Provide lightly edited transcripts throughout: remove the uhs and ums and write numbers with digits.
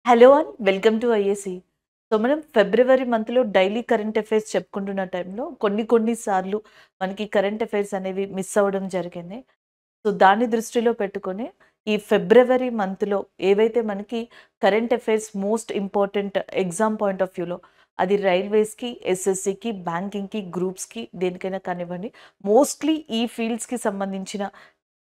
Hello and welcome to IAC. So, మనం ఫిబ్రవరి మంత్‌లో daily current affairs చెప్పుకుంటున్న టైంలో కొన్ని సార్లు మనకి కరెంట్ అఫైర్స్ అనేవి మిస్ అవ్వడం జరిగింది. సో, దాన్ని దృష్టిలో పెట్టుకొని ఈ ఫిబ్రవరి మంత్‌లో ఏవైతే మనకి current affairs most important exam point of వ్యూలో అది రైల్వేస్‌కి, ఎస్ఎస్‌సికి, బ్యాంకింగ్‌కి, గ్రూప్స్‌కి దేనికైనా కానివ్వండి. మోస్ట్‌లీ ఈ ఫీల్డ్స్‌కి సంబంధించిన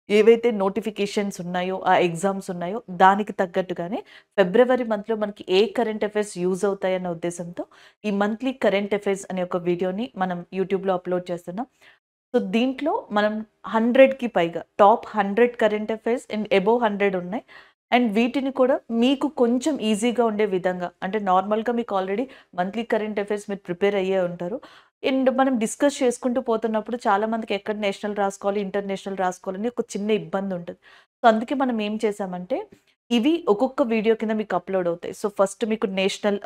ఏవైతే నోటిఫికేషన్స్ ఉన్నాయో, ఆ ఎగ్జామ్స్ ఉన్నాయో దానికి తగ్గట్టుగానే ఫిబ్రవరి మంత్‌లో మనకి ఏ కరెంట్ అఫైర్స్ యూజ్ అవుతాయన్న ఉద్దేశంతో ఈ మంత్లీ కరెంట్ అఫైర్స్ అనే ఒక వీడియోని మనం యూట్యూబ్‌లో అప్‌లోడ్ చేస్తున్నాం. సో, దీంట్లో మనం 100కి పైగా top 100 current affairs and above 100 ఉన్నాయి. అండ్ వీటిని కూడా మీకు కొంచెం ఈజీగా ఉండే విధంగా అంటే నార్మల్‌గా మీకు ఆల్రెడీ మంత్లీ కరెంట్ అఫైర్స్ మీరు ప్రిపేర్ అయ్యే ఉంటారు. అండ్ మనం డిస్కస్ చేసుకుంటూ పోతున్నప్పుడు చాలా మందికి ఎక్కడ నేషనల్ రాసుకోవాలి, ఇంటర్నేషనల్ రాసుకోవాలని ఒక చిన్న ఇబ్బంది ఉంటది. సో, అందుకే మనం ఏం చేశామంటే ఇవి ఒక్కొక్క వీడియో కింద మీకు అప్‌లోడ్ అవుతాయి. సో, ఫస్ట్ మీకు నేషనల్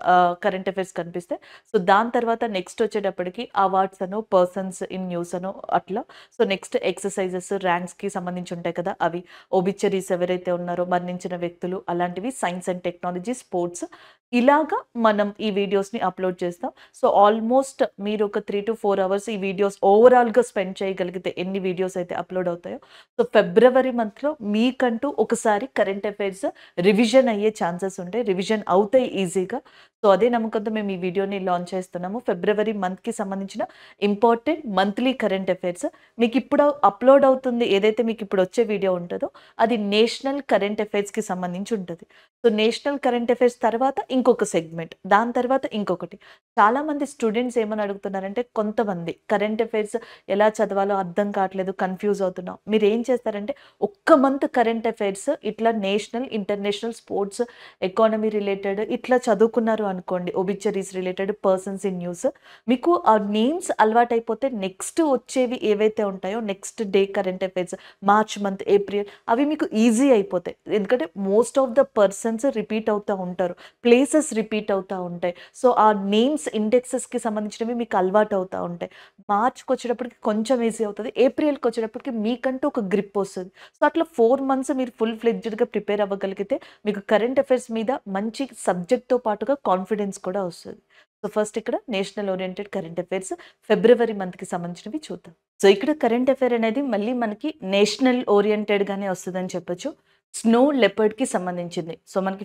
కరెంట్ అఫైర్స్ కనిపిస్తాయి. సో, దాని తర్వాత నెక్స్ట్ వచ్చేటప్పటికి అవార్డ్స్ అనో, పర్సన్స్ ఇన్ న్యూస్ అనో అట్లా. సో, నెక్స్ట్ ఎక్సర్‌సైజెస్, ర్యాంక్స్‌కి సంబంధించి ఉంటాయి కదా! అవి. ఒబిచరీస్ ఎవరైతే ఉన్నారో మరణించిన వ్యక్తులు అలాంటివి, సైన్స్ అండ్ టెక్నాలజీ, స్పోర్ట్స్ ఇలాగా మనం ఈ వీడియోస్‌ని అప్‌లోడ్ చేస్తాం. సో, ఆల్మోస్ట్ మీరు ఒక 3-4 అవర్స్ ఈ వీడియోస్ ఓవరాల్‌గా స్పెండ్ చేయగలిగితే ఎన్ని వీడియోస్ అయితే అప్‌లోడ్ అవుతాయో, సో, ఫిబ్రవరి మంత్‌లో మీకంటూ ఒకసారి కరెంట్ అఫైర్స్ రివిజన్ అయ్యే ఛాన్సెస్ ఉంటాయి. రివిజన్ అవుతాయి ఈజీగా. సో, అదే నమ్మకంతో మేము ఈ వీడియోని లాంచ్ చేస్తున్నాము. ఫిబ్రవరి మంత్‌కి సంబంధించిన ఇంపార్టెంట్ మంత్లీ కరెంట్ అఫైర్స్. మీకిప్పుడు అప్‌లోడ్ అవుతుంది ఏదైతే మీకిప్పుడు వచ్చే వీడియో ఉంటదో, అది నేషనల్ కరెంట్ అఫైర్స్‌కి సంబంధించి ఉంటది. సో, నేషనల్ కరెంట్ అఫైర్స్ తర్వాత ఇంకొక సెగ్మెంట్. దాని తర్వాత ఇంకొకటి. చాలామంది స్టూడెంట్స్ ఏమని అడుగుతున్నారంటే కొంతమంది కరెంట్ అఫైర్స్ ఎలా చదవాలో అర్థం కావట్లేదు, కన్‌ఫ్యూజ్ అవుతున్నాం. మీరేం చేస్తారంటే ఒక్క మంత్ కరెంట్ అఫైర్స్ ఇట్లా national, international, sports, economy related ఇట్లా చదువుకున్నారు అనుకోండి. Obituaries related, persons in news. మీకు ఆ నేమ్స్ అలవాటైపోతే నెక్స్ట్ వచ్చేవి ఏవైతే ఉంటాయో next day current affairs March month, April అవి మీకు ఈజీ అయిపోతాయి. ఎందుకంటే most of the persons repeat అవుతా ఉంటారు. ప్లేసెస్ రిపీట్ అవుతా ఉంటాయి. సో, ఆ నేమ్స్ ఇండెక్సెస్‌కి సంబంధించినవి మీకు అలవాటు అవుతా ఉంటాయి. మార్చ్‌కొచ్చేటప్పటికి కొంచెం ఈజీ అవుతది. ఏప్రిల్‌కొచ్చేటప్పటికి మీకంటూ ఒక గ్రిప్ వస్తది. సో, అట్లా 4 మంత్స్ మీరు ఫుల్ ఫ్లెడ్జ్డ్‌గా ప్రిపేర్ అవ్వగలిగితే మీకు కరెంట్ అఫైర్స్ మీద మంచి సబ్జెక్ట్‌తో పాటుగా కాన్ఫిడెన్స్ కూడా వస్తది. సో, ఫస్ట్ ఇక్కడ నేషనల్ ఓరియెంటెడ్ కరెంట్ అఫైర్స్ ఫిబ్రవరి మంత్‌కి సంబంధించినవి చూద్దాం. సో, ఇక్కడ కరెంట్ అఫైర్ అనేది మళ్ళీ మనకి నేషనల్ ఓరియెంటెడ్‌గానే వస్తదని చెప్పొచ్చు. స్నో లెపర్డ్‌కి సంబంధించింది. సో, మనకి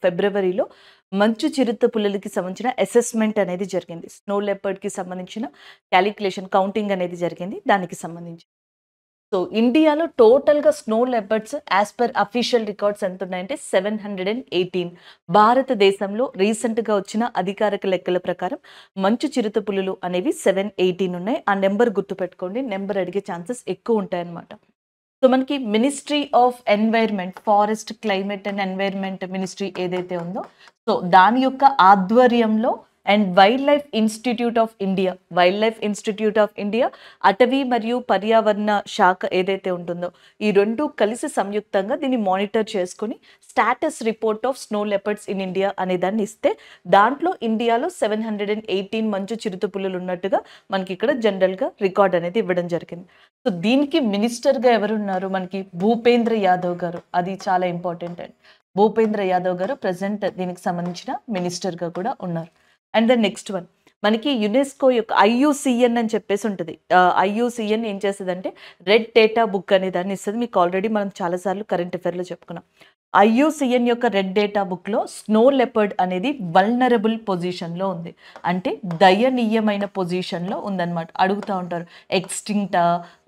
ఫిబ్రవరిలో మంచు చిరుత పులులకి సంబంధించిన అసెస్మెంట్ అనేది జరిగింది. స్నో లెపర్డ్‌కి సంబంధించిన కాలిక్యులేషన్, కౌంటింగ్ అనేది జరిగింది దానికి సంబంధించి. సో, ఇండియాలో టోటల్‌గా snow leopards as per official records ఎంతున్నాయంటే 718. భారతదేశంలో రీసెంట్‌గా వచ్చిన అధికారిక లెక్కల ప్రకారం మంచు చిరుత పులులు అనేవి 718 ఉన్నాయి. ఆ నంబర్ గుర్తుపెట్టుకోండి. నంబర్ అడిగే ఛాన్సెస్ ఎక్కువుంటాయన్నమాట. సో, మనకి ministry of environment, forest, climate and environment ministry ఏదైతే ఉందో, సో, దాని యొక్క ఆధ్వర్యంలో and wild life institute of India, అటవీ మరియు పర్యావరణ శాఖ ఏదైతే ఉంటుందో, ఈ 2 కలిసి సంయుక్తంగా దీన్ని మానిటర్ చేసుకొని status report of snow leopards in India అనే దాన్ని ఇస్తే, దాంట్లో ఇండియాలో 718 మంచు చిరుతపులులు ఉన్నట్టుగా మనకి ఇక్కడ జనరల్‌గా రికార్డ్ అనేది ఇవ్వడం జరిగింది. సో, దీనికి మినిస్టర్‌గా ఎవరున్నారు? మనకి భూపేంద్ర యాదవ్ గారు. అది చాలా ఇంపార్టెంట్ అండి. భూపేంద్ర యాదవ్ గారు ప్రెజెంట్ దీనికి సంబంధించిన మినిస్టర్‌గా కూడా ఉన్నారు. అండ్ ద నెక్స్ట్ వన్ మనకి యునెస్కో యొక్క ఐయూసీఎన్ అని చెప్పేసి ఉంటది. ఐయూసీఎన్ ఏం చేస్తదంటే రెడ్ డేటా బుక్ అనే దాన్ని ఇస్తది. మీకు ఆల్రెడీ మనం చాలా సార్లు కరెంట్ అఫైర్‌లో చెప్పుకున్నాం. ఐయూసీఎన్ యొక్క రెడ్ డేటా బుక్‌లో స్నో లెపర్డ్ అనేది వల్నరబుల్ పొజిషన్‌లో ఉంది. అంటే దయనీయమైన పొజిషన్‌లో ఉందన్నమాట. అడుగుతా ఉంటారు. ఎక్స్‌టింక్టా?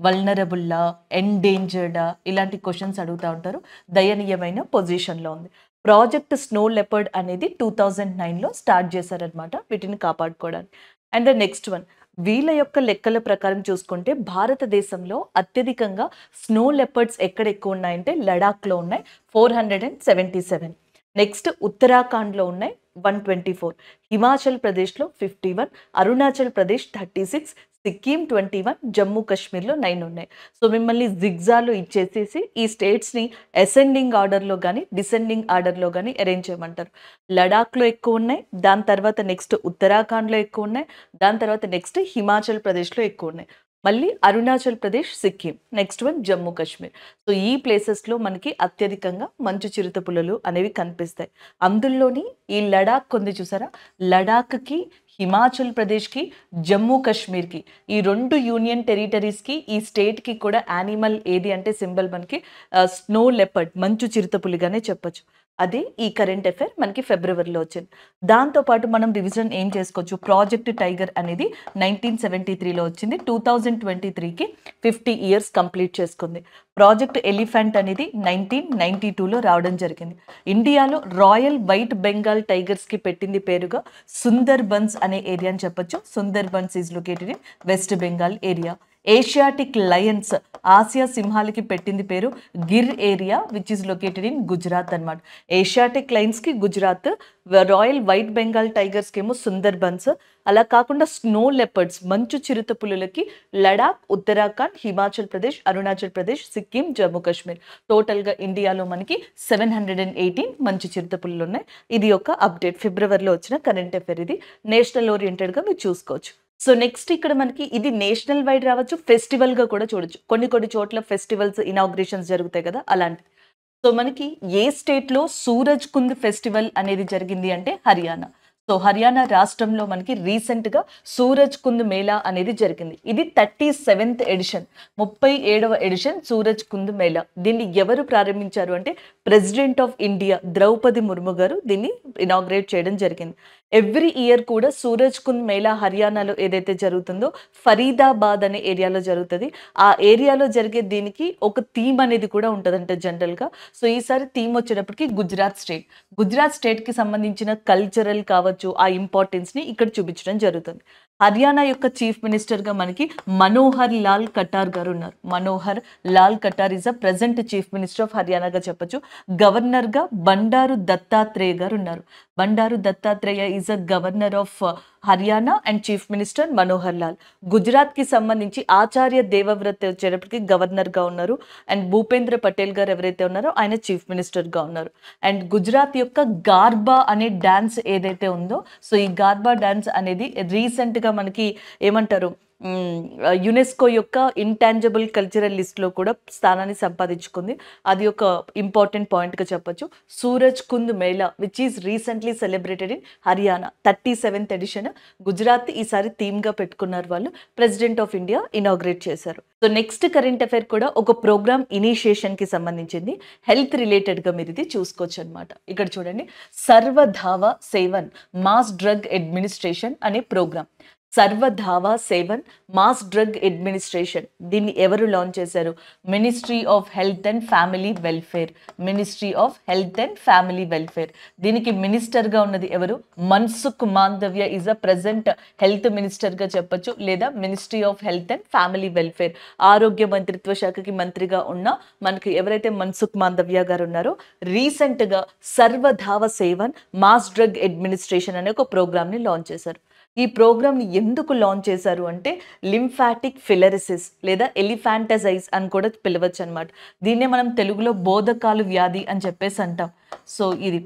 వల్నరబుల్లా? ఎండేంజర్డా? ఇలాంటి క్వెషన్స్ అడుగుతా ఉంటారు. దయనీయమైన పొజిషన్‌లో ఉంది. ప్రాజెక్ట్ స్నో లెపర్డ్ అనేది 2009లో స్టార్ట్ చేశారనమాట వీటిని కాపాడుకోవడానికి. అండ్ ద నెక్స్ట్ వన్ వీళ్ళ యొక్క లెక్కల ప్రకారం చూసుకుంటే భారతదేశంలో అత్యధికంగా స్నో లెపర్డ్స్ ఎక్కడ ఎక్కువ ఉన్నాయంటే లడాఖ్‌లో ఉన్నాయి 477. నెక్స్ట్ ఉత్తరాఖండ్‌లో ఉన్నాయి 124, హిమాచల్ ప్రదేశ్‌లో 51, అరుణాచల్ ప్రదేశ్ 36, సిక్కిం 21, జమ్మూ కాశ్మీర్‌లో 9 ఉన్నాయి. సో, మిమ్మల్ని జిగ్జాలో ఇచ్చేసేసి ఈ స్టేట్స్‌ని అసెండింగ్ ఆర్డర్‌లో గాని, డిసెండింగ్ ఆర్డర్‌లో గాని అరేంజ్ చేయమంటారు. లడాఖ్‌లో ఎక్కువున్నాయి. దాని తర్వాత నెక్స్ట్ ఉత్తరాఖండ్‌లో ఎక్కువున్నాయి. దాని తర్వాత నెక్స్ట్ హిమాచల్ ప్రదేశ్‌లో ఎక్కువున్నాయి. మళ్ళీ Arunachal Pradesh, Sikkim. Next one Jammu Kashmir. So ఈ ప్లేసెస్‌లో మనకి అత్యధికంగా మంచు చిరుతపులులు అనేవి కనిపిస్తాయి. అందులోని ఈ లడాక్ ఉంది చూసారా? లడాక్‌కి, హిమాచల్ ప్రదేశ్‌కి, జమ్మూ కాశ్మీర్‌కి ఈ 2 యూనియన్ టెరిటరీస్‌కి, ఈ స్టేట్‌కి కూడా యానిమల్ ఏది అంటే సింబల్ మనకి స్నో లెపర్డ్, మంచు చిరుతపులిగానే చెప్పొచ్చు. అది ఈ కరెంట్ అఫైర్ మనకి ఫిబ్రవరిలో వచ్చింది. దాంతో పాటు మనం రివిజన్ ఏం చేసుకోవచ్చు? ప్రాజెక్ట్ టైగర్ అనేది 1973లో వచ్చింది. 2023కి 50 ఇయర్స్ కంప్లీట్ చేసుకుంది. ప్రాజెక్ట్ ఎలిఫెంట్ అనేది 1992లో రావడం జరిగింది. ఇండియాలో రాయల్ వైట్ బెంగాల్ టైగర్స్కి పెట్టింది పేరుగా సుందర్ బన్స్ అనే ఏరియా అని చెప్పొచ్చు. Sundarbans is located in West Bengal area. Asiatic lions, ఆసియా సింహాలకి పెట్టింది పేరు Gir area which is located in Gujarat అనమాట. ఏషియాటిక్ లయన్స్కి గుజరాత్, రాయల్ వైట్ బెంగాల్ టైగర్స్కి ఏమో సుందర్ బన్స్. అలా కాకుండా స్నో లెపర్డ్స్, మంచు చిరుత పులులకి లడాక్, ఉత్తరాఖండ్, హిమాచల్ ప్రదేశ్, అరుణాచల్ ప్రదేశ్, సిక్కిం, జమ్మూ కాశ్మీర్. టోటల్గా ఇండియాలో మనకి 718 మంచు చిరుత పులులు ఉన్నాయి. ఇది ఒక అప్డేట్, ఫిబ్రవరిలో వచ్చిన కరెంట్ అఫైర్. ఇది నేషనల్ ఓరియంటెడ్గా మీరు చూసుకోవచ్చు. సో నెక్స్ట్ ఇక్కడ మనకి ఇది నేషనల్ వైడ్ రావచ్చు, ఫెస్టివల్గా కూడా చూడొచ్చు. కొన్ని చోట్ల ఫెస్టివల్స్, ఇనాగ్రేషన్స్ జరుగుతాయి కదా, అలాంటి. సో మనకి ఏ స్టేట్లో సూరజ్ కుంద్ ఫెస్టివల్ అనేది జరిగింది అంటే హర్యానా. సో హర్యానా రాష్ట్రంలో మనకి రీసెంట్గా సూరజ్ కుంద్ మేళా అనేది జరిగింది. ఇది 37th ఎడిషన్, 37వ ఎడిషన్ సూరజ్ కుంద్ మేళా. దీన్ని ఎవరు ప్రారంభించారు అంటే president of India Droupadi Murmu గారు దీన్ని ఇనాగ్రేట్ చేయడం జరిగింది. ఎవ్రీ ఇయర్ కూడా సూరజ్ కుంద్ మేళా హర్యానాలో ఏదైతే జరుగుతుందో ఫరీదాబాద్ అనే ఏరియాలో జరుగుతుంది. ఆ ఏరియాలో జరిగే దీనికి ఒక థీమ్ అనేది కూడా ఉంటుందంట జనరల్గా. సో ఈసారి థీమ్ వచ్చేటప్పటికి గుజరాత్ స్టేట్కి సంబంధించిన కల్చరల్ కావచ్చు, ఆ ఇంపార్టెన్స్ని ఇక్కడ చూపించడం జరుగుతుంది. హర్యానా యొక్క చీఫ్ మినిస్టర్గా మనకి మనోహర్ లాల్ ఖట్టార్ గారు ఉన్నారు. Manohar Lal Khattar is a present chief minister of హర్యానాగా చెప్పొచ్చు. గవర్నర్గా బండారు దత్తాత్రేయ గారు ఉన్నారు. Bandaru Dattatreya is a governor of Haryana and chief minister Manohar Lal. గుజరాత్కి సంబంధించి ఆచార్య దేవవ్రత్ వచ్చేటప్పటికి గవర్నర్గా ఉన్నారు. అండ్ భూపేంద్ర పటేల్ గారు ఎవరైతే ఉన్నారో ఆయన చీఫ్ మినిస్టర్గా ఉన్నారు. అండ్ గుజరాత్ యొక్క గార్బా అనే డాన్స్ ఏదైతే ఉందో, సో ఈ గార్బా డాన్స్ అనేది రీసెంట్గా మనకి ఏమంటారు, యునెస్కో యొక్క ఇంటాంజబుల్ కల్చరల్ లిస్ట్లో కూడా స్థానాన్ని సంపాదించుకుంది. అది ఒక ఇంపార్టెంట్ పాయింట్గా చెప్పొచ్చు. Suraj Kund Mela which is recently celebrated in Haryana, 37th edition. Gujarat ఈసారి థీమ్గా పెట్టుకున్నారు వాళ్ళు. ప్రెసిడెంట్ ఆఫ్ ఇండియా ఇనాగ్రేట్ చేశారు. సో నెక్స్ట్ కరెంట్ అఫైర్ కూడా ఒక ప్రోగ్రామ్ ఇనిషియేషన్కి సంబంధించింది. హెల్త్ రిలేటెడ్గా మీరు ఇది చూసుకోవచ్చు అనమాట. ఇక్కడ చూడండి, Sarvadhava Sevan mass drug administration అనే programme. Sarvadhava Sevan mass drug administration, దీన్ని ఎవరు లాంచ్ చేశారు? Ministry of health and family welfare. Ministry of health and family welfare. దీనికి మినిస్టర్గా ఉన్నది ఎవరు? Mansukh Mandaviya is a present health మినిస్టర్గా చెప్పొచ్చు, లేదా ministry of health and family welfare, ఆరోగ్య మంత్రిత్వ శాఖకి మంత్రిగా ఉన్న మనకి ఎవరైతే మన్సుఖ్ మాండవ్య గారు ఉన్నారో రీసెంట్గా సర్వధావ సేవన్ మాస్ డ్రగ్ అడ్మినిస్ట్రేషన్ అనే ఒక ప్రోగ్రామ్ని లాంచ్ చేశారు. ఈ ప్రోగ్రామ్ని ఎందుకు లాంచ్ చేశారు అంటే లింఫాటిక్ ఫిలరిసిస్ లేదా ఎలిఫాంటసైజ్ అని కూడా పిలవచ్చు అనమాట. దీన్నే మనం తెలుగులో బోధకాలు వ్యాధి అని చెప్పేసి అంటాం. సో ఇది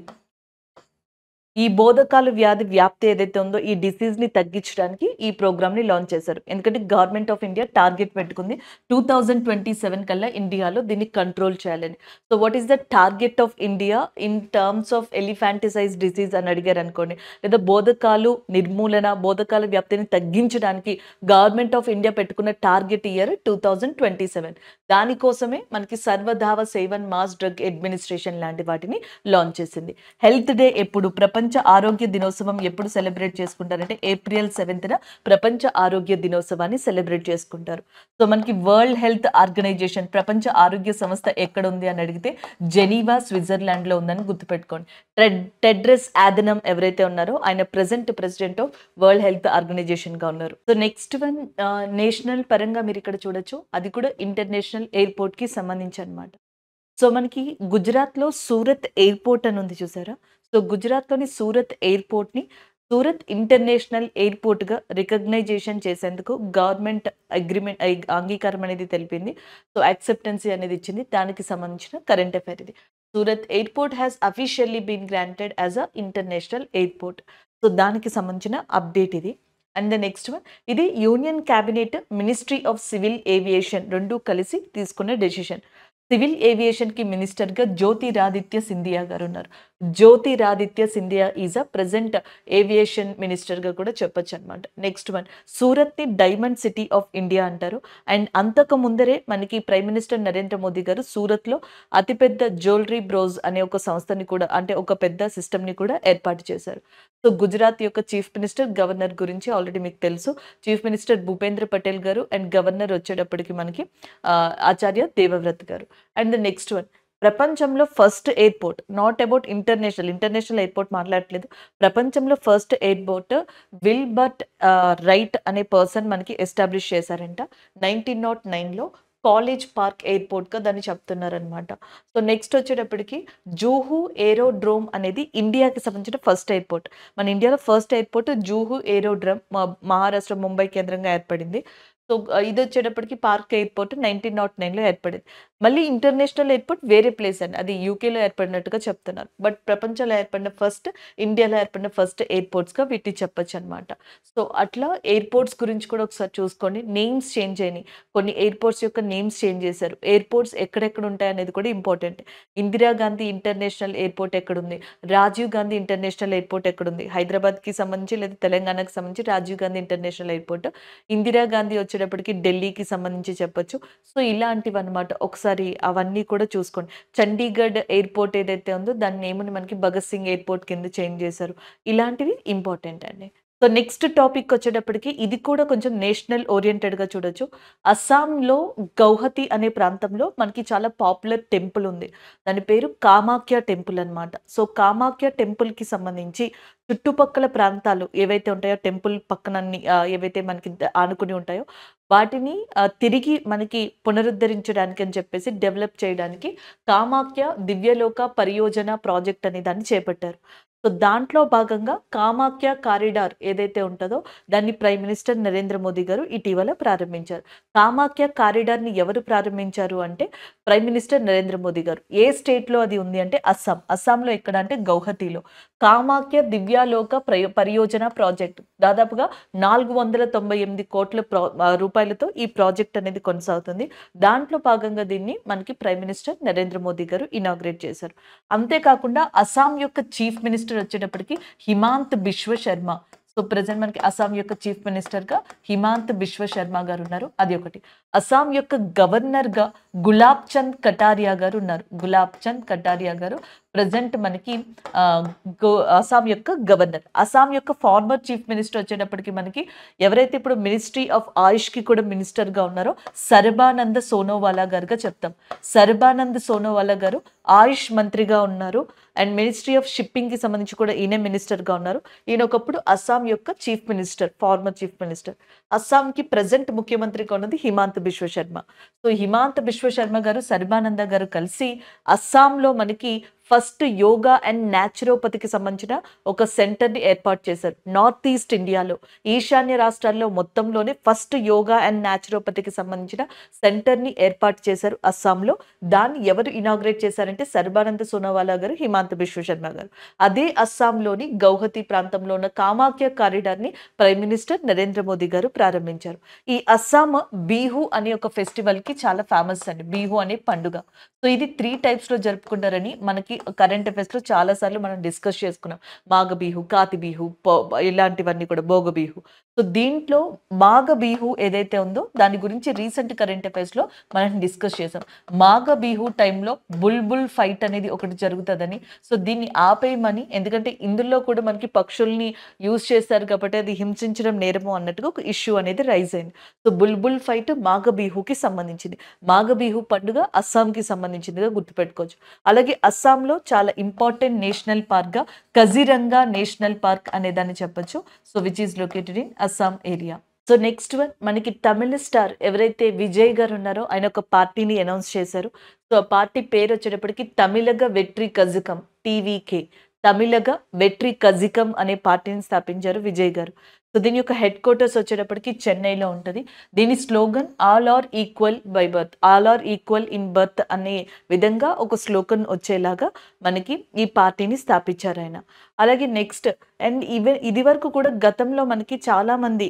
ఈ బోధకాలు వ్యాధి వ్యాప్తి ఏదైతే ఉందో ఈ డిసీజ్ని తగ్గించడానికి ఈ ప్రోగ్రామ్ని లాంచ్ చేశారు. ఎందుకంటే గవర్నమెంట్ ఆఫ్ ఇండియా టార్గెట్ పెట్టుకుంది 2027 కల్లా ఇండియాలో దీన్ని కంట్రోల్ చేయాలని. So what is the target of India in terms of elephantiasis disease అని అడిగారు అనుకోండి, లేదా బోధకాలు నిర్మూలన, బోధకాల వ్యాప్తిని తగ్గించడానికి గవర్నమెంట్ ఆఫ్ ఇండియా పెట్టుకున్న టార్గెట్ ఇయర్ 2027. దానికోసమే మనకి Sarvadhava Sevan mass drug administration లాంటి వాటిని లాంచ్ చేసింది. హెల్త్ డే ఎప్పుడు, ప్రపంచ ఆరోగ్య దినోత్సవం ఎప్పుడు సెలబ్రేట్ చేసుకుంటారంటే April 7th ప్రపంచ ఆరోగ్య దినోత్సవాన్ని సెలబ్రేట్ చేసుకుంటారు. సో మనకి వరల్డ్ హెల్త్ ఆర్గనైజేషన్, ప్రపంచ ఆరోగ్య సంస్థ ఎక్కడ ఉంది అని అడిగితే జెనీవా, స్విట్జర్లాండ్లో ఉందని గుర్తుపెట్టుకోండి. టెడ్రస్ ఆథనమ్ ఎవరైతే ఉన్నారో ఆయన ప్రెసిడెంట్ ఆఫ్ వరల్డ్ హెల్త్ ఆర్గనైజేషన్గా ఉన్నారు. సో నెక్స్ట్ వన్ నేషనల్ పరంగా మీరు ఇక్కడ చూడొచ్చు, అది కూడా ఇంటర్నేషనల్ ఎయిర్పోర్ట్కి సంబంధించి అనమాట. సో మనకి గుజరాత్లో సూరత్ ఎయిర్పోర్ట్ అని ఉంది చూసారా. సో గుజరాత్లోని సూరత్ ఎయిర్పోర్ట్ని సూరత్ ఇంటర్నేషనల్ ఎయిర్పోర్ట్గా రికగ్నైజేషన్ చేసేందుకు గవర్నమెంట్ అంగీకారం అనేది తెలిపింది. సో యాక్సెప్టెన్సీ అనేది ఇచ్చింది. దానికి సంబంధించిన కరెంట్ అఫైర్ ఇది. Surat airport has officially been granted as a international airport. So దానికి సంబంధించిన అప్డేట్ ఇది. అండ్ ద నెక్స్ట్ వన్ ఇది union cabinet ministry of civil aviation రెండు కలిసి తీసుకున్న డెసిషన్. సివిల్ ఏవియేషన్కి మినిస్టర్గా జ్యోతిరాదిత్య సింధియా గారు ఉన్నారు. Jyotiraditya Scindia is a present aviation మినిస్టర్గా కూడా చెప్పొచ్చు అనమాట. నెక్స్ట్ వన్ సూరత్ని డైమండ్ సిటీ ఆఫ్ ఇండియా అంటారు. అండ్ అంతకు ముందరే మనకి ప్రైమ్ మినిస్టర్ నరేంద్ర మోదీ గారు సూరత్లో అతిపెద్ద జ్యువెలరీ బ్రోజ్ అనే ఒక సంస్థని కూడా అంటే ఒక పెద్ద సిస్టమ్ని కూడా ఏర్పాటు చేశారు. సో గుజరాత్ యొక్క చీఫ్ మినిస్టర్ గవర్నర్ గురించి ఆల్రెడీ మీకు తెలుసు. చీఫ్ మినిస్టర్ భూపేంద్ర పటేల్ గారు అండ్ గవర్నర్ వచ్చేటప్పటికి మనకి ఆచార్య దేవవ్రత్ గారు. అండ్ ద నెక్స్ట్ వన్ ప్రపంచంలో first airport not about international airport మాట్లాడట్లేదు. ప్రపంచంలో ఫస్ట్ ఎయిర్పోర్ట్ విల్బర్ట్ రైట్ అనే పర్సన్ మనకి ఎస్టాబ్లిష్ చేశారంట 1909లో. కాలేజ్ పార్క్ ఎయిర్పోర్ట్గా దాన్ని చెప్తున్నారనమాట. సో నెక్స్ట్ వచ్చేటప్పటికి జూహు ఏరోడ్రోమ్ అనేది ఇండియాకి సంబంధించిన ఫస్ట్ ఎయిర్పోర్ట్. మన ఇండియాలో first airport Juhu aerodrome Maharashtra Mumbai కేంద్రంగా ఏర్పడింది. సో ఇది వచ్చేటప్పటికి పార్క్ ఎయిర్పోర్ట్ 1909లో ఏర్పడింది. మళ్ళీ ఇంటర్నేషనల్ ఎయిర్పోర్ట్ వేరే ప్లేస్ అండి, అది యూకేలో ఏర్పడినట్టుగా చెప్తున్నారు. బట్ ప్రపంచంలో ఏర్పడిన ఫస్ట్, ఇండియాలో ఏర్పడిన ఫస్ట్ ఎయిర్పోర్ట్స్గా వీటిని చెప్పొచ్చు అనమాట. సో అట్లా ఎయిర్పోర్ట్స్ గురించి కూడా ఒకసారి చూసుకోండి. నేమ్స్ చేంజ్ అయినాయి, కొన్ని ఎయిర్పోర్ట్స్ యొక్క నేమ్స్ చేంజ్ చేశారు. ఎయిర్పోర్ట్స్ ఎక్కడెక్కడ ఉంటాయి అనేది కూడా ఇంపార్టెంట్. ఇందిరాగాంధీ ఇంటర్నేషనల్ ఎయిర్పోర్ట్ ఎక్కడుంది, రాజీవ్ గాంధీ ఇంటర్నేషనల్ ఎయిర్పోర్ట్ హైదరాబాద్కి సంబంధించి లేదా తెలంగాణకి సంబంధించి రాజీవ్ గాంధీ ఇంటర్నేషనల్ ఎయిర్పోర్ట్. ఇందిరాగాంధీ వచ్చేటప్పటికి ఢిల్లీకి సంబంధించి చెప్పొచ్చు. సో ఇలాంటివి అనమాట. ఒకసారి అవన్నీ కూడా చూసుకోండి. చండీగఢ్ ఎయిర్పోర్ట్ ఏదైతే ఉందో దాని నేమ్ని మనకి భగత్ సింగ్ ఎయిర్పోర్ట్ కింద చేంజ్ చేశారు. ఇలాంటివి ఇంపార్టెంట్ అండి. సో నెక్స్ట్ టాపిక్ వచ్చేటప్పటికి ఇది కూడా కొంచెం నేషనల్ ఓరియంటెడ్గా చూడొచ్చు. అస్సాంలో గౌహతి అనే ప్రాంతంలో మనకి చాలా పాపులర్ టెంపుల్ ఉంది. దాని పేరు కామాఖ్య టెంపుల్ అనమాట. సో కామాఖ్య టెంపుల్కి సంబంధించి చుట్టుపక్కల ప్రాంతాలు ఏవైతే ఉంటాయో టెంపుల్ పక్కన ఏవైతే మనకి ఆనుకుని ఉంటాయో వాటిని తిరిగి మనకి పునరుద్ధరించడానికి అని చెప్పేసి డెవలప్ చేయడానికి కామాఖ్య దివ్యలోక పరియోజన ప్రాజెక్ట్ అనే దాన్ని చేపట్టారు. సో దాంట్లో భాగంగా కామాఖ్య కారిడార్ ఏదైతే ఉంటుందో దాన్ని ప్రైమ్ మినిస్టర్ నరేంద్ర మోదీ గారు ఇటీవల ప్రారంభించారు. కామాఖ్య కారిడార్ని ఎవరు ప్రారంభించారు అంటే ప్రైమ్ మినిస్టర్ నరేంద్ర మోదీ గారు. ఏ స్టేట్లో అది ఉంది అంటే అస్సాంలో ఎక్కడ అంటే గౌహతిలో. కామాఖ్య దివ్యాలోక పరియోజన ప్రాజెక్ట్ దాదాపుగా 498 కోట్ల రూపాయలతో ఈ ప్రాజెక్ట్ అనేది కొనసాగుతుంది. దాంట్లో భాగంగా దీన్ని మనకి ప్రైమ్ మినిస్టర్ నరేంద్ర మోదీ గారు ఇనాగ్రేట్ చేశారు. అంతేకాకుండా అస్సాం యొక్క చీఫ్ మినిస్టర్ వచ్చేటప్పటికి హిమాంత్ బిశ్వ శర్మ. సో ప్రజెంట్ మనకి అస్సాం యొక్క చీఫ్ మినిస్టర్గా హిమాంత్ బిశ్వ శర్మ గారు ఉన్నారు. అది ఒకటి. అస్సాం యొక్క గవర్నర్గా గులాబ్ చంద్ కటారియా గారు ఉన్నారు. గులాబ్ చంద్ కటారియా గారు ప్రజెంట్ మనకి అస్సాం యొక్క గవర్నర్. అస్సాం యొక్క ఫార్మర్ చీఫ్ మినిస్టర్ వచ్చేటప్పటికి మనకి ఎవరైతే ఇప్పుడు మినిస్ట్రీ ఆఫ్ ఆయుష్కి కూడా మినిస్టర్గా ఉన్నారో సర్బానంద్ సోనోవాలా గారుగా చెప్తాం. సర్బానంద్ సోనోవాలా గారు ఆయుష్ మంత్రిగా ఉన్నారు. అండ్ మినిస్ట్రీ ఆఫ్ షిప్పింగ్కి సంబంధించి కూడా ఈయన మినిస్టర్గా ఉన్నారు. ఈయన ఒకప్పుడు అస్సాం యొక్క chief minister, former chief minister. అస్సాంకి ప్రజెంట్ ముఖ్యమంత్రిగా ఉన్నది హిమాంత్ బిశ్వ శర్మ. సో హిమాంత్ బిశ్వ శర్మ గారు సర్బానంద గారు కలిసి అస్సాంలో మనకి ఫస్ట్ యోగా అండ్ న్యాచురోపతికి సంబంధించిన ఒక సెంటర్ని ఏర్పాటు చేశారు. నార్త్ ఈస్ట్ ఇండియాలో ఈశాన్య రాష్ట్రాల్లో మొత్తంలోనే ఫస్ట్ యోగా అండ్ న్యాచురోపతికి సంబంధించిన సెంటర్ని ఏర్పాటు చేశారు అస్సాంలో. దాన్ని ఎవరు ఇనాగ్రేట్ చేశారంటే సర్బానంద్ సోనోవాలా గారు, హిమాంత్ బిశ్వ శర్మ గారు. అదే అస్సాంలోని గౌహతి ప్రాంతంలో ఉన్న కామాఖ్య కారిడార్ని ప్రైమ్ మినిస్టర్ నరేంద్ర మోదీ గారు ప్రారంభించారు. ఈ అస్సాం బిహు అనే ఒక ఫెస్టివల్కి చాలా ఫేమస్ అండి, బిహు అనే పండుగ. సో ఇది 3 టైప్స్లో జరుపుకుంటారని మనకి కరెంట్ అఫైర్స్లో చాలాసార్లు మనం డిస్కస్ చేసుకున్నాం. మాఘ బిహు, కాతి బిహు, ఇలాంటివన్నీ కూడా భోగ బిహు. సో దీంట్లో మాఘ బిహు ఏదైతే ఉందో దాని గురించి రీసెంట్ కరెంట్ అఫైర్స్లో మనం డిస్కస్ చేసాం. మాఘ బిహు టైంలో బుల్బుల్ ఫైట్ అనేది ఒకటి జరుగుతుందని, సో దీన్ని ఆపేయమని, ఎందుకంటే ఇందులో కూడా మనకి పక్షుల్ని యూజ్ చేస్తారు కాబట్టి అది హింసించడం నేరము అన్నట్టుగా ఒక ఇష్యూ అనేది రైజ్ అయింది. సో బుల్బుల్ ఫైట్ మాఘ బిహుకి సంబంధించింది. మాఘ బిహు పండుగ అస్సాంకి సంబంధించిందిగా గుర్తుపెట్టుకోవచ్చు. అలాగే అస్సాంలో చాలా ఇంపార్టెంట్ నేషనల్ పార్క్గా కజిరంగా నేషనల్ పార్క్ అనే దాన్ని చెప్పొచ్చు. So which is located in Assam area. So next one మనకి తమిళ స్టార్ ఎవరైతే విజయ్ గారు ఉన్నారో ఆయన ఒక పార్టీని అనౌన్స్ చేశారు. సో ఆ పార్టీ పేరు వచ్చేటప్పటికి తమిళగ వెట్రి కజకం, టీవీకే. తమిళగ వెట్రి కజికం అనే పార్టీని స్థాపించారు విజయ్ గారు. సో దీని యొక్క హెడ్ క్వార్టర్స్ వచ్చేటప్పటికి చెన్నైలో ఉంటుంది. దీని slogan all are equal by birth, all are equal in birth అనే విధంగా ఒక స్లోగన్ వచ్చేలాగా మనకి ఈ పార్టీని స్థాపించారు ఆయన. అలాగే నెక్స్ట్ అండ్ ఈవెన్ ఇది వరకు కూడా గతంలో మనకి చాలా మంది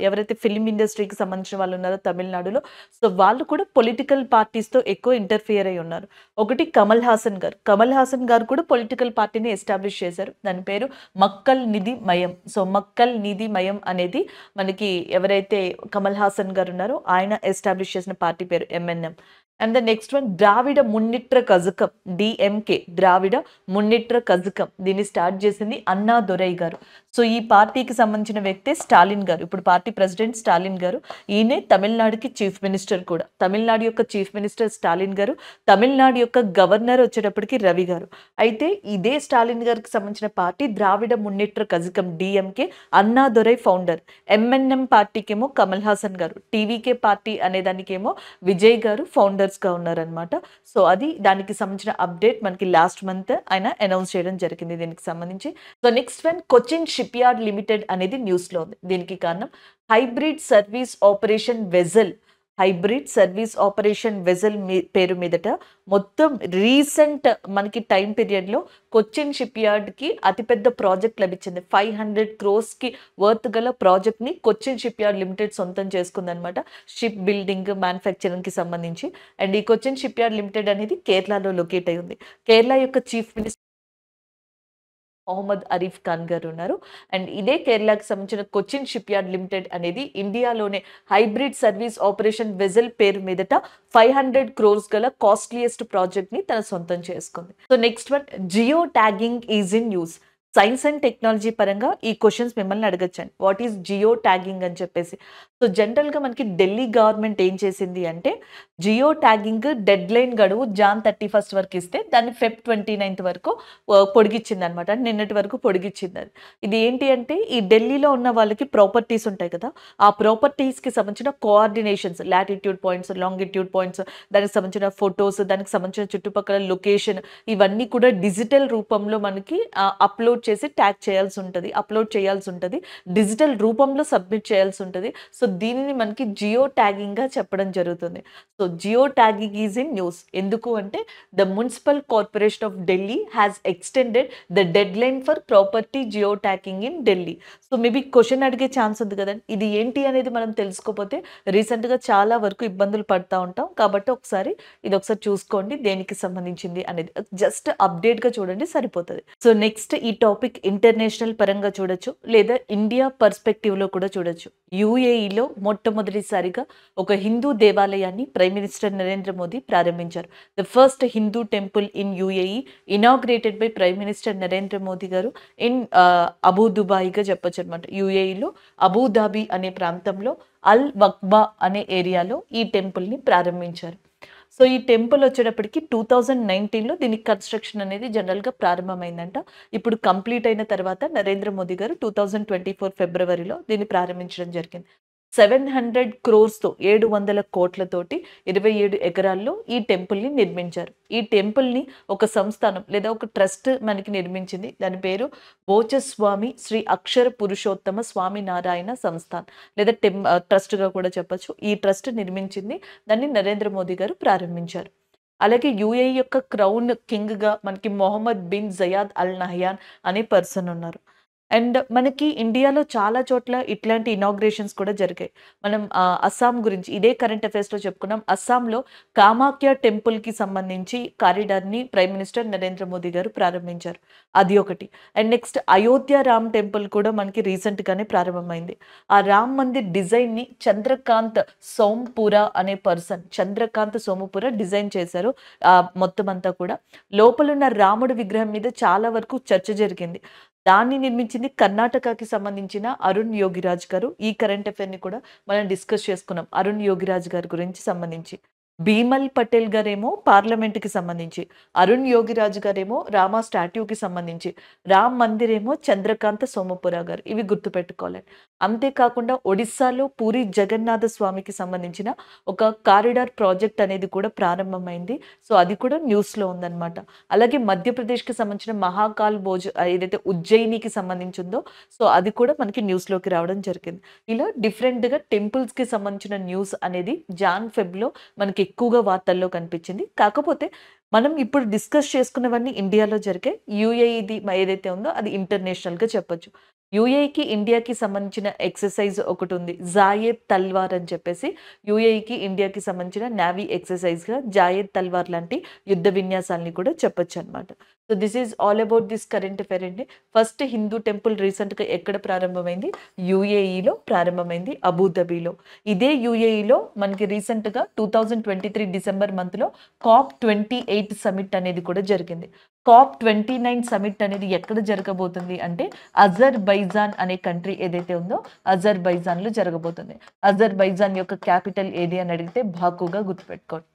ఎవరైతే ఫిల్మ్ ఇండస్ట్రీకి సంబంధించిన వాళ్ళు ఉన్నారో తమిళనాడులో, సో వాళ్ళు కూడా పొలిటికల్ పార్టీస్‌తో ఎక్కువ ఇంటర్ఫియర్ అయ్యి ఉన్నారు. ఒకటి కమల్ హాసన్ గారు. కమల్ హాసన్ గారు కూడా పొలిటికల్ పార్టీని ఎస్టాబ్లిష్ చేశారు. దాని పేరు మక్కల్ నిధి మయం. సో మక్కల్ నిధి మయం అనేది మనకి ఎవరైతే కమల్ హాసన్ గారు ఉన్నారో ఆయన ఎస్టాబ్లిష్ చేసిన పార్టీ పేరు MNM. And the next one Dravida Munnetra Kazhagam, DMK, Dravida Munnetra Kazhagam. దీన్ని స్టార్ట్ చేసింది అన్నా దొరై గారు. సో ఈ పార్టీకి సంబంధించిన వ్యక్తే స్టాలిన్ గారు. ఇప్పుడు పార్టీ ప్రెసిడెంట్ స్టాలిన్ గారు. ఈయనే తమిళనాడుకి చీఫ్ మినిస్టర్ కూడా. తమిళనాడు యొక్క చీఫ్ మినిస్టర్ స్టాలిన్ గారు, తమిళనాడు యొక్క గవర్నర్ వచ్చేటప్పటికి రవి గారు. అయితే ఇదే స్టాలిన్ గారికి సంబంధించిన పార్టీ ద్రావిడ మున్నిట్ర కజకం, డిఎంకే, అన్నా దొరై ఫౌండర్. ఎంఎన్ఎం పార్టీకేమో కమల్ హాసన్ గారు, టీవీకే పార్టీ అనే దానికేమో విజయ్ గారు ఫౌండర్స్గా ఉన్నారనమాట. సో అది దానికి సంబంధించిన అప్డేట్ మనకి లాస్ట్ మంత్ ఆయన అనౌన్స్ చేయడం జరిగింది దీనికి సంబంధించి. So next one Cochin ship yard limited అనేది న్యూస్లో ఉంది. దీనికి కారణం hybrid service operation vessel. Hybrid service operation vessel పేరు మీదట మొత్తం రీసెంట్ మనకి టైం పీరియడ్లో కొచ్చిన్ షిప్ యార్డ్కి అతిపెద్ద ప్రాజెక్ట్ లభించింది. 500 crores వర్త్ గల ప్రాజెక్ట్ని కొచ్చిన్ షిప్ యార్డ్ లిమిటెడ్ సొంతం చేసుకుందనమాట. షిప్ బిల్డింగ్ మ్యానుఫ్యాక్చరింగ్కి సంబంధించి. అండ్ ఈ కొచ్చిన్ షిప్ యార్డ్ లిమిటెడ్ అనేది కేరళలో లొకేట్ అయి ఉంది. కేరళ యొక్క చీఫ్ మినిస్టర్ మొహమ్మద్ అరీఫ్ ఖాన్ గారు ఉన్నారు. అండ్ ఇదే కేరళకి సంబంధించిన కొచ్చిన్ షిప్ యార్డ్ లిమిటెడ్ అనేది ఇండియాలోనే హైబ్రిడ్ సర్వీస్ ఆపరేషన్ వెజల్ పేరు మీదట 500 crores గల కాస్ట్లీయెస్ట్ ప్రాజెక్ట్ ని తన సొంతం చేసుకుంది. So next one geo tagging is in use. Science and technology పరంగా ఈ క్వశ్చన్స్ మిమ్మల్ని అడగచ్చండి. వాట్ ఈస్ జియో ట్యాగింగ్ అని చెప్పేసి. సో జనరల్గా మనకి ఢిల్లీ గవర్నమెంట్ ఏం చేసింది అంటే జియో ట్యాగింగ్ డెడ్ లైన్ గడువు జాన్ 31 వరకు ఇస్తే దాన్ని ఫెబ్ 29 వరకు పొడిగించింది అనమాట. నిన్నటి వరకు పొడిగించింది అది. ఇది ఏంటి అంటే ఈ ఢిల్లీలో ఉన్న వాళ్ళకి ప్రాపర్టీస్ ఉంటాయి కదా, ఆ ప్రాపర్టీస్కి సంబంధించిన coordinations, latitude points, longitude points, దానికి సంబంధించిన ఫొటోస్, దానికి సంబంధించిన చుట్టుపక్కల లొకేషన్, ఇవన్నీ కూడా డిజిటల్ రూపంలో మనకి అప్లోడ్ చేసి ట్యాగ్ చేయాల్సి ఉంటుంది, అప్లోడ్ చేయాల్సి ఉంటుంది, డిజిటల్ రూపంలో సబ్మిట్ చేయాల్సి ఉంటుంది. సో దీనిని మనకి జియో ట్యాగింగ్ గా చెప్పడం జరుగుతుంది. So geo tagging is in news. ఎందుకు అంటే the municipal corporation of Delhi has extended the dead line for property geo tagging in Delhi. So maybe question అడిగే ఛాన్స్ ఉంది కదండి. ఇది ఏంటి అనేది మనం తెలుసుకోకపోతే రీసెంట్గా చాలా వరకు ఇబ్బందులు పడుతూ ఉంటాం. కాబట్టి ఇది ఒకసారి చూసుకోండి దేనికి సంబంధించింది అనేది. జస్ట్ అప్డేట్గా చూడండి సరిపోతుంది. సో నెక్స్ట్ ఈ టాపిక్ ఇంటర్నేషనల్ పరంగా చూడొచ్చు లేదా ఇండియా పర్స్పెక్టివ్లో కూడా చూడొచ్చు. యూఏఈలో మొట్టమొదటిసారిగా ఒక హిందూ దేవాలయాన్ని ప్రైమ్ మినిస్టర్ నరేంద్ర మోదీ ప్రారంభించారు. The first Hindu temple in UAE inaugurated by prime minister Narendra Modi గారు ఇన్ అబుదుబాయిగా చెప్పొచ్చు అనమాట. యూఏఈలో అబుదాబి అనే ప్రాంతంలో అల్ వక్బా అనే ఏరియాలో ఈ టెంపుల్ని ప్రారంభించారు. సో ఈ టెంపుల్ వచ్చేటప్పటికి 2019లో దీని కన్స్ట్రక్షన్ అనేది జనరల్గా ప్రారంభమైందంట. ఇప్పుడు కంప్లీట్ అయిన తర్వాత నరేంద్ర మోదీ గారు 2024 ఫిబ్రవరిలో దీన్ని ప్రారంభించడం జరిగింది. 700 crores-తో 700 కోట్లతోటి 27 ఎకరాల్లో ఈ టెంపుల్ని నిర్మించారు. ఈ టెంపుల్ని ఒక సంస్థానం లేదా ఒక ట్రస్ట్ మనకి నిర్మించింది. దాని పేరు బోచస్వామి శ్రీ అక్షర పురుషోత్తమ స్వామి నారాయణ సంస్థాన్ లేదా ట్రస్ట్గా కూడా చెప్పచ్చు. ఈ ట్రస్ట్ నిర్మించింది, దాన్ని నరేంద్ర మోదీ గారు ప్రారంభించారు. అలాగే యూఏఈ యొక్క క్రౌన్ కింగ్గా మనకి మొహమ్మద్ బిన్ జయాద్ అల్ నహయాన్ అనే పర్సన్ ఉన్నారు. అండ్ మనకి ఇండియాలో చాలా చోట్ల ఇట్లాంటి ఇనాగ్రేషన్స్ కూడా జరిగాయి. మనం అస్సాం గురించి ఇదే కరెంట్ అఫైర్స్లో చెప్పుకున్నాం. అస్సాంలో కామాఖ్య టెంపుల్కి సంబంధించి కారిడార్ని ప్రైమ్ మినిస్టర్ నరేంద్ర మోదీ గారు ప్రారంభించారు. అది ఒకటి. And next Ayodhya Ram temple కూడా మనకి రీసెంట్గానే ప్రారంభమైంది. ఆ రామ్ మందిర్ డిజైన్ని చంద్రకాంత్ సోంపురా అనే పర్సన్, చంద్రకాంత్ సోమపుర డిజైన్ చేశారు. మొత్తం అంతా కూడా లోపలున్న రాముడి విగ్రహం మీద చాలా వరకు చర్చ జరిగింది. దాన్ని నిర్మించింది కర్ణాటకకి సంబంధించిన అరుణ్ యోగిరాజ్ గారు. ఈ కరెంట్ అఫైర్ని కూడా మనం డిస్కస్ చేసుకున్నాం అరుణ్ యోగిరాజ్ గారి గురించి సంబంధించి. భీమల్ పటేల్ గారేమో పార్లమెంట్కి సంబంధించి, అరుణ్ యోగిరాజ్ గారేమో రామా స్టాట్యూకి సంబంధించి, రామ్ మందిర్ ఏమో చంద్రకాంత సోమపుర గారు. ఇవి గుర్తుపెట్టుకోవాలి. అంతేకాకుండా ఒడిస్సాలో పూరి జగన్నాథ స్వామికి సంబంధించిన ఒక కారిడార్ ప్రాజెక్ట్ అనేది కూడా ప్రారంభమైంది. సో అది కూడా న్యూస్లో ఉందన్నమాట. అలాగే మధ్యప్రదేశ్కి సంబంధించిన మహాకాల్ భోజ్ ఏదైతే ఉజ్జయినికి సంబంధించిందో సో అది కూడా మనకి న్యూస్లోకి రావడం జరిగింది. ఇలా డిఫరెంట్గా టెంపుల్స్కి సంబంధించిన న్యూస్ అనేది జాన్ ఫెబ్లో మనకి ఎక్కువగా వార్తల్లో కనిపించింది. కాకపోతే మనం ఇప్పుడు డిస్కస్ చేసుకున్నవన్నీ ఇండియాలో జరిగాయి. యూఏఈది ఏదైతే ఉందో అది ఇంటర్నేషనల్‌గా చెప్పొచ్చు. యూఏఈకి, ఇండియాకి సంబంధించిన ఎక్సర్సైజ్ ఒకటుంది. జాయేద్ తల్వార్ అని చెప్పేసి యూఏఈకి, ఇండియాకి సంబంధించిన నేవీ ఎక్సర్సైజ్‌గా జాయేద్ తల్వార్ లాంటి యుద్ధ విన్యాసాలని కూడా చెప్పొచ్చనమాట. So, this is all about this current affair అండి. ఫస్ట్ హిందూ టెంపుల్ రీసెంట్‌గా ఎక్కడ ప్రారంభమైంది? యూఏఈలో ప్రారంభమైంది, అబుదాబిలో. ఇదే యూఏఈలో మనకి రీసెంట్‌గా 2023 డిసెంబర్ మంత్‌లో COP28 సమిట్ అనేది కూడా జరిగింది. COP29 సమిట్ అనేది ఎక్కడ జరగబోతుంది అంటే అజర్బైజాన్ అనే కంట్రీ ఏదైతే ఉందో అజర్బైజాన్‌లో జరగబోతుంది. అజర్బైజాన్ యొక్క క్యాపిటల్ ఏది అని అడిగితే బాకుగా గుర్తుపెట్టుకోండి.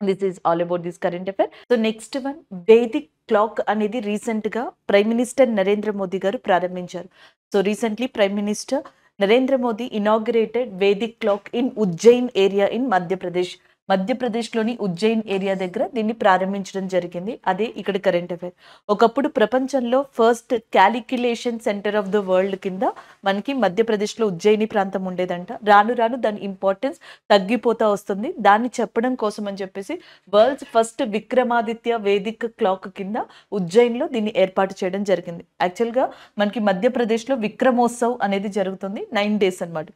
This is all about this current affair. So, next one, Vedic clock అనేది రీసెంట్‌గా ప్రైమ్ మినిస్టర్ నరేంద్ర మోదీ గారు ప్రారంభించారు. So, recently prime minister Narendra Modi inaugurated Vedic clock in Ujjain area in Madhya Pradesh. మధ్యప్రదేశ్‌లోని ఉజ్జయిన్ ఏరియా దగ్గర దీన్ని ప్రారంభించడం జరిగింది. అదే ఇక్కడ కరెంట్ అఫైర్. ఒకప్పుడు ప్రపంచంలో first calculation centre of the world కింద మనకి మధ్యప్రదేశ్‌లో ఉజ్జయిని ప్రాంతం ఉండేదంట. రాను రాను దాని ఇంపార్టెన్స్ తగ్గిపోతా వస్తుంది. దాన్ని చెప్పడం కోసం అని చెప్పేసి world's first Vikramaditya Vedic clock కింద ఉజ్జయిన్‌లో దీన్ని ఏర్పాటు చేయడం జరిగింది. యాక్చువల్‌గా మనకి మధ్యప్రదేశ్‌లో విక్రమోత్సవ్ అనేది జరుగుతుంది. 9 డేస్ అన్నమాట.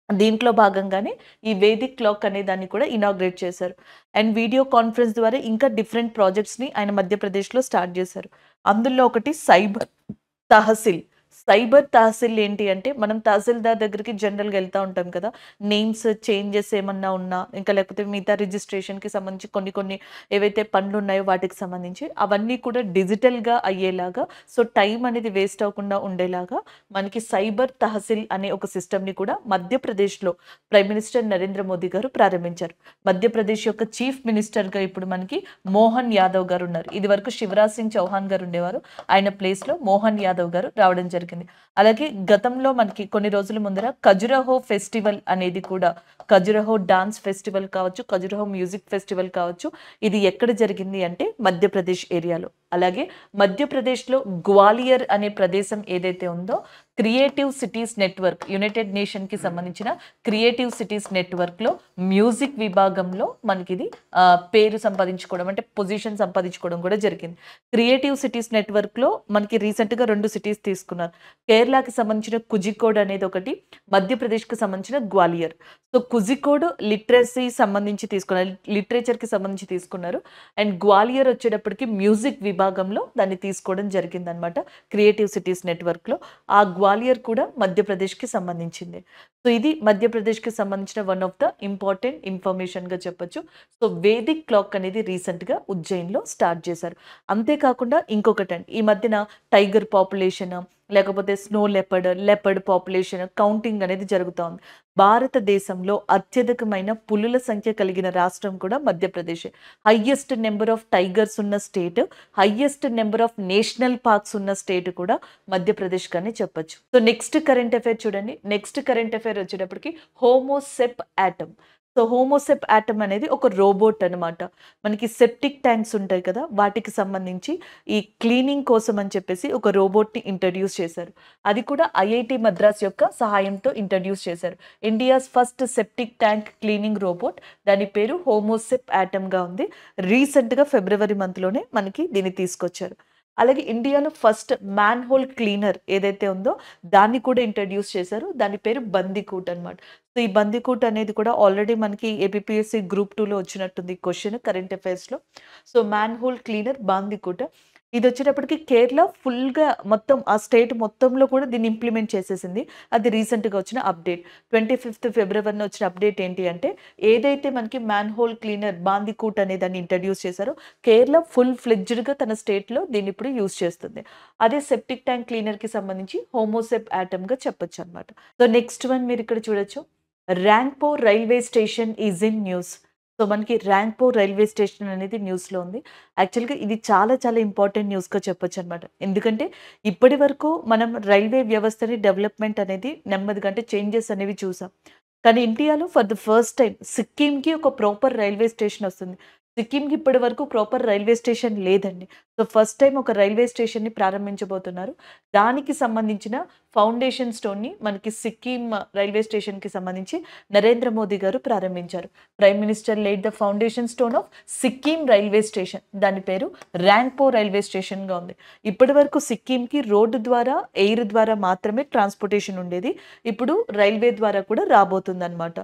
దీంట్లో భాగంగానే ఈ వేదిక్ క్లాక్ అనే దాన్ని కూడా ఇనాగ్రేట్ చేశారు. అండ్ వీడియో కాన్ఫరెన్స్ ద్వారా ఇంకా డిఫరెంట్ ప్రాజెక్ట్స్‌ని ఆయన మధ్యప్రదేశ్‌లో స్టార్ట్ చేశారు. అందులో ఒకటి సైబర్ తహసీల్. సైబర్ తహసీల్ ఏంటి అంటే, మనం తహసీల్దార్ దగ్గరికి జనరల్‌గా వెళ్తా ఉంటాం కదా! నేమ్స్ చేంజెస్ ఏమన్నా ఉన్నా, ఇంకా లేకపోతే మిగతా రిజిస్ట్రేషన్‌కి సంబంధించి కొన్ని కొన్ని ఏవైతే పనులున్నాయో వాటికి సంబంధించి అవన్నీ కూడా డిజిటల్‌గా అయ్యేలాగా, సో, టైం అనేది వేస్ట్ అవ్వకుండా ఉండేలాగా మనకి సైబర్ తహసీల్ అనే ఒక సిస్టమ్‌ని కూడా మధ్యప్రదేశ్‌లో ప్రైమ్ మినిస్టర్ నరేంద్ర మోదీ గారు ప్రారంభించారు. మధ్యప్రదేశ్ యొక్క చీఫ్ మినిస్టర్‌గా ఇప్పుడు మనకి మోహన్ యాదవ్ గారు ఉన్నారు. ఇదివరకు శివరాజ్ సింగ్ చౌహాన్ గారు ఉండేవారు. ఆయన ప్లేస్‌లో మోహన్ యాదవ్ గారు రావడం జరిగింది. అలాగే గతంలో మనకి కొన్ని రోజుల ముందర ఖజురహో ఫెస్టివల్ అనేది కూడా, ఖజురహో డాన్స్ ఫెస్టివల్ కావచ్చు, ఖజురహో మ్యూజిక్ ఫెస్టివల్ కావచ్చు, ఇది ఎక్కడ జరిగింది అంటే మధ్యప్రదేశ్ ఏరియాలో. అలాగే మధ్యప్రదేశ్‌లో గ్వాలియర్ అనే ప్రదేశం ఏదైతే ఉందో క్రియేటివ్ సిటీస్ నెట్వర్క్, యునైటెడ్ నేషన్‌కి సంబంధించిన క్రియేటివ్ సిటీస్ నెట్వర్క్‌లో మ్యూజిక్ విభాగంలో మనకిది పేరు సంపాదించుకోవడం అంటే పొజిషన్ సంపాదించుకోవడం కూడా జరిగింది. క్రియేటివ్ సిటీస్ నెట్వర్క్‌లో మనకి రీసెంట్‌గా 2 సిటీస్ తీసుకున్నారు. కేరళకి సంబంధించిన కుజికోడ్ అనేది ఒకటి, మధ్యప్రదేశ్‌కి సంబంధించిన గ్వాలియర్. సో, కుజికోడ్ లిటరసీ సంబంధించి తీసుకున్నారు, లిటరేచర్‌కి సంబంధించి తీసుకున్నారు. అండ్ గ్వాలియర్ వచ్చేటప్పటికి మ్యూజిక్ విభాగంలో దాన్ని తీసుకోవడం జరిగిందనమాట క్రియేటివ్ సిటీస్ నెట్వర్క్‌లో. ఆ గ్వాలియర్ కూడా మధ్యప్రదేశ్‌కి సంబంధించిందే. సో, ఇది మధ్యప్రదేశ్‌కి సంబంధించిన వన్ ఆఫ్ ద ఇంపార్టెంట్ ఇన్ఫర్మేషన్‌గా చెప్పొచ్చు. సో, వేదిక్ క్లాక్ అనేది రీసెంట్‌గా ఉజ్జయిన్‌లో స్టార్ట్ చేశారు. అంతేకాకుండా ఇంకొకటండి, ఈ మధ్యన టైగర్ పాపులేషన్, లేకపోతే స్నో లెపర్డ్ పాపులేషన్ కౌంటింగ్ అనేది జరుగుతా ఉంది. భారతదేశంలో అత్యధికమైన పులుల సంఖ్య కలిగిన రాష్ట్రం కూడా మధ్యప్రదేశే. హైయెస్ట్ నెంబర్ ఆఫ్ టైగర్స్ ఉన్న state, highest number of national parks ఉన్న స్టేట్ కూడా మధ్యప్రదేశ్ కానీ చెప్పొచ్చు. సో, నెక్స్ట్ కరెంట్ అఫైర్ చూడండి. నెక్స్ట్ కరెంట్ అఫైర్ వచ్చేటప్పటికి హోమోసెప్ యాటమ్. సో, హోమోసెప్ యాటమ్ అనేది ఒక రోబోట్ అనమాట. మనకి సెప్టిక్ ట్యాంక్స్ ఉంటాయి కదా, వాటికి సంబంధించి ఈ క్లీనింగ్ కోసం అని చెప్పేసి ఒక రోబోట్‌ని ఇంట్రడ్యూస్ చేశారు. అది కూడా ఐఐటీ మద్రాస్ యొక్క సహాయంతో ఇంట్రడ్యూస్ చేశారు. India's first septic tank cleaning robot. దాని పేరు హోమోసెప్ యాటమ్‌గా ఉంది. రీసెంట్‌గా ఫిబ్రవరి మంత్‌లోనే మనకి దీన్ని తీసుకొచ్చారు. అలాగే ఇండియాలో ఫస్ట్ మ్యాన్ హోల్ క్లీనర్ ఏదైతే ఉందో దాన్ని కూడా ఇంట్రడ్యూస్ చేశారు. దాని పేరు బందికూట్ అనమాట. సో, ఈ బందికూట్ అనేది కూడా ఆల్రెడీ మనకి ఏపీపీఎస్సీ గ్రూప్ 2లో వచ్చినట్టుంది క్వెషన్ కరెంట్ అఫైర్స్‌లో. So, manhole cleaner bandicoot. ఇది వచ్చేటప్పటికి కేరళ ఫుల్‌గా మొత్తం ఆ స్టేట్ మొత్తంలో కూడా దీన్ని ఇంప్లిమెంట్ చేసేసింది. అది రీసెంట్‌గా వచ్చిన అప్డేట్. 25th ఫిబ్రవరిన వచ్చిన అప్డేట్ ఏంటి అంటే, ఏదైతే మనకి మ్యాన్ హోల్ క్లీనర్ బాందికూట్ అనే దాన్ని ఇంట్రడ్యూస్ చేశారో కేరళ ఫుల్ ఫ్లెడ్జ్డ్‌గా తన స్టేట్‌లో దీన్ని ఇప్పుడు యూజ్ చేస్తుంది. అదే సెప్టిక్ ట్యాంక్ క్లీనర్‌కి సంబంధించి హోమోసెప్ యాటమ్‌గా చెప్పొచ్చనమాట. సో, నెక్స్ట్ వన్ మీరు ఇక్కడ చూడొచ్చు. Rangpo railway station is in news. So, మనకి ర్యాంక్‌పో రైల్వే స్టేషన్ అనేది న్యూస్‌లో ఉంది. యాక్చువల్‌గా ఇది చాలా చాలా ఇంపార్టెంట్ న్యూస్‌గా చెప్పొచ్చనమాట. ఎందుకంటే ఇప్పటి వరకు మనం రైల్వే వ్యవస్థని డెవలప్‌మెంట్ అనేది నెమ్మదిగా అంటే చేంజెస్ అనేవి చూసాం. కానీ ఇండియాలో ఫర్ ద ఫస్ట్ టైమ్ సిక్కింకి ఒక ప్రాపర్ రైల్వే స్టేషన్ వస్తుంది. సిక్కింకి ఇప్పటి వరకు ప్రాపర్ రైల్వే స్టేషన్ లేదండి. సో ఫస్ట్ టైమ్ ఒక రైల్వే స్టేషన్‌ని ప్రారంభించబోతున్నారు. దానికి సంబంధించిన ఫౌండేషన్ స్టోన్‌ని మనకి సిక్కిం రైల్వే స్టేషన్‌కి సంబంధించి నరేంద్ర మోదీ గారు ప్రారంభించారు. Prime minister laid the foundation stone of Sikkim railway station. దాని పేరు ర్యాంగ్‌పో రైల్వే స్టేషన్‌గా ఉంది. ఇప్పటివరకు సిక్కింకి రోడ్డు ద్వారా, ఎయిర్ ద్వారా మాత్రమే ట్రాన్స్‌పోర్టేషన్ ఉండేది. ఇప్పుడు రైల్వే ద్వారా కూడా రాబోతుందన్నమాట.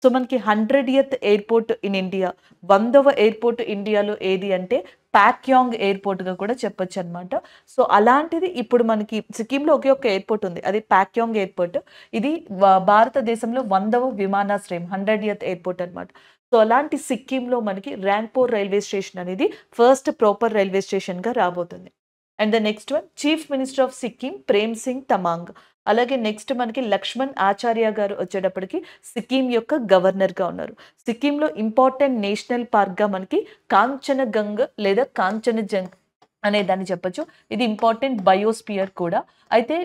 సో మనకి 100th ఎయిర్‌పోర్ట్ ఇన్ ఇండియా, 100వ ఎయిర్‌పోర్ట్ ఇండియాలో ఏది అంటే పాక్యాంగ్ ఎయిర్‌పోర్ట్‌గా కూడా చెప్పొచ్చనమాట. సో అలాంటిది ఇప్పుడు మనకి సిక్కింలో ఒకే ఒక్క ఎయిర్‌పోర్ట్ ఉంది. అది పాక్యాంగ్ ఎయిర్‌పోర్ట్. ఇది భారతదేశంలో 100వ విమానాశ్రయం, 100th ఎయిర్‌పోర్ట్ అనమాట. సో అలాంటి సిక్కింలో మనకి ర్యాంగ్‌పూర్ రైల్వే స్టేషన్ అనేది ఫస్ట్ ప్రాపర్ రైల్వే స్టేషన్‌గా రాబోతుంది. And the next one chief minister of Sikkim Prem Singh Tamang. అలాగే నెక్స్ట్ మనకి లక్ష్మణ్ ఆచార్య గారు వచ్చేటప్పటికి సిక్కిం యొక్క గవర్నర్‌గా ఉన్నారు. సిక్కింలో ఇంపార్టెంట్ నేషనల్ పార్క్‌గా మనకి కాంచనగంగ్ లేదా కాంచనజంగ్ అనే దాన్ని చెప్పొచ్చు. ఇది ఇంపార్టెంట్ బయోస్పియర్ కూడా. అయితే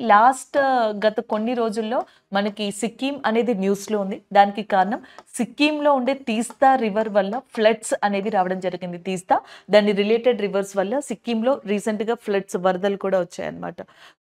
గత కొన్ని రోజుల్లో మనకి సిక్కిం అనేది న్యూస్‌లో ఉంది. దానికి కారణం సిక్కింలో ఉండే తీస్తా రివర్ వల్ల ఫ్లడ్స్ అనేవి రావడం జరిగింది. తీస్తా దాని రిలేటెడ్ రివర్స్ వల్ల సిక్కింలో రీసెంట్‌గా ఫ్లడ్స్ వరదలు కూడా వచ్చాయన్నమాట.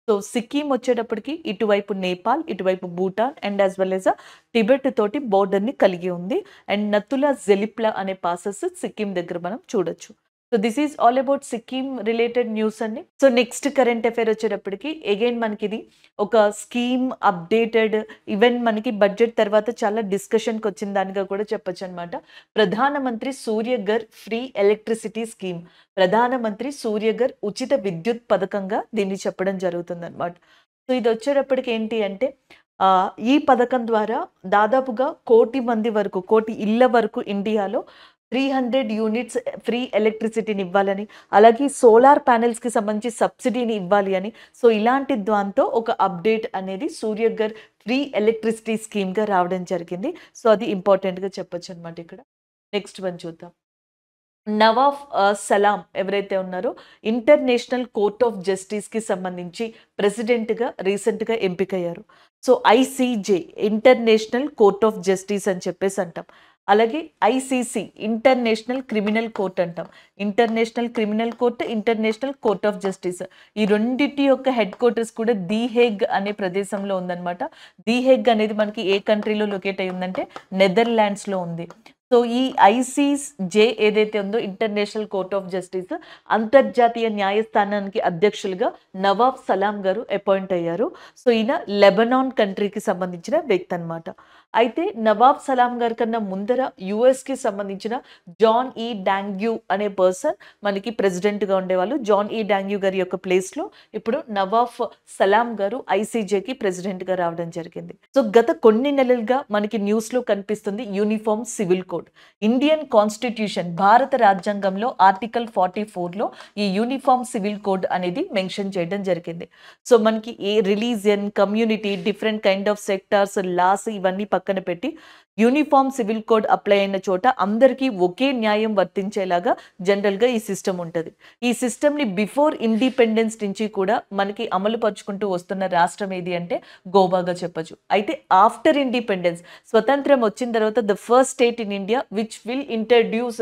సో సిక్కిం వచ్చేటప్పటికి ఇటువైపు నేపాల్, ఇటువైపు Bhutan and as well as Tibet తోటి బోర్డర్‌ని కలిగి ఉంది. అండ్ నతులా, జెలిప్లా అనే పాసెస్ సిక్కిం దగ్గర మనం చూడొచ్చు. So this is all about Sikkim related news అండి. సో నెక్స్ట్ కరెంట్ అఫైర్ వచ్చేటప్పటికి అగైన్ మనకి ఇది ఒక స్కీమ్ అప్డేటెడ్ ఈవెన్ మనకి బడ్జెట్ తర్వాత చాలా డిస్కషన్కి వచ్చిన దానిగా కూడా చెప్పొచ్చు అనమాట. ప్రధానమంత్రి సూర్యఘర్ ఫ్రీ ఎలక్ట్రిసిటీ స్కీమ్, ప్రధానమంత్రి సూర్యఘర్ ఉచిత విద్యుత్ పథకంగా దీన్ని చెప్పడం జరుగుతుంది అనమాట. సో ఇది వచ్చేటప్పటికి ఏంటి అంటే ఈ పథకం ద్వారా దాదాపుగా 1,00,00,000 మంది వరకు, 1,00,00,000 ఇళ్ల వరకు ఇండియాలో 300 యూనిట్స్ ఫ్రీ ఎలక్ట్రిసిటీని ఇవ్వాలని, అలాగే సోలార్ ప్యానెల్స్‌కి సంబంధించి సబ్సిడీని ఇవ్వాలి అని. సో ఇలాంటి దాంతో ఒక అప్డేట్ అనేది సూర్యఘర్ ఫ్రీ ఎలక్ట్రిసిటీ స్కీమ్‌గా రావడం జరిగింది. సో అది ఇంపార్టెంట్‌గా చెప్పొచ్చు అనమాట ఇక్కడ. నెక్స్ట్ వన్ చూద్దాం. నవాఫ్ సలాం ఎవరైతే ఉన్నారో ఇంటర్నేషనల్ కోర్ట్ ఆఫ్ జస్టిస్‌కి సంబంధించి ప్రెసిడెంట్‌గా రీసెంట్‌గా ఎంపికయ్యారు. So ICJ international court of justice అని చెప్పేసి అంటాం. అలాగే ఐసీసీ ఇంటర్నేషనల్ క్రిమినల్ కోర్ట్ అంటాం. International criminal court, international court of justice. ఈ రెండిటి యొక్క హెడ్ క్వార్టర్స్ కూడా ది హేగ్ అనే ప్రదేశంలో ఉందన్నమాట. ది హేగ్ అనేది మనకి ఏ కంట్రీలో లొకేట్ అయి ఉందంటే నెదర్లాండ్స్‌లో ఉంది. సో ఈ ఐసీజే ఏదైతే ఉందో ఇంటర్నేషనల్ కోర్ట్ ఆఫ్ జస్టిస్, అంతర్జాతీయ న్యాయస్థానానికి అధ్యక్షులుగా నవాబ్ సలాం గారు అపాయింట్ అయ్యారు. సో ఈయన లెబనాన్ కంట్రీకి సంబంధించిన వ్యక్తి అనమాట. అయితే నవాబ్ సలాం గారి కన్నా ముందర యుఎస్కి సంబంధించిన జాన్ ఈ డాంగ్యూ అనే పర్సన్ మనకి ప్రెసిడెంట్గా ఉండేవాళ్ళు. జాన్ ఈ డాంగ్యూ గారి యొక్క ప్లేస్లో ఇప్పుడు నవాబ్ సలాం గారు ఐసీజేకి ప్రెసిడెంట్గా రావడం జరిగింది. సో గత కొన్ని నెలలుగా మనకి న్యూస్లో కనిపిస్తుంది uniform civil code. Indian constitution, భారత రాజ్యాంగంలో ఆర్టికల్ 44లో ఈ యూనిఫామ్ సివిల్ కోడ్ అనేది మెన్షన్ చేయడం జరిగింది. సో మనకి ఏ religion, community, different kind of sectors, laws ఇవన్నీ పక్కన పెట్టి యూనిఫామ్ సివిల్ కోడ్ అప్లై అయిన చోట అందరికీ ఒకే న్యాయం వర్తించేలాగా జనరల్గా ఈ సిస్టమ్ ఉంటుంది. ఈ సిస్టమ్ని బిఫోర్ ఇండిపెండెన్స్ నుంచి కూడా మనకి అమలు పరుచుకుంటూ వస్తున్న రాష్ట్రం ఏది అంటే గోవాగా చెప్పొచ్చు. అయితే ఆఫ్టర్ ఇండిపెండెన్స్, స్వతంత్రం వచ్చిన తర్వాత the first state in India which will introduce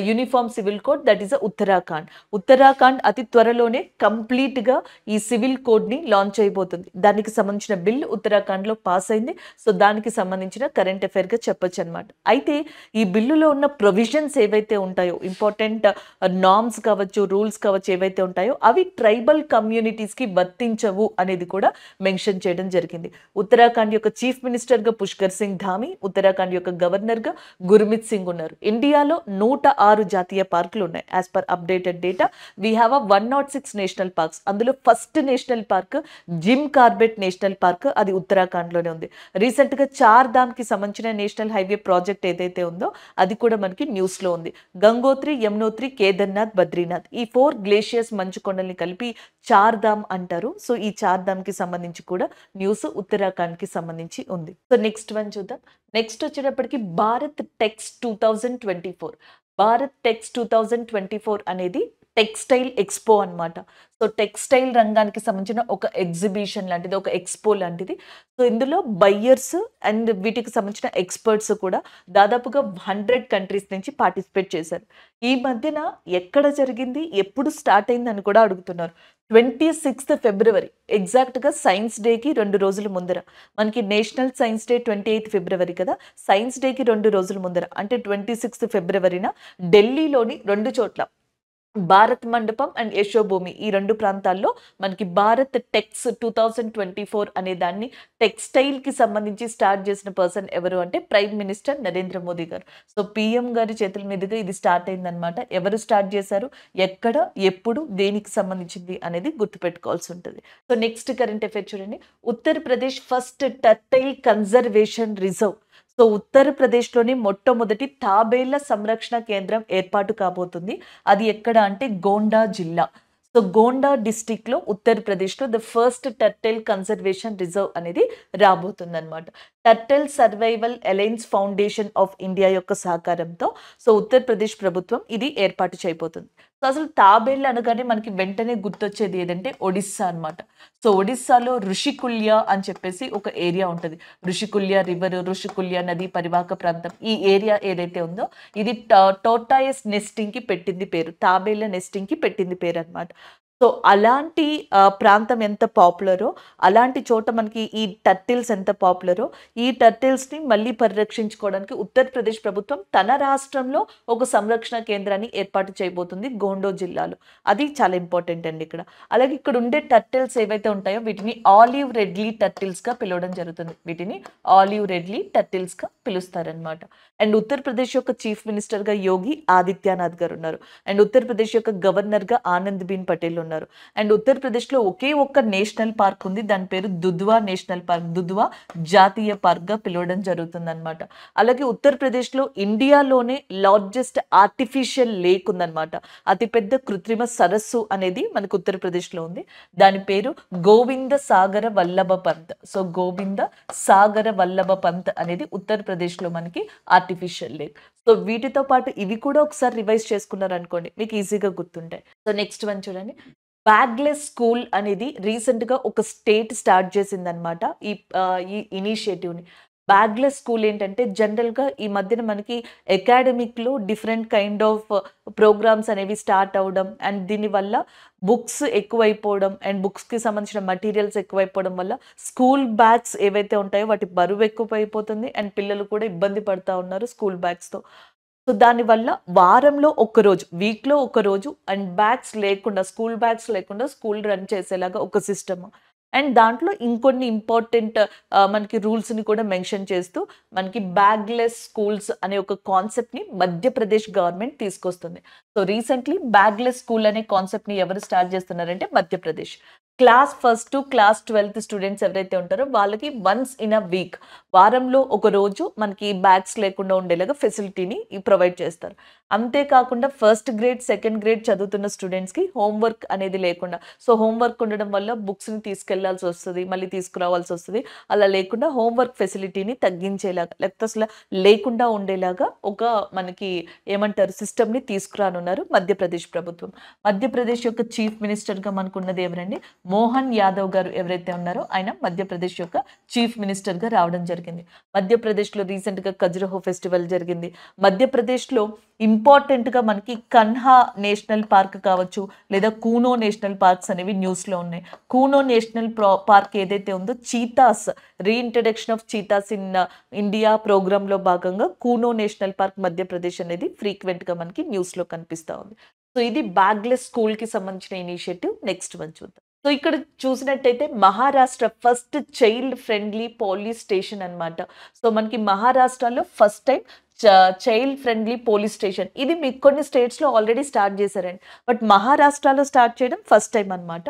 uniform civil code, that is Uttarakhand. Uttarakhand అతి త్వరలోనే కంప్లీట్గా ఈ సివిల్ కోడ్ని లాంచ్ అయిపోతుంది. దానికి సంబంధించిన బిల్ ఉత్తరాఖండ్లో పాస్ అయింది. సో దానికి సంబంధించిన కరెంట్ అఫైర్గా చెప్పొచ్చు అనమాట. అయితే ఈ బిల్లులో ఉన్న ప్రొవిజన్స్ ఏవైతే ఉంటాయో, ఇంపార్టెంట్ నార్మ్స్ కావచ్చు, రూల్స్ కావచ్చు, ఏవైతే ఉంటాయో అవి ట్రైబల్ కమ్యూనిటీస్కి వర్తించవు అనేది కూడా మెన్షన్ చేయడం జరిగింది. ఉత్తరాఖండ్ యొక్క చీఫ్ మినిస్టర్గా పుష్కర్ సింగ్ ధామి, ఉత్తరాఖండ్ యొక్క గవర్నర్గా గుర్మిత్ సింగ్ ఉన్నారు. ఇండియాలో 106 జాతీయ పార్కులు ఉన్నాయి. As per updated data we have 106 national parks. అందులో first national park Jim Corbett national park, అది ఉత్తరాఖండ్లోనే ఉంది. రీసెంట్గా చార్ ధామ్కి సంబంధించిన నేషనల్ హైవే ప్రాజెక్ట్ ఏదైతే ఉందో అది కూడా మనకి న్యూస్లో ఉంది. గంగోత్రి, యమునోత్రి, కేదార్నాథ్, బద్రీనాథ్ ఈ 4 గ్లేషియర్స్ మంచు కొండల్ని కలిపి చార్ ధామ్ అంటారు. సో ఈ చార్ ధామ్కి సంబంధించి కూడా న్యూస్ ఉత్తరాఖండ్కి సంబంధించి ఉంది. సో నెక్స్ట్ వన్ చూద్దాం. నెక్స్ట్ వచ్చేటప్పటికి భారత్ టెక్స్ 2024. భారత్ టెక్స్ 2024 అనేది టెక్స్టైల్ ఎక్స్పో అన్నమాట. సో, టెక్స్టైల్ రంగానికి సంబంధించిన ఒక ఎగ్జిబిషన్ లాంటిది, ఒక ఎక్స్పో లాంటిది. సో, ఇందులో బయ్యర్స్ అండ్ వీటికి సంబంధించిన ఎక్స్‌పర్ట్స్ కూడా దాదాపుగా 100 కంట్రీస్ నుంచి పార్టిసిపేట్ చేశారు. ఈ మధ్యన ఎక్కడ జరిగింది? ఎప్పుడు స్టార్ట్ అయిందని కూడా అడుగుతున్నారు. 26 ఫిబ్రవరి ఎగ్జాక్ట్‌గా సైన్స్ డేకి 2 రోజుల ముందర. మనకి నేషనల్ సైన్స్ డే 28 ఫిబ్రవరి కదా! సైన్స్ డేకి 2 రోజుల ముందర అంటే 26 ఫిబ్రవరిన ఢిల్లీలోని 2 చోట్ల భారత్ మండపం అండ్ యశోభూమి ఈ 2 ప్రాంతాల్లో మనకి భారత్ టెక్స్ 2024 అనే దాన్ని టెక్స్‌టైల్‌కి సంబంధించి స్టార్ట్ చేసిన పర్సన్ ఎవరు అంటే ప్రైమ్ మినిస్టర్ నరేంద్ర మోదీ గారు. సో, పీఎం గారి చేతుల మీదుగా ఇది స్టార్ట్ అయిందనమాట. ఎవరు స్టార్ట్ చేశారు? ఎక్కడ? ఎప్పుడు? దేనికి సంబంధించింది? అనేది గుర్తుపెట్టుకోవాల్సి ఉంటది. సో, నెక్స్ట్ కరెంట్ అఫైర్ చూడండి. Uttar Pradesh first turtle conservation reserve. So, ఉత్తరప్రదేశ్‌లోని మొట్టమొదటి తాబేళ్ల సంరక్షణ కేంద్రం ఏర్పాటు కాబోతుంది. అది ఎక్కడ అంటే గోండా జిల్లా. సో, గోండా డిస్ట్రిక్ట్‌లో ఉత్తరప్రదేశ్‌లో the first turtle conservation reserve అనేది రాబోతుందన్నమాట. Turtle survival alliance foundation of India యొక్క సహకారంతో సో, ఉత్తరప్రదేశ్ ప్రభుత్వం ఇది ఏర్పాటు చేయబోతుంది. సో, అసలు తాబేళ్లు అనగానే మనకి వెంటనే గుర్తొచ్చేది ఏదంటే ఒడిస్సా అన్నమాట. సో, ఒడిస్సాలో ఋషికుల్య అని చెప్పేసి ఒక ఏరియా ఉంటది. ఋషికుల్య రివర్, ఋషికుల్య నది పరివాహక ప్రాంతం. ఈ ఏరియా ఏదైతే ఉందో ఇది టోర్టాయిస్ నెస్టింగ్‌కి పెట్టింది పేరు. తాబేళ్ల నెస్టింగ్‌కి పెట్టింది పేరన్నమాట. సో, అలాంటి ప్రాంతం ఎంత పాపులరో, అలాంటి చోట మనకి ఈ టర్టిల్స్ ఎంత పాపులరో, ఈ టర్టిల్స్‌ని మళ్ళీ పరిరక్షించుకోవడానికి ఉత్తరప్రదేశ్ ప్రభుత్వం తన రాష్ట్రంలో ఒక సంరక్షణ కేంద్రాన్ని ఏర్పాటు చేయబోతుంది గోండో జిల్లాలో. అది చాలా ఇంపార్టెంట్ అండి ఇక్కడ. అలాగే ఇక్కడ ఉండే టర్టిల్స్ ఏవైతే ఉంటాయో వీటిని ఆలివ్ రెడ్లీ టర్టిల్స్‌గా పిలవడం జరుగుతుంది. వీటిని ఆలివ్ రెడ్లీ టర్టిల్స్‌గా పిలుస్తారనమాట. అండ్ ఉత్తరప్రదేశ్ యొక్క చీఫ్ మినిస్టర్‌గా యోగి ఆదిత్యనాథ్ గారు ఉన్నారు. అండ్ ఉత్తరప్రదేశ్ యొక్క గవర్నర్‌గా ఆనందీబెన్ పటేల్ ఉన్నారు. అండ్ ఉత్తరప్రదేశ్‌లో ఒకే ఒక్క నేషనల్ పార్క్ ఉంది. దాని పేరు దుధ్వా నేషనల్ పార్క్. దుధ్వా జాతీయ పార్క్‌గా పిలవడం జరుగుతుందన్నమాట. అలాగే ఉత్తరప్రదేశ్‌లో ఇండియాలోనే లార్జెస్ట్ ఆర్టిఫిషియల్ లేక్ ఉందన్నమాట. అతిపెద్ద కృత్రిమ సరస్సు అనేది మనకు ఉత్తరప్రదేశ్‌లో ఉంది. దాని పేరు గోవింద సాగర వల్లభ పంత్. సో, గోవింద సాగర వల్లభ పంత్ అనేది ఉత్తరప్రదేశ్‌లో మనకి ఆర్టిఫిషియల్ లేక్. సో, వీటితో పాటు ఇవి కూడా ఒకసారి రివైజ్ చేసుకున్నారనుకోండి మీకు ఈజీగా గుర్తుంటాయి. సో, నెక్స్ట్ వన్ చూడండి. బ్యాగ్లెస్ స్కూల్ అనేది రీసెంట్‌గా ఒక స్టేట్ స్టార్ట్ చేసిందనమాట. ఈ ఇనిషియేటివ్‌ని. బ్యాగ్లెస్ స్కూల్ ఏంటంటే జనరల్‌గా ఈ మధ్యన మనకి అకాడమిక్‌లో డిఫరెంట్ కైండ్ ఆఫ్ ప్రోగ్రామ్స్ అనేవి స్టార్ట్ అవ్వడం అండ్ దీనివల్ల బుక్స్ ఎక్కువైపోవడం అండ్ బుక్స్‌కి సంబంధించిన మెటీరియల్స్ ఎక్కువైపోవడం వల్ల స్కూల్ బ్యాగ్స్ ఏవైతే ఉంటాయో వాటి బరువు ఎక్కువైపోతుంది అండ్ పిల్లలు కూడా ఇబ్బంది పడతా ఉన్నారు స్కూల్ బ్యాగ్స్‌తో. సో, దానివల్ల వారంలో ఒక్కరోజు, వీక్‌లో ఒకరోజు అండ్ బ్యాగ్స్ లేకుండా, స్కూల్ బ్యాగ్స్ లేకుండా స్కూల్ రన్ చేసేలాగా ఒక సిస్టమ్. అండ్ దాంట్లో ఇంకొన్ని ఇంపార్టెంట్ మనకి రూల్స్‌ని కూడా మెన్షన్ చేస్తూ మనకి బ్యాగ్‌లెస్ స్కూల్స్ అనే ఒక కాన్సెప్ట్‌ని మధ్యప్రదేశ్ గవర్నమెంట్ తీసుకొస్తుంది. సో, రీసెంట్‌లీ బ్యాగ్‌లెస్ స్కూల్ అనే కాన్సెప్ట్‌ని ఎవరు స్టార్ట్ చేస్తున్నారంటే Madhya Pradesh. Class 1 to class 12 students ఎవరైతే ఉంటారో వాళ్ళకి వన్స్ ఇన్ అ వీక్ వారంలో ఒక రోజు మనకి బ్యాగ్స్ లేకుండా ఉండేలాగా ఫెసిలిటీని ప్రొవైడ్ చేస్తారు. అంతేకాకుండా ఫస్ట్ గ్రేడ్, సెకండ్ గ్రేడ్ చదువుతున్న స్టూడెంట్స్‌కి హోంవర్క్ అనేది లేకుండా సో, హోంవర్క్ ఉండడం వల్ల బుక్స్‌ని తీసుకెళ్లాల్సి వస్తది. మళ్ళీ తీసుకురావాల్సి వస్తది. అలా లేకుండా హోంవర్క్ ఫెసిలిటీని తగ్గించేలాగా లేకపోతే అసలు లేకుండా ఉండేలాగా ఒక మనకి ఏమంటారు సిస్టమ్‌ని తీసుకురానున్నారు మధ్యప్రదేశ్ ప్రభుత్వం. మధ్యప్రదేశ్ యొక్క చీఫ్ మినిస్టర్‌గా మనకున్నది ఎవరండి? మోహన్ యాదవ్ గారు ఎవరైతే ఉన్నారో ఆయన మధ్యప్రదేశ్ యొక్క చీఫ్ మినిస్టర్‌గా రావడం జరిగింది. మధ్యప్రదేశ్‌లో రీసెంట్‌గా ఖజురహో ఫెస్టివల్ జరిగింది. మధ్యప్రదేశ్‌లో ఇంపార్టెంట్‌గా మనకి కన్హా నేషనల్ పార్క్ కావచ్చు లేదా కూనో నేషనల్ పార్క్స్ అనేవి న్యూస్‌లో ఉన్నాయి. కూనో నేషనల్ పార్క్ ఏదైతే ఉందో cheetahs reintroduction of cheetahs in India ప్రోగ్రామ్‌లో భాగంగా కూనో నేషనల్ పార్క్ మధ్యప్రదేశ్ అనేది ఫ్రీక్వెంట్‌గా మనకి న్యూస్‌లో కనిపిస్తా ఉంది. సో, ఇది బ్యాగ్లెస్ స్కూల్‌కి సంబంధించిన ఇనిషియేటివ్. నెక్స్ట్ వన్ చూద్దాం. సో, ఇక్కడ చూసినట్టయితే Maharashtra first child friendly police station అన్నమాట. సో, మనకి మహారాష్ట్రలో first time child friendly police station. ఇది మీకు కొన్ని స్టేట్స్‌లో ఆల్రెడీ స్టార్ట్ చేశారండి. బట్ మహారాష్ట్రలో స్టార్ట్ చేయడం ఫస్ట్ టైం అన్నమాట.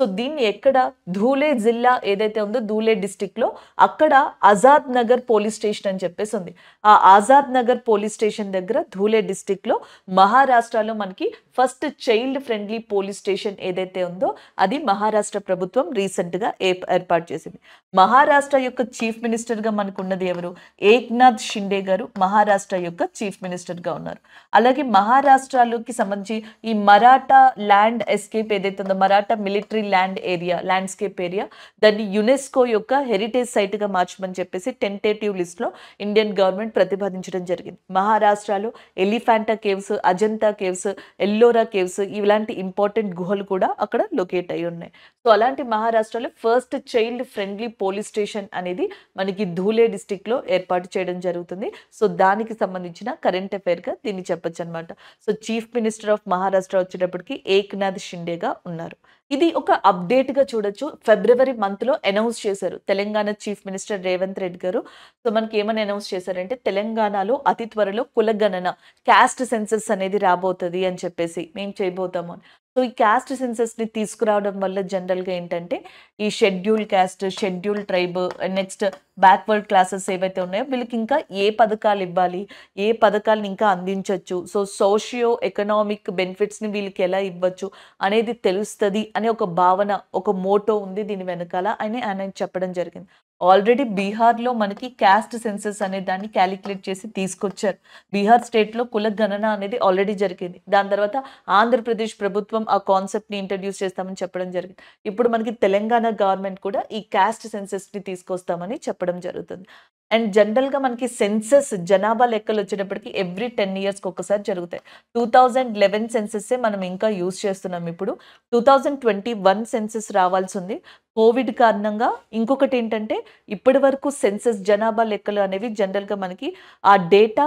సో దీన్ని ఎక్కడ ధూలే జిల్లా ఏదైతే ఉందో ధూలే డిస్టిక్ లో అక్కడ ఆజాద్ నగర్ పోలీస్ స్టేషన్ అని చెప్పేసి ఉంది. ఆ ఆజాద్ నగర్ పోలీస్ స్టేషన్ దగ్గర ధూలే డిస్టిక్ లో మహారాష్ట్రలో మనకి first child friendly police station ఏదైతే ఉందో అది మహారాష్ట్ర ప్రభుత్వం రీసెంట్ గా ఏర్పాటు చేసింది. మహారాష్ట్ర యొక్క చీఫ్ మినిస్టర్ గా మనకు ఉన్నది ఎవరు? ఏక్నాథ్ షిండే గారు మహారాష్ట్ర యొక్క చీఫ్ మినిస్టర్ గా ఉన్నారు. అలాగే మహారాష్ట్రలోకి సంబంధించి ఈ మరాఠా ల్యాండ్ ఎస్కేప్ ఏదైతే ఉందో మరాఠా మిలిటరీ ల్యాండ్స్కేప్ ఏరియా దాన్ని యునెస్కో యొక్క హెరిటేజ్ సైట్ గా మార్చమని చెప్పేసి టెంటేటివ్ లిస్ట్ లో ఇండియన్ గవర్నమెంట్ ప్రతిపాదించడం జరిగింది. మహారాష్ట్రలో Elephanta caves, Ajanta caves, Ellora caves ఇలాంటి ఇంపార్టెంట్ గుహలు కూడా అక్కడ లొకేట్ అయి ఉన్నాయి. సో అలాంటి మహారాష్ట్రలో first child friendly police station అనేది మనకి ధూలే డిస్టిక్ లో ఏర్పాటు చేయడం జరుగుతుంది. సో దానికి సంబంధించిన కరెంట్ అఫైర్ గా దీన్ని చెప్పొచ్చు అనమాట. So chief minister of Maharashtra వచ్చేటప్పటికి ఏక్నాథ్ షిండేగా ఉన్నారు. ఇది ఒక అప్డేట్ గా చూడొచ్చు. ఫిబ్రవరి మంత్ లో అనౌన్స్ చేశారు తెలంగాణ చీఫ్ మినిస్టర్ రేవంత్ రెడ్డి గారు. సో మనకి ఏమని అనౌన్స్ చేశారంటే తెలంగాణలో అతి త్వరలో కులగణన క్యాస్ట్ సెన్సస్ అనేది రాబోతుంది అని చెప్పేసి మేము చేయబోతాము అని. సో ఈ క్యాస్ట్ సెన్సస్ ని తీసుకురావడం వల్ల జనరల్ గా ఏంటంటే ఈ schedule caste, schedule tribe, next backward classes ఏవైతే ఉన్నాయో వీళ్ళకి ఇంకా ఏ పథకాలు ఇవ్వాలి, ఏ పథకాలను ఇంకా అందించవచ్చు, సో సోషియో ఎకనామిక్ బెనిఫిట్స్ ని వీళ్ళకి ఎలా ఇవ్వచ్చు అనేది తెలుస్తుంది అనే ఒక భావన, ఒక మోటో ఉంది దీని వెనకాల అని ఆయన చెప్పడం జరిగింది. ఆల్రెడీ బీహార్లో మనకి క్యాస్ట్ సెన్సస్ అనే దాన్ని క్యాలిక్యులేట్ చేసి తీసుకొచ్చారు. బీహార్ స్టేట్లో కుల గణన అనేది ఆల్రెడీ జరిగింది. దాని తర్వాత ఆంధ్రప్రదేశ్ ప్రభుత్వం ఆ కాన్సెప్ట్ని ఇంట్రడ్యూస్ చేస్తామని చెప్పడం జరిగింది. ఇప్పుడు మనకి తెలంగాణ గవర్నమెంట్ కూడా ఈ క్యాస్ట్ సెన్సస్ని తీసుకొస్తామని చెప్పడం జరుగుతుంది. అండ్ జనరల్గా మనకి సెన్సస్ జనాభా లెక్కలు వచ్చేటప్పటికి ఎవ్రీ 10 yearsకి ఒకసారి జరుగుతాయి. 2011 సెన్సెస్సే మనం ఇంకా యూజ్ చేస్తున్నాం. ఇప్పుడు 2021 సెన్సెస్ రావాల్సి ఉంది. కోవిడ్ కారణంగా ఇంకొకటి ఏంటంటే ఇప్పటి వరకు సెన్సస్ జనాభా లెక్కలు అనేవి జనరల్గా మనకి ఆ డేటా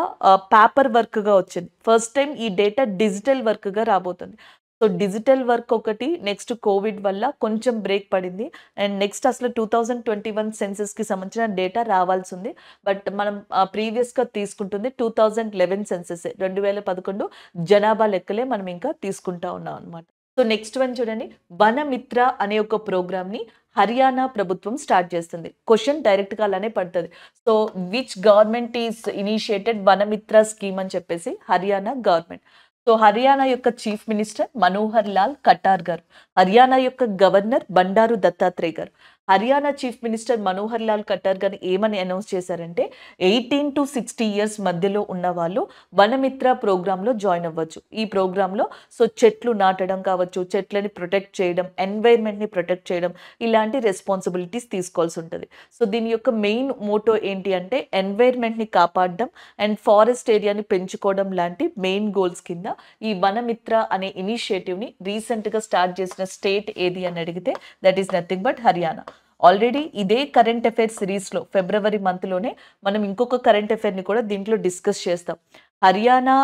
పేపర్ వర్క్గా వచ్చింది. ఫస్ట్ టైం ఈ డేటా డిజిటల్ వర్క్గా రాబోతుంది. సో డిజిటల్ వర్క్ ఒకటి, నెక్స్ట్ కోవిడ్ వల్ల కొంచెం బ్రేక్ పడింది. అండ్ నెక్స్ట్ అసలు 2021 సెన్సెస్కి సంబంధించిన డేటా రావాల్సి ఉంది. బట్ మనం ప్రీవియస్గా తీసుకుంటుంది 2011 సెన్సెస్, 2011 జనాభా లెక్కలే మనం ఇంకా తీసుకుంటా ఉన్నాం అనమాట. సో నెక్స్ట్ వన్ చూడండి, వనమిత్ర అనే ఒక ప్రోగ్రామ్ని హర్యానా ప్రభుత్వం స్టార్ట్ చేస్తుంది. క్వశ్చన్ డైరెక్ట్గా అలానే పడుతుంది. So which government is initiated Vanamitra scheme అని చెప్పేసి హర్యానా గవర్నమెంట్. సో హర్యానా యొక్క చీఫ్ మినిస్టర్ మనోహర్ లాల్ ఖట్టార్ గారు, హర్యానా యొక్క గవర్నర్ బండారు దత్తాత్రేయ గారు. హర్యానా చీఫ్ మినిస్టర్ మనోహర్ లాల్ ఖట్టార్ గారు ఏమని అనౌన్స్ చేశారంటే 18 to 60 years మధ్యలో ఉన్న వాళ్ళు వనమిత్ర ప్రోగ్రాంలో జాయిన్ అవ్వచ్చు. ఈ ప్రోగ్రాంలో సో చెట్లు నాటడం కావచ్చు, చెట్లని ప్రొటెక్ట్ చేయడం, ఎన్వైర్న్మెంట్ని ప్రొటెక్ట్ చేయడం ఇలాంటి రెస్పాన్సిబిలిటీస్ తీసుకోవాల్సి ఉంటుంది. సో దీని యొక్క మెయిన్ మోటో ఏంటి అంటే ఎన్వైర్న్మెంట్ని కాపాడడం అండ్ ఫారెస్ట్ ఏరియాని పెంచుకోవడం లాంటి మెయిన్ గోల్స్ కింద ఈ వనమిత్ర అనే ఇనిషియేటివ్ని రీసెంట్గా స్టార్ట్ చేసిన స్టేట్ ఏది అని అడిగితే that is nothing but Haryana. Already ఇదే కరెంట్ అఫైర్ సిరీస్లో ఫిబ్రవరి మంత్లోనే మనం ఇంకొక కరెంట్ అఫైర్ని కూడా దీంట్లో డిస్కస్ చేస్తాం. హర్యానా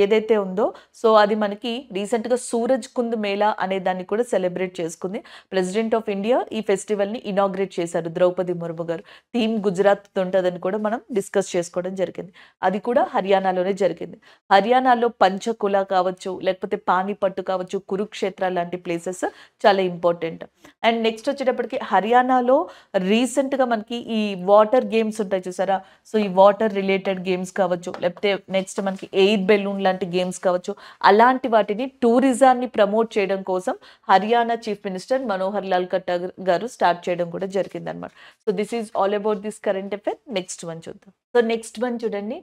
ఏదైతే ఉందో సో అది మనకి రీసెంట్గా సూరజ్ కుంద్ మేళా అనే దాన్ని కూడా సెలబ్రేట్ చేసుకుంది. ప్రెసిడెంట్ ఆఫ్ ఇండియా ఈ ఫెస్టివల్ని ఇనాగ్రేట్ చేశారు ద్రౌపది ముర్ము గారు. థీమ్ గుజరాత్ ఉంటుందని కూడా మనం డిస్కస్ చేసుకోవడం జరిగింది. అది కూడా హర్యానాలోనే జరిగింది. హర్యానాలో పంచకుల కావచ్చు, లేకపోతే పానీపట్టు కావచ్చు, కురుక్షేత్ర లాంటి ప్లేసెస్ చాలా ఇంపార్టెంట్. అండ్ నెక్స్ట్ వచ్చేటప్పటికి హర్యానాలో రీసెంట్గా మనకి ఈ వాటర్ గేమ్స్ ఉంటాయి చూసారా, సో ఈ వాటర్ రిలేటెడ్ గేమ్స్ కావచ్చు, లేకపోతే నెక్స్ట్ మనకి ఎయిర్ బెలూన్ లాంటి గేమ్స్ కావచ్చు, అలాంటి వాటిని టూరిజాన్ని ప్రమోట్ చేయడం కోసం హర్యానా చీఫ్ మినిస్టర్ మనోహర్ లాల్ ఖట్టర్ గారు స్టార్ట్ చేయడం కూడా జరిగింది అనమాట. So this is all about this current affair. Next one చూద్దాం. సో నెక్స్ట్ వన్ చూడండి,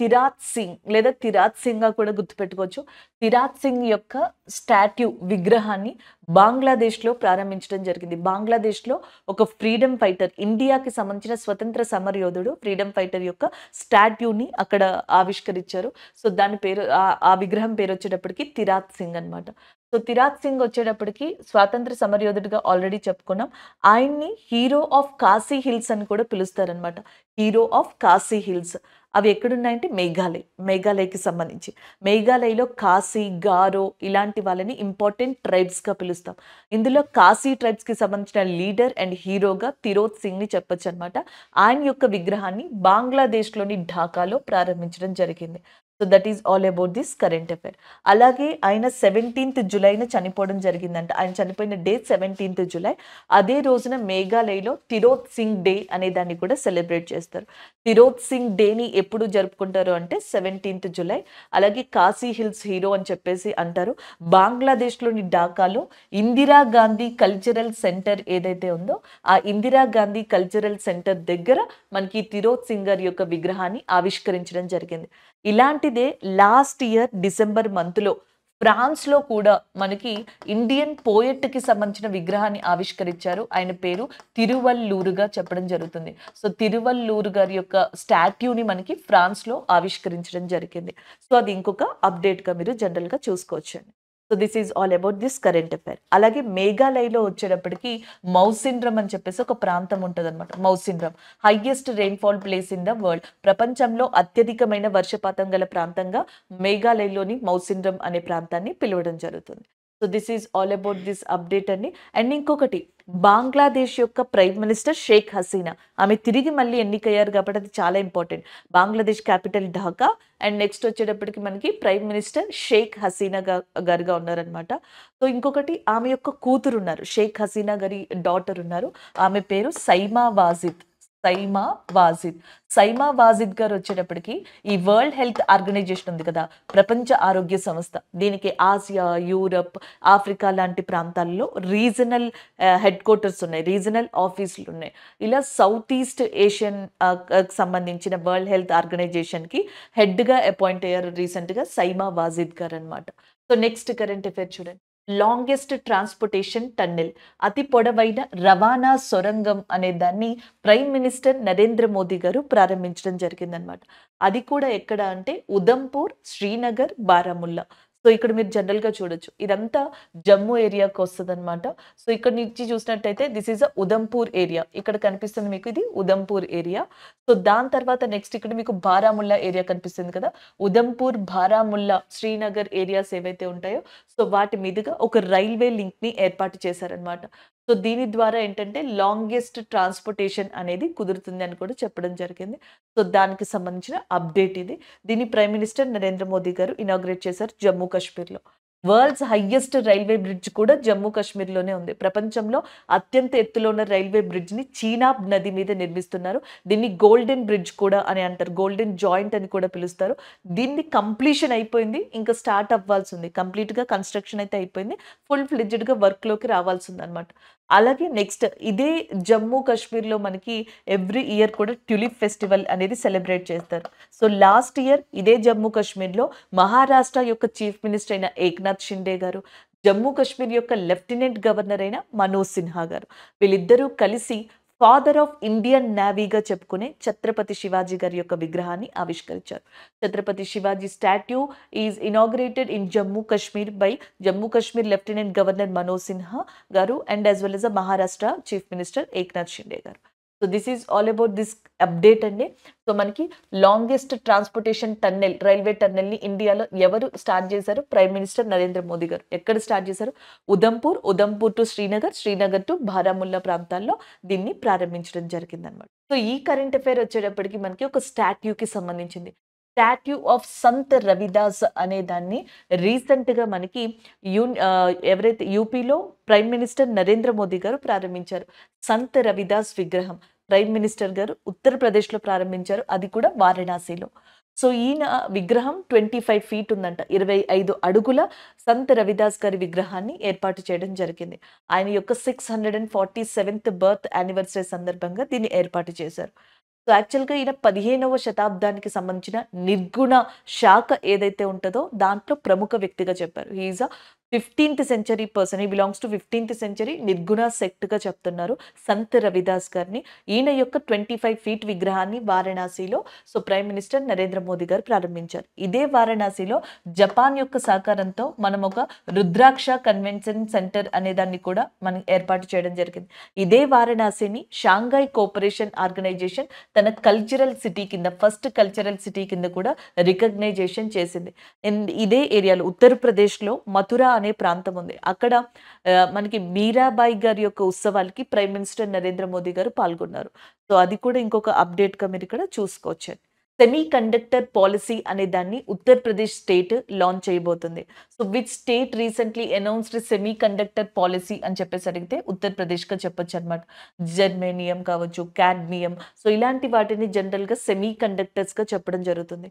తిరాత్ సింగ్ లేదా తిరాత్ సింగ్ గా కూడా గుర్తుపెట్టుకోవచ్చు. తిరాత్ సింగ్ యొక్క స్టాట్యూ విగ్రహాన్ని బంగ్లాదేశ్లో ప్రారంభించడం జరిగింది. బంగ్లాదేశ్లో ఒక ఫ్రీడమ్ ఫైటర్, ఇండియాకి సంబంధించిన స్వతంత్ర సమరయోధుడు ఫ్రీడమ్ ఫైటర్ యొక్క స్టాట్యూని అక్కడ ఆవిష్కరించారు. సో దాని పేరు ఆ విగ్రహం పేరు వచ్చేటప్పటికి తిరాత్ సింగ్ అనమాట. సో తిరాత్ సింగ్ వచ్చేటప్పటికి స్వాతంత్ర సమరయోధుడిగా ఆల్రెడీ చెప్పుకున్నాం. ఆయన్ని హీరో ఆఫ్ కాశీ హిల్స్ అని కూడా పిలుస్తారనమాట. Hero of Khasi hills. అవి ఎక్కడున్నాయంటే మేఘాలయకి సంబంధించి. మేఘాలయలో కాశీ, గారో ఇలాంటి వాళ్ళని ఇంపార్టెంట్ ట్రైబ్స్‌గా పిలుస్తాం. ఇందులో కాశీ ట్రైబ్స్‌కి సంబంధించిన లీడర్ అండ్ హీరోగా తిరోత్ సింగ్‌ని చెప్పొచ్చనమాట. ఆయన యొక్క విగ్రహాన్ని బంగ్లాదేశ్‌లోని ఢాకాలో ప్రారంభించడం జరిగింది. So, that is all about this current affair. అలాగే ఆయన 17థ్ జులైన చనిపోవడం జరిగిందంట. ఆయన చనిపోయిన డే 17థ్ జులై. అదే రోజున మేఘాలయలో తిరోత్ సింగ్ డే అనే దాన్ని కూడా సెలబ్రేట్ చేస్తారు. తిరోత్ సింగ్ డేని ఎప్పుడు జరుపుకుంటారు అంటే 17థ్ జులై. అలాగే కాశీ హిల్స్ హీరో అని చెప్పేసి అంటారు. బంగ్లాదేశ్‌లోని ఢాకాలో ఇందిరా గాంధీ కల్చరల్ సెంటర్ ఏదైతే ఉందో, ఆ ఇందిరా గాంధీ కల్చరల్ సెంటర్ దగ్గర మనకి తిరోత్ సింగ్ గారి యొక్క విగ్రహాన్ని ఆవిష్కరించడం జరిగింది. ఇలాంటిదే లాస్ట్ ఇయర్ డిసెంబర్ మంత్‌లో ఫ్రాన్స్‌లో కూడా మనకి ఇండియన్ పోయెట్‌కి సంబంధించిన విగ్రహాన్ని ఆవిష్కరించారు. ఆయన పేరు తిరువల్లూరుగా చెప్పడం జరుగుతుంది. సో, తిరువల్లూరు గారి యొక్క స్టాట్యూని మనకి ఫ్రాన్స్‌లో ఆవిష్కరించడం జరిగింది. సో, అది ఇంకొక అప్డేట్‌గా మీరు జనరల్‌గా చూసుకోవచ్చండి. So, this is all about this current affair. అలాగే మేఘాలయలో వచ్చేటప్పటికి మౌసిండ్రం అని చెప్పేసి ఒక ప్రాంతం ఉంటదనమాట. Mawsynram highest rainfall place in the world. ప్రపంచంలో అత్యధికమైన వర్షపాతం గల ప్రాంతంగా మేఘాలయలోని మౌసిండ్రం అనే ప్రాంతాన్ని పిలవడం జరుగుతుంది. So, this is all about this update అండి. అండ్ ఇంకొకటి, బంగ్లాదేశ్ యొక్క ప్రైమ్ మినిస్టర్ షేక్ హసీనా. ఆమె తిరిగి మళ్ళీ ఎన్నికయ్యారు కాబట్టి అది చాలా important. Bangladesh capital Dhaka and next వచ్చేటప్పటికి మనకి ప్రైమ్ మినిస్టర్ షేక్ హసీనా గారుగా ఉన్నారనమాట. సో, ఇంకొకటి ఆమె యొక్క కూతురు ఉన్నారు. షేక్ హసీనా గారి డాటర్ ఉన్నారు. ఆమె పేరు సైమా వాజిద్. సైమా వాజిద్. సైమా వాజిద్ గారు వచ్చేటప్పటికి ఈ వరల్డ్ హెల్త్ ఆర్గనైజేషన్ ఉంది కదా, ప్రపంచ ఆరోగ్య సంస్థ. దీనికి ఆసియా, యూరప్, ఆఫ్రికా లాంటి ప్రాంతాల్లో రీజనల్ హెడ్ క్వార్టర్స్ ఉన్నాయి. రీజనల్ ఆఫీసులు ఉన్నాయి. ఇలా సౌత్ ఈస్ట్ ఏషియన్ సంబంధించిన వరల్డ్ హెల్త్ ఆర్గనైజేషన్‌కి హెడ్‌గా అపాయింట్ అయ్యారు రీసెంట్‌గా సైమా వాజిద్ గారు అనమాట. సో, నెక్స్ట్ కరెంట్ అఫైర్ చూడండి. లాంగెస్ట్ ట్రాన్స్‌పోర్టేషన్ టన్నెల్, అతి పొడవైన రవాణా సొరంగం అనే దాన్ని ప్రైమ్ మినిస్టర్ నరేంద్ర మోదీ గారు ప్రారంభించడం జరిగిందనమాట. అది కూడా ఎక్కడ అంటే ఉదంపూర్, శ్రీనగర్, బారాముల్లా. సో, ఇక్కడ మీరు జనరల్‌గా చూడొచ్చు. ఇదంతా జమ్మూ ఏరియాకి వస్తదనమాట. సో, ఇక్కడ నుంచి చూసినట్టయితే దిస్ ఈస్ ఉదంపూర్ ఏరియా. ఇక్కడ కనిపిస్తుంది మీకు, ఇది ఉదంపూర్ ఏరియా. సో, దాని తర్వాత నెక్స్ట్ ఇక్కడ మీకు బారాముల్లా ఏరియా కనిపిస్తుంది కదా. ఉదంపూర్, బారాముల్లా, శ్రీనగర్ ఏరియాస్ ఏవైతే ఉంటాయో, సో, వాటి మీదుగా ఒక రైల్వే లింక్‌ని ఏర్పాటు చేశారనమాట. సో, దీని ద్వారా ఏంటంటే లాంగెస్ట్ ట్రాన్స్‌పోర్టేషన్ అనేది కుదురుతుంది అని కూడా చెప్పడం జరిగింది. సో, దానికి సంబంధించిన అప్డేట్ ఇది. దీన్ని ప్రైమ్ మినిస్టర్ నరేంద్ర మోదీ గారు ఇనాగ్రేట్ చేశారు జమ్మూ కాశ్మీర్‌లో. వరల్డ్స్ హైయెస్ట్ రైల్వే బ్రిడ్జ్ కూడా జమ్మూ కాశ్మీర్‌లోనే ఉంది. ప్రపంచంలో అత్యంత ఎత్తులో ఉన్న రైల్వే బ్రిడ్జ్‌ని చీనాబ్ నది మీద నిర్మిస్తున్నారు. దీన్ని గోల్డెన్ బ్రిడ్జ్ కూడా అని అంటారు. గోల్డెన్ జాయింట్ అని కూడా పిలుస్తారు. దీన్ని కంప్లీషన్ అయిపోయింది. ఇంకా స్టార్ట్ అవ్వాల్సి ఉంది. కంప్లీట్‌గా కన్‌స్ట్రక్షన్ అయితే అయిపోయింది. ఫుల్ ఫ్లెడ్జ్డ్‌గా వర్క్‌లోకి రావాల్సిందనమాట. అలాగే నెక్స్ట్ ఇదే జమ్మూ కాశ్మీర్‌లో మనకి ఎవ్రీ ఇయర్ కూడా ట్యులిప్ ఫెస్టివల్ అనేది సెలబ్రేట్ చేస్తారు. సో, లాస్ట్ ఇయర్ ఇదే జమ్మూ కాశ్మీర్‌లో మహారాష్ట్ర యొక్క చీఫ్ మినిస్టర్ అయిన ఏక్నాథ్ షిండే గారు, జమ్మూ కాశ్మీర్ యొక్క లెఫ్టినెంట్ గవర్నర్ అయిన మనోజ్ సిన్హా గారు, వీళ్ళిద్దరూ కలిసి ఫాదర్ ఆఫ్ ఇండియన్ నేవీగా చెప్పుకునే ఛత్రపతి శివాజీ గారి యొక్క విగ్రహాన్ని ఆవిష్కరించారు. Chhatrapati Shivaji statue is inaugurated in Jammu Kashmir by Jammu Kashmir lieutenant governor Manoj Sinha గారు and as well as Maharashtra chief minister Eknath Shinde గారు. So, this is all about this update అండి. సో, మనకి లాంగెస్ట్ ట్రాన్స్‌పోర్టేషన్ టన్నెల్, రైల్వే టన్నెల్‌ని ఇండియాలో ఎవరు స్టార్ట్ చేశారు? ప్రైమ్ మినిస్టర్ నరేంద్ర మోదీ గారు. ఎక్కడ స్టార్ట్ చేశారు? ఉదంపూర్ టు శ్రీనగర్, శ్రీనగర్ టు బారాముల్లా ప్రాంతాల్లో దీన్ని ప్రారంభించడం జరిగిందనమాట. సో, ఈ కరెంట్ అఫైర్ వచ్చేటప్పటికి మనకి ఒక స్టాట్యూకి సంబంధించింది. స్టాట్యూ ఆఫ్ సంత్ రవిదాస్ అనే దాన్ని రీసెంట్‌గా మనకి ఎవరైతే యూపీలో ప్రైమ్ మినిస్టర్ నరేంద్ర మోదీ గారు ప్రారంభించారు. సంత్ రవిదాస్ విగ్రహం ప్రైమ్ మినిస్టర్ గారు ఉత్తరప్రదేశ్‌లో ప్రారంభించారు. అది కూడా వారణాసిలో. సో, ఈయన విగ్రహం 25 ఫీట్ ఉందంట. 25 అడుగుల సంత్ రవిదాస్ గారి విగ్రహాన్ని ఏర్పాటు చేయడం జరిగింది. ఆయన యొక్క 647th బర్త్ యానివర్సరీ సందర్భంగా దీన్ని ఏర్పాటు చేశారు. సో, యాక్చువల్‌గా ఈయన 15వ శతాబ్దానికి సంబంధించిన నిర్గుణ శాఖ ఏదైతే ఉంటదో దాంట్లో ప్రముఖ వ్యక్తిగా చెప్పారు. He is a 15th century person, he belongs to 15th century నిర్గుణ సెక్ట్‌గా చెప్తున్నారు సంత్ రవిదాస్ గారిని. ఈయన యొక్క 25 ఫీట్ విగ్రహాన్ని వారణాసిలో ప్రైమ్ మినిస్టర్ నరేంద్ర మోదీ గారు ప్రారంభించారు. ఇదే వారణాసిలో జపాన్ యొక్క సహకారంతో మనం ఒక రుద్రాక్ష కన్వెన్షన్ సెంటర్ అనే దాన్ని కూడా మనం ఏర్పాటు చేయడం జరిగింది. ఇదే వారణాసిని షాంఘై కోఆపరేషన్ ఆర్గనైజేషన్ తన కల్చరల్ సిటీ కింద, ఫస్ట్ కల్చరల్ సిటీ కింద కూడా రికగ్నైజేషన్ చేసింది. ఇదే ఏరియాలో ఉత్తరప్రదేశ్లో మథుర అనే ప్రాంతం ఉంది. అక్కడ మనకి మీరాబాయి గారి యొక్క ఉత్సవాలకి ప్రైమ్ మినిస్టర్ నరేంద్ర మోదీ గారు పాల్గొన్నారు. అది కూడా ఇంకొక అప్డేట్‌గా మీరు ఇక్కడ చూసుకోవచ్చు. సెమీ కండక్టర్ పాలసీ అనే దాన్ని ఉత్తరప్రదేశ్ స్టేట్ లాంచ్ చేయబోతుంది. Which state recently announced semi conductor policy అని చెప్పేసి అడిగితే ఉత్తరప్రదేశ్‌గా చెప్పొచ్చు అనమాట. జర్మేనియం కావచ్చు, కాడ్మియం, ఇలాంటి వాటిని జనరల్‌గా సెమీ కండక్టర్స్‌గా చెప్పడం జరుగుతుంది.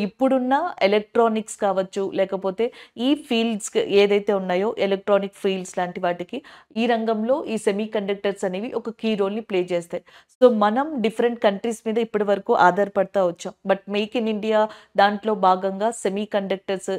ఇప్పుడున్న ఎలక్ట్రానిక్స్ కావచ్చు, లేకపోతే ఈ ఫీల్డ్స్ ఏదైతే ఉన్నాయో ఎలక్ట్రానిక్ ఫీల్డ్స్ లాంటి వాటికి ఈ రంగంలో ఈ సెమీ కండక్టర్స్ అనేవి ఒక కీ రోల్‌ని ప్లే చేస్తాయి. మనం డిఫరెంట్ కంట్రీస్ మీద ఇప్పటి వరకు ఆధారపడతా వచ్చాం. బట్ మేక్ ఇన్ ఇండియా దాంట్లో భాగంగా సెమీ కండక్టర్స్,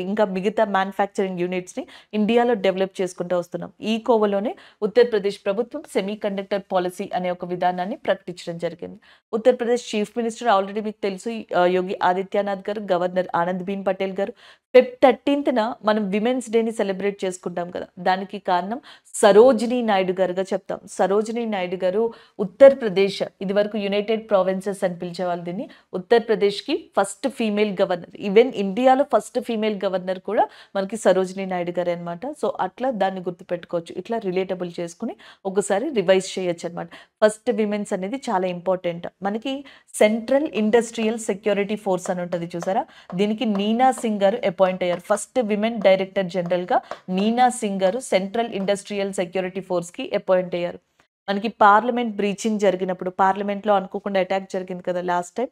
ఇంకా మిగతా మ్యానుఫ్యాక్చరింగ్ యూనిట్స్‌ని ఇండియాలో డెవలప్ చేసుకుంటూ వస్తున్నాం. ఈ కోవలోనే ఉత్తరప్రదేశ్ ప్రభుత్వం సెమీ కండక్టర్ పాలసీ అనే ఒక విధానాన్ని ప్రకటించడం జరిగింది. ఉత్తరప్రదేశ్ చీఫ్ మినిస్టర్ ఆల్రెడీ మీకు తెలుసు యోగి ఆదిత్యనాథ్ గారు, గవర్నర్ ఆనందీబెన్ పటేల్ గారు. ఫెబ్ 13న మనం విమెన్స్ డేని సెలబ్రేట్ చేసుకుంటాం కదా, దానికి కారణం సరోజినీ నాయుడు గారుగా చెప్తాం. సరోజినీ నాయుడు గారు ఉత్తరప్రదేశ్, ఇది వరకు యునైటెడ్ ప్రావిన్సెస్ అని పిలిచేవాళ్ళు దీన్ని, ఉత్తరప్రదేశ్కి ఫస్ట్ ఫీమేల్ గవర్నర్. ఈవెన్ ఇండియాలో ఫస్ట్ ఫీమేల్ గవర్నర్ కూడా మనకి సరోజినీ నాయుడు గారే అనమాట. అట్లా దాన్ని గుర్తుపెట్టుకోవచ్చు. ఇట్లా రిలేటబుల్ చేసుకుని ఒకసారి రివైజ్ చేయొచ్చు అనమాట. ఫస్ట్ విమెన్స్ అనేది చాలా ఇంపార్టెంట్. మనకి సెంట్రల్ ఇండస్ట్రియల్ సెక్యూరిటీ ఫోర్స్ అని ఉంటుంది చూసారా, దీనికి నీనా సింగ్ గారు అపాయింట్ అయ్యారు. ఫస్ట్ విమెన్ డైరెక్టర్ జనరల్ గా నీనా సింగ్ గారు సెంట్రల్ ఇండస్ట్రియల్ సెక్యూరిటీ ఫోర్స్ కి అపాయింట్ అయ్యారు. మనకి పార్లమెంట్ బ్రీచింగ్ జరిగినప్పుడు, పార్లమెంట్లో అనుకోకుండా అటాక్ జరిగింది కదా లాస్ట్ టైం.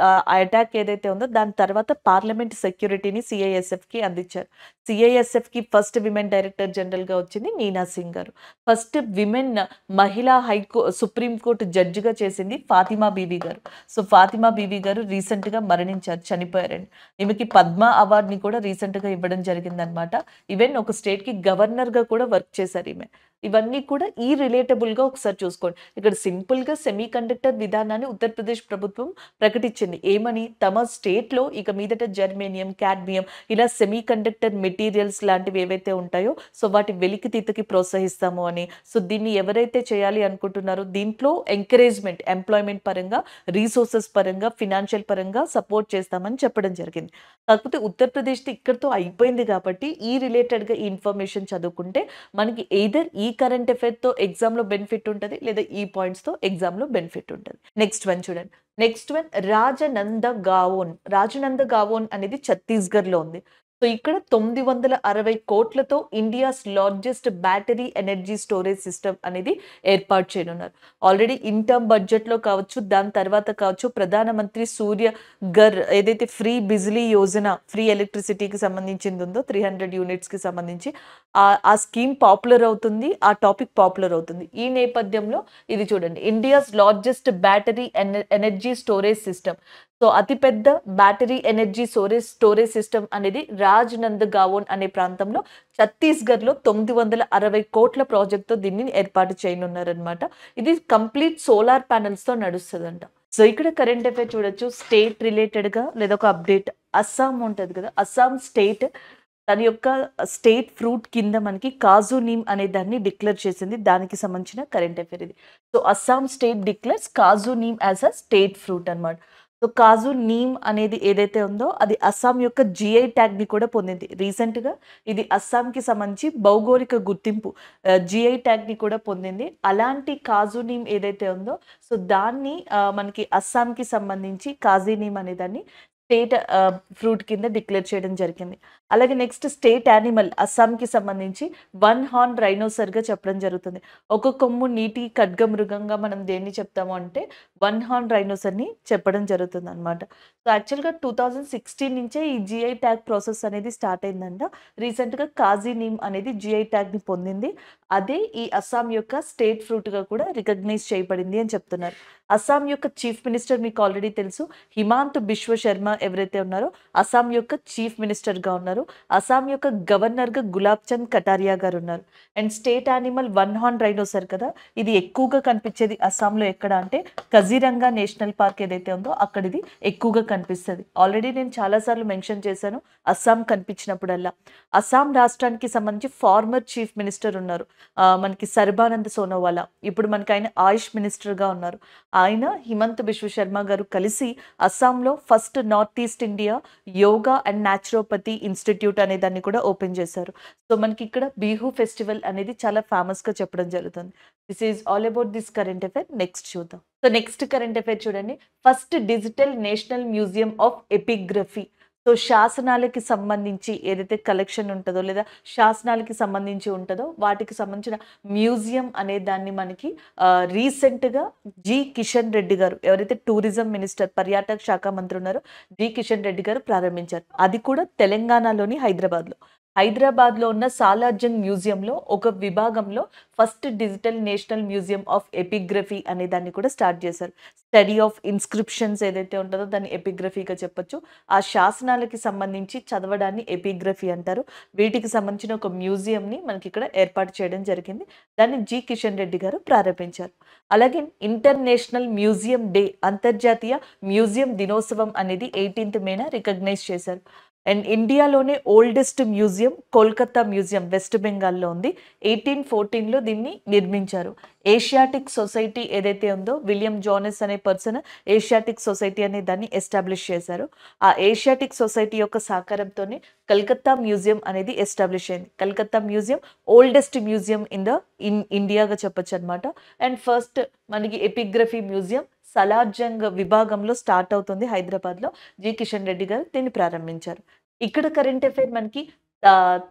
ఆ అటాక్ ఏదైతే ఉందో దాని తర్వాత పార్లమెంట్ సెక్యూరిటీని సిఐఎస్ఎఫ్కి అందించారు. సిఐఎస్ఎఫ్కి ఫస్ట్ విమెన్ డైరెక్టర్ జనరల్గా వచ్చింది నీనా సింగ్ గారు. ఫస్ట్ విమెన్ మహిళా సుప్రీంకోర్టు జడ్జిగా చేసింది ఫాతిమా బీబీ గారు. ఫాతిమా బీబీ గారు రీసెంట్గా మరణించారు, చనిపోయారండి. ఈమెకి పద్మ అవార్డుని కూడా రీసెంట్గా ఇవ్వడం జరిగిందనమాట. ఈవెన్ ఒక స్టేట్కి గవర్నర్గా కూడా వర్క్ చేశారు ఈమె. ఇవన్నీ కూడా ఈ రిలేటబుల్గా ఒకసారి చూసుకోండి. ఇక్కడ సింపుల్గా సెమీ కండక్టర్ విధానాన్ని ఉత్తరప్రదేశ్ ప్రభుత్వం ప్రకటించింది. ఏమని, తమ స్టేట్లో ఇక మీదట జర్మేనియం, కాడ్మియం ఇలా సెమీ కండక్టర్ మెటీరియల్స్ లాంటివి ఏవైతే ఉంటాయో వాటి వెలికితీతకి ప్రోత్సహిస్తాము అని. దీన్ని ఎవరైతే చేయాలి అనుకుంటున్నారో దీంట్లో ఎంకరేజ్మెంట్, ఎంప్లాయ్మెంట్ పరంగా, రీసోర్సెస్ పరంగా, ఫినాన్షియల్ పరంగా సపోర్ట్ చేస్తామని చెప్పడం జరిగింది. కాకపోతే ఉత్తరప్రదేశ్ది ఇక్కడితో అయిపోయింది కాబట్టి ఈ రిలేటెడ్గా ఈ ఇన్ఫర్మేషన్ చదువుకుంటే మనకి ఎయిదర్ ఈ కరెంట్ అఫైర్తో ఎగ్జామ్లో బెనిఫిట్ ఉంటుంది, లేదా ఈ పాయింట్స్తో ఎగ్జామ్లో బెనిఫిట్ ఉంటుంది. నెక్స్ట్ వన్ చూడండి. Next one Rajnandgaon. రాజనందగావోన్ అనేది ఛత్తీస్గఢ్లో ఉంది. ఇక్కడ 960 కోట్లతో India's largest battery energy storage system అనేది ఏర్పాటు చేయనున్నారు. ఆల్రెడీ ఇన్ టర్మ్ బడ్జెట్లో కావచ్చు, దాని తర్వాత కావచ్చు, ప్రధానమంత్రి సూర్య ఘర్ ఏదైతే ఫ్రీ బిజిలీ యోజన, ఫ్రీ ఎలక్ట్రిసిటీకి సంబంధించింది ఉందో 300 యూనిట్స్కి సంబంధించి ఆ స్కీమ్ పాపులర్ అవుతుంది, ఆ టాపిక్ పాపులర్ అవుతుంది. ఈ నేపథ్యంలో ఇది చూడండి, India's largest battery energy storage system. అతిపెద్ద బ్యాటరీ ఎనర్జీ స్టోరేజ్ సిస్టమ్ అనేది రాజ్నందగావోన్ అనే ప్రాంతంలో ఛత్తీస్గఢ్లో 960 కోట్ల ప్రాజెక్ట్తో దీన్ని ఏర్పాటు చేయనున్నారనమాట. ఇది కంప్లీట్ సోలార్ ప్యానెల్స్తో నడుస్తుందంట. ఇక్కడ కరెంట్ అఫైర్ చూడొచ్చు. స్టేట్ రిలేటెడ్గా లేదా ఒక అప్డేట్, అస్సాం ఉంటుంది కదా, అస్సాం స్టేట్ తన యొక్క స్టేట్ ఫ్రూట్ కింద మనకి కాజు నీమ్ అనే దాన్ని డిక్లేర్ చేసింది. దానికి సంబంధించిన కరెంట్ అఫైర్ ఇది. Assam state declares kaju neem as a state fruit అనమాట. కాజు నీమ్ అనేది ఏదైతే ఉందో అది అస్సాం యొక్క జిఐ ట్యాగ్ని కూడా పొందింది రీసెంట్గా. ఇది అస్సాంకి సంబంధించి భౌగోళిక గుర్తింపు జిఐ ట్యాగ్ని కూడా పొందింది. అలాంటి కాజు నీమ్ ఏదైతే ఉందో దాన్ని మనకి అస్సాంకి సంబంధించి కాజీ నీమ్ అనే దాన్ని స్టేట్ ఫ్రూట్ కింద డిక్లేర్ చేయడం జరిగింది. అలాగే నెక్స్ట్ స్టేట్ యానిమల్ అస్సాంకి సంబంధించి 1 హార్న్ రైనోసర్గా చెప్పడం జరుగుతుంది. ఒక కొమ్ము నీటి ఖడ్గమృగంగా మనం దేన్ని చెప్తాము అంటే 1 హార్న్ రైనోసర్ని చెప్పడం జరుగుతుంది అనమాట. యాక్చువల్గా 2016 నుంచే ఈ జిఐ ట్యాగ్ ప్రాసెస్ అనేది స్టార్ట్ అయిందంట. రీసెంట్గా కాజీ నీమ్ అనేది జిఐ ట్యాగ్ని పొందింది. అదే ఈ అస్సాం యొక్క స్టేట్ ఫ్రూట్‌గా కూడా రికగ్నైజ్ చేయబడింది అని చెప్తున్నారు. అస్సాం యొక్క చీఫ్ మినిస్టర్ మీకు ఆల్రెడీ తెలుసు. హిమాంత బిశ్వ శర్మ ఎవరైతే ఉన్నారో అస్సాం యొక్క చీఫ్ మినిస్టర్‌గా ఉన్నారు. అస్సాం యొక్క గవర్నర్‌గా గులాబ్ చంద్ కటారియా గారు ఉన్నారు. And state animal one horn రైనోసర్ కదా! ఇది ఎక్కువగా కనిపించేది అస్సాంలో ఎక్కడ అంటే కజిరంగా నేషనల్ పార్క్ ఏదైతే ఉందో అక్కడ ఇది ఎక్కువగా కనిపిస్తది. ఆల్రెడీ నేను చాలా సార్లు మెన్షన్ చేశాను అస్సాం కనిపించినప్పుడల్లా. అస్సాం రాష్ట్రానికి సంబంధించి ఫార్మర్ చీఫ్ మినిస్టర్ ఉన్నారు. మనకి సర్బానంద్ సోనోవాలా. ఇప్పుడు మనకి ఆయన ఆయుష్ మినిస్టర్‌గా ఉన్నారు. ఆయన హిమంత బిశ్వ శర్మ గారు కలిసి అస్సాంలో first north east India yoga and naturopathy institute అనే దాన్ని కూడా ఓపెన్ చేశారు. సో మనకి ఇక్కడ బిహు ఫెస్టివల్ అనేది చాలా ఫేమస్‌గా చెప్పడం జరుగుతుంది. This is all about this current affair. Next చూద్దాం. సో నెక్స్ట్ కరెంట్ అఫైర్ చూడండి. First digital national museum of epigraphy. So శాసనాలకి సంబంధించి ఏదైతే కలెక్షన్ ఉంటదో లేదా శాసనాలకి సంబంధించి ఉంటదో వాటికి సంబంధించిన మ్యూజియం అనే దాన్ని మనకి రీసెంట్‌గా కిషన్ రెడ్డి గారు ఎవరైతే టూరిజం మినిస్టర్ పర్యాటక శాఖ మంత్రి ఉన్నారో కిషన్ రెడ్డి గారు ప్రారంభించారు. అది కూడా తెలంగాణలోని హైదరాబాద్‌లో. హైదరాబాద్‌లో ఉన్న సాలార్జంగ్ మ్యూజియంలో ఒక విభాగంలో first digital national museum of epigraphy అనే దాన్ని కూడా స్టార్ట్ చేశారు. స్టడీ ఆఫ్ ఇన్స్క్రిప్షన్స్ ఏదైతే ఉంటుందో దాన్ని ఎపిగ్రఫీగా చెప్పొచ్చు. ఆ శాసనాలకి సంబంధించి చదవడాన్ని ఎపిగ్రఫీ అంటారు. వీటికి సంబంధించిన ఒక మ్యూజియంని మనకి ఇక్కడ ఏర్పాటు చేయడం జరిగింది. దాన్ని కిషన్ రెడ్డి గారు ప్రారంభించారు. అలాగే ఇంటర్నేషనల్ మ్యూజియం డే అంతర్జాతీయ మ్యూజియం దినోత్సవం అనేది 18th మేన రికగ్నైజ్ చేశారు. అండ్ ఇండియాలోనే oldest museum Kolkata museum west బెంగాల్లో ఉంది. 1814లో దీన్ని నిర్మించారు. ఏషియాటిక్ సొసైటీ ఏదైతే ఉందో విలియం జోనెస్ అనే పర్సన్ ఏషియాటిక్ సొసైటీ అనే దాన్ని ఎస్టాబ్లిష్ చేశారు. ఆ ఏషియాటిక్ సొసైటీ యొక్క సహకారంతోనే కల్కత్తా మ్యూజియం అనేది ఎస్టాబ్లిష్ అయింది. Calcutta museum oldest museum in ఇండియాగా చెప్పొచ్చు అనమాట. అండ్ ఫస్ట్ మనకి ఎపిగ్రఫీ మ్యూజియం సలార్జంగ్ విభాగంలో స్టార్ట్ అవుతుంది హైదరాబాద్లో. కిషన్ రెడ్డి గారు దీన్ని ప్రారంభించారు. ఇక్కడ కరెంట్ అఫైర్ మనకి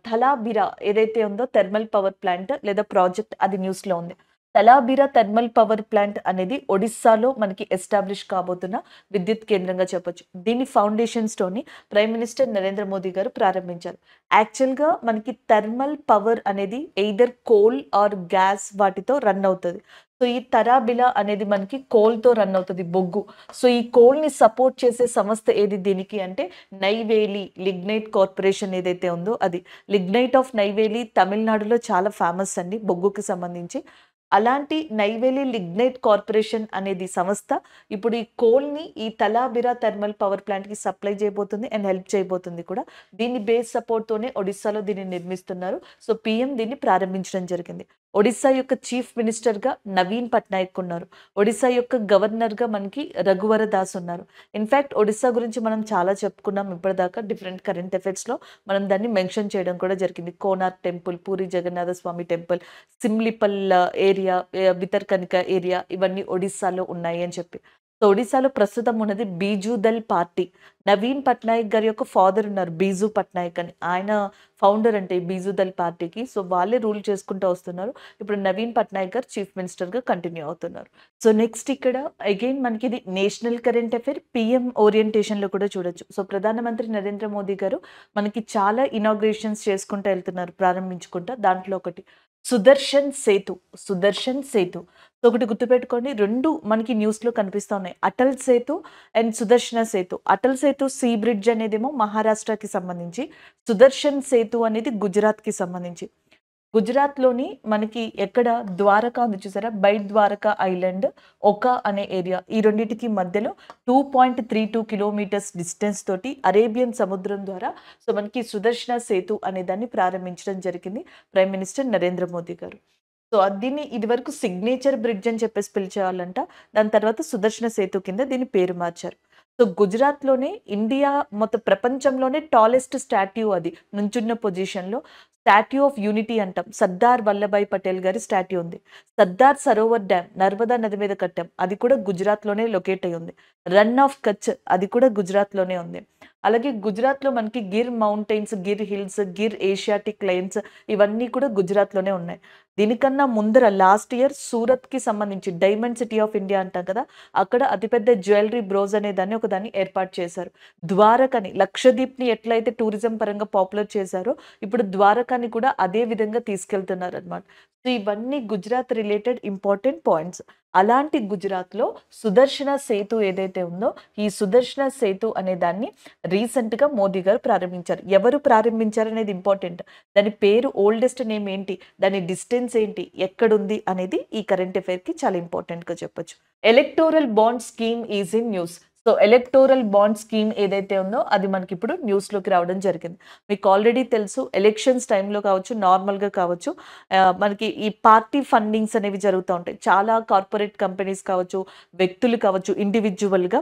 థలాబిరా ఏదైతే ఉందో థర్మల్ పవర్ ప్లాంట్ లేదా ప్రాజెక్ట్ అది న్యూస్లో ఉంది. థలాబిరా థర్మల్ పవర్ ప్లాంట్ అనేది ఒడిస్సాలో మనకి ఎస్టాబ్లిష్ కాబోతున్న విద్యుత్ కేంద్రంగా చెప్పొచ్చు. దీని ఫౌండేషన్ స్టోన్ని ప్రైమ్ మినిస్టర్ నరేంద్ర మోదీ గారు ప్రారంభించారు. యాక్చువల్గా మనకి థర్మల్ పవర్ అనేది ఎయిదర్ కోల్ ఆర్ గ్యాస్ వాటితో రన్ అవుతుంది. సో ఈ తరాబిలా అనేది మనకి కోల్తో రన్ అవుతుంది, బొగ్గు. సో ఈ కోల్ని సపోర్ట్ చేసే సంస్థ ఏది దీనికి అంటే నైవేలి లిగ్నైట్ కార్పొరేషన్ ఏదైతే ఉందో అది. లిగ్నైట్ ఆఫ్ నైవేలి తమిళనాడులో చాలా ఫేమస్ అండి బొగ్గుకి సంబంధించి. అలాంటి నైవేలి లిగ్నైట్ కార్పొరేషన్ అనేది సంస్థ ఇప్పుడు ఈ కోల్ని ఈ తలాబిరా థర్మల్ పవర్ ప్లాంట్కి సప్లై చేయబోతుంది అండ్ హెల్ప్ చేయబోతుంది కూడా. దీని బేస్ సపోర్ట్తోనే ఒడిస్సాలో దీన్ని నిర్మిస్తున్నారు. సో పీఎం దీన్ని ప్రారంభించడం జరిగింది. ఒడిస్సా యొక్క చీఫ్ మినిస్టర్గా నవీన్ పట్నాయక్ ఉన్నారు. ఒడిస్సా యొక్క గవర్నర్గా మనకి రఘువర దాస్ ఉన్నారు. ఇన్ఫ్యాక్ట్ ఒడిస్సా గురించి మనం చాలా చెప్పుకున్నాం ఇప్పటిదాకా డిఫరెంట్ కరెంట్ అఫైర్స్లో. మనం దాన్ని మెన్షన్ చేయడం కూడా జరిగింది. కోనార్క్ టెంపుల్, పూరి జగన్నాథ స్వామి టెంపుల్, సిమ్లిపల్ ఏరియా, బితర్కనిక ఏరియా ఇవన్నీ ఒడిస్సాలో ఉన్నాయి అని చెప్పి. సో ఒడిస్సాలో ప్రస్తుతం ఉన్నది బీజూ దళ్ పార్టీ. నవీన్ పట్నాయక్ గారి యొక్క ఫాదర్ ఉన్నారు బీజూ పట్నాయక్ అని. ఆయన ఫౌండర్ అంటే ఈ బీజూ దళ్ పార్టీకి. సో వాళ్ళే రూల్ చేసుకుంటూ వస్తున్నారు. ఇప్పుడు నవీన్ పట్నాయక్ గారు చీఫ్ మినిస్టర్గా కంటిన్యూ అవుతున్నారు. సో నెక్స్ట్ ఇక్కడ అగైన్ మనకి ఇది నేషనల్ కరెంట్ అఫైర్ పిఎం ఓరియంటేషన్లో కూడా చూడొచ్చు. సో ప్రధానమంత్రి నరేంద్ర మోదీ గారు మనకి చాలా ఇనాగ్రేషన్స్ చేసుకుంటూ వెళ్తున్నారు ప్రారంభించుకుంటా. దాంట్లో ఒకటి సుదర్శన్ సేతు. సుదర్శన్ సేతు సో ఒకటి గుర్తుపెట్టుకోండి, రెండు మనకి న్యూస్లో కనిపిస్తూ ఉన్నాయి. Atal Setu and Sudarshana Setu. Atal Setu sea bridge అనేదేమో మహారాష్ట్రకి సంబంధించి, సుదర్శన్ సేతు అనేది గుజరాత్కి సంబంధించి. గుజరాత్లోని మనకి ఎక్కడ ద్వారకా ఉంది చూసారా, బైట్ ద్వారకా ఐలాండ్ ఒకా అనే ఏరియా, ఈ రెండింటికి మధ్యలో 2.32 కిలోమీటర్స్ డిస్టెన్స్ తోటి అరేబియన్ సముద్రం ద్వారా సో మనకి సుదర్శన సేతు అనే దాన్ని ప్రారంభించడం జరిగింది ప్రైమ్ మినిస్టర్ నరేంద్ర మోదీ గారు. సో దీన్ని ఇది వరకు సిగ్నేచర్ బ్రిడ్జ్ అని చెప్పేసి పిలిచేవాళ్ళంట. దాని తర్వాత సుదర్శన సేతు కింద దీని పేరు మార్చారు. సో గుజరాత్లోనే ఇండియా మొత్తం ప్రపంచంలోనే టాలెస్ట్ స్టాట్యూ అది నుంచున్న పొజిషన్లో స్టాట్యూ ఆఫ్ యూనిటీ అంటాం. సర్దార్ వల్లభాయ్ పటేల్ గారి స్టాట్యూ ఉంది. సర్దార్ సరోవర్ డ్యామ్ నర్మదా నది మీద కట్టాం, అది కూడా గుజరాత్లోనే లొకేట్ అయి ఉంది. రన్ ఆఫ్ కచ్ అది కూడా గుజరాత్లోనే ఉంది. అలాగే గుజరాత్లో మనకి Gir mountains, Gir hills, Gir Asiatic lines ఇవన్నీ కూడా గుజరాత్లోనే ఉన్నాయి. దీనికన్నా ముందర లాస్ట్ ఇయర్ సూరత్‌కి సంబంధించి డైమండ్ సిటీ ఆఫ్ ఇండియా అంటాం కదా! అక్కడ అతిపెద్ద జ్యువెల్లరీ బ్రోజ్ అనే ఒకదాన్ని ఏర్పాటు చేశారు. ద్వారకని లక్షద్వీప్‌ని ఎట్లయితే టూరిజం పరంగా పాపులర్ చేశారో, ఇప్పుడు ద్వారకాని కూడా అదే విధంగా తీసుకెళ్తున్నారనమాట. సో, ఇవన్నీ గుజరాత్ రిలేటెడ్ ఇంపార్టెంట్ పాయింట్స్. అలాంటి గుజరాత్‌లో సుదర్శన సేతు ఏదైతే ఉందో, ఈ సుదర్శన సేతు అనే దాన్ని రీసెంట్‌గా మోదీ గారు ప్రారంభించారు. ఎవరు ప్రారంభించారనేది ఇంపార్టెంట్. దాని పేరు ఓల్డెస్ట్ నేమ్ ఏంటి? దాని డిస్టెన్స్ ఏంటి? ఎక్కడుంది? అనేది ఈ కరెంట్ అఫైర్‌కి చాలా ఇంపార్టెంట్‌గా చెప్పొచ్చు. Electoral bond scheme is in news. So, electoral bond scheme ఏదైతే ఉందో అది మనకిప్పుడు న్యూస్‌లోకి రావడం జరిగింది. మీకు ఆల్రెడీ తెలుసు ఎలక్షన్స్ టైమ్‌లో కావచ్చు, నార్మల్‌గా కావచ్చు మనకి ఈ పార్టీ ఫండింగ్స్ అనేవి జరుగుతా ఉంటాయి. చాలా కార్పొరేట్ కంపెనీస్ కావచ్చు, వ్యక్తులు కావచ్చు, ఇండివిడ్యువల్‌గా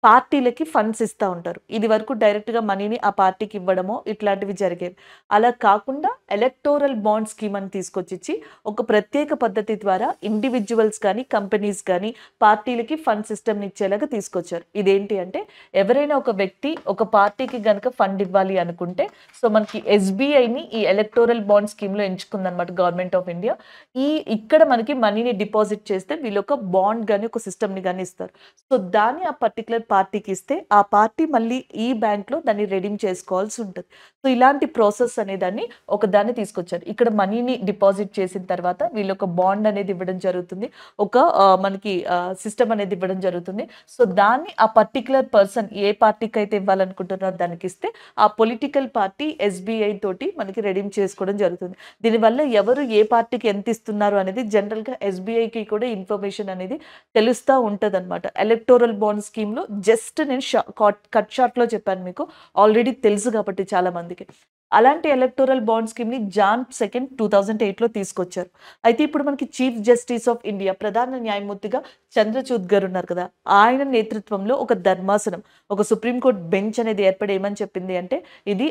పార్టీలకి ఫండ్స్ ఇస్తా ఉంటారు. ఇది వరకు డైరెక్ట్‌గా మనీని ఆ పార్టీకి ఇవ్వడమో ఇట్లాంటివి జరిగేవి. అలా కాకుండా ఎలక్టోరల్ బాండ్ స్కీమ్ అని తీసుకొచ్చిచ్చి ఒక ప్రత్యేక పద్ధతి ద్వారా ఇండివిడ్యువల్స్ కానీ, కంపెనీస్ కానీ పార్టీలకి ఫండ్ సిస్టమ్‌ని ఇచ్చేలాగా తీసుకొచ్చారు. ఇదేంటి అంటే ఎవరైనా ఒక వ్యక్తి ఒక పార్టీకి గనక ఫండ్ ఇవ్వాలి అనుకుంటే సో, మనకి ఎస్‌బీఐని ఈ ఎలక్టోరల్ బాండ్ స్కీమ్‌లో ఎంచుకుందనమాట గవర్నమెంట్ ఆఫ్ ఇండియా. ఇక్కడ మనకి మనీని డిపాజిట్ చేస్తే వీళ్ళొక బాండ్ గాని, ఒక సిస్టమ్‌ని గాని ఇస్తారు. సో, దాన్ని ఆ పర్టిక్యులర్ పార్టీకి ఇస్తే, ఆ పార్టీ మళ్ళీ ఈ బ్యాంక్‌లో దాన్ని రెడీమ్ చేసుకోవాల్సి ఉంటది. సో, ఇలాంటి ప్రాసెస్ అనేదాన్ని ఒకదాన్ని తీసుకొచ్చారు. ఇక్కడ మనీని డిపాజిట్ చేసిన తర్వాత వీళ్ళొక బాండ్ అనేది ఇవ్వడం జరుగుతుంది. ఒక మనకి సిస్టమ్ అనేది ఇవ్వడం జరుగుతుంది. సో, దాన్ని ఆ పర్టిక్యులర్ పర్సన్ ఏ పార్టీకైతే ఇవ్వాలనుకుంటున్నారో దానికిస్తే, ఆ పొలిటికల్ పార్టీ ఎస్‌బీఐ తోటి మనకి రెడీమ్ చేసుకోవడం జరుగుతుంది. దీనివల్ల ఎవరు ఏ పార్టీకి ఎంత ఇస్తున్నారు అనేది జనరల్‌గా ఎస్‌బీఐకి కూడా ఇన్ఫర్మేషన్ అనేది తెలుస్తా ఉంటదనమాట. ఎలక్టోరల్ బాండ్ స్కీమ్‌లో జస్ట్ నేను కట్ షార్ట్‌లో చెప్పాను మీకు. ఆల్రెడీ తెలుసు కాబట్టి చాలా మందికి. అలాంటి ఎలక్టోరల్ బాండ్ స్కీమ్‌ని జాన్ 2 2008లో తీసుకొచ్చారు. అయితే ఇప్పుడు మనకి చీఫ్ జస్టిస్ ఆఫ్ ఇండియా ప్రధాన న్యాయమూర్తిగా చంద్రచూడ్ గారు ఉన్నారు కదా! ఆయన నేతృత్వంలో ఒక ధర్మాసనం, ఒక సుప్రీం కోర్ట్ బెంచ్ అనేది ఏర్పడి ఏమని చెప్పింది అంటే, ఇది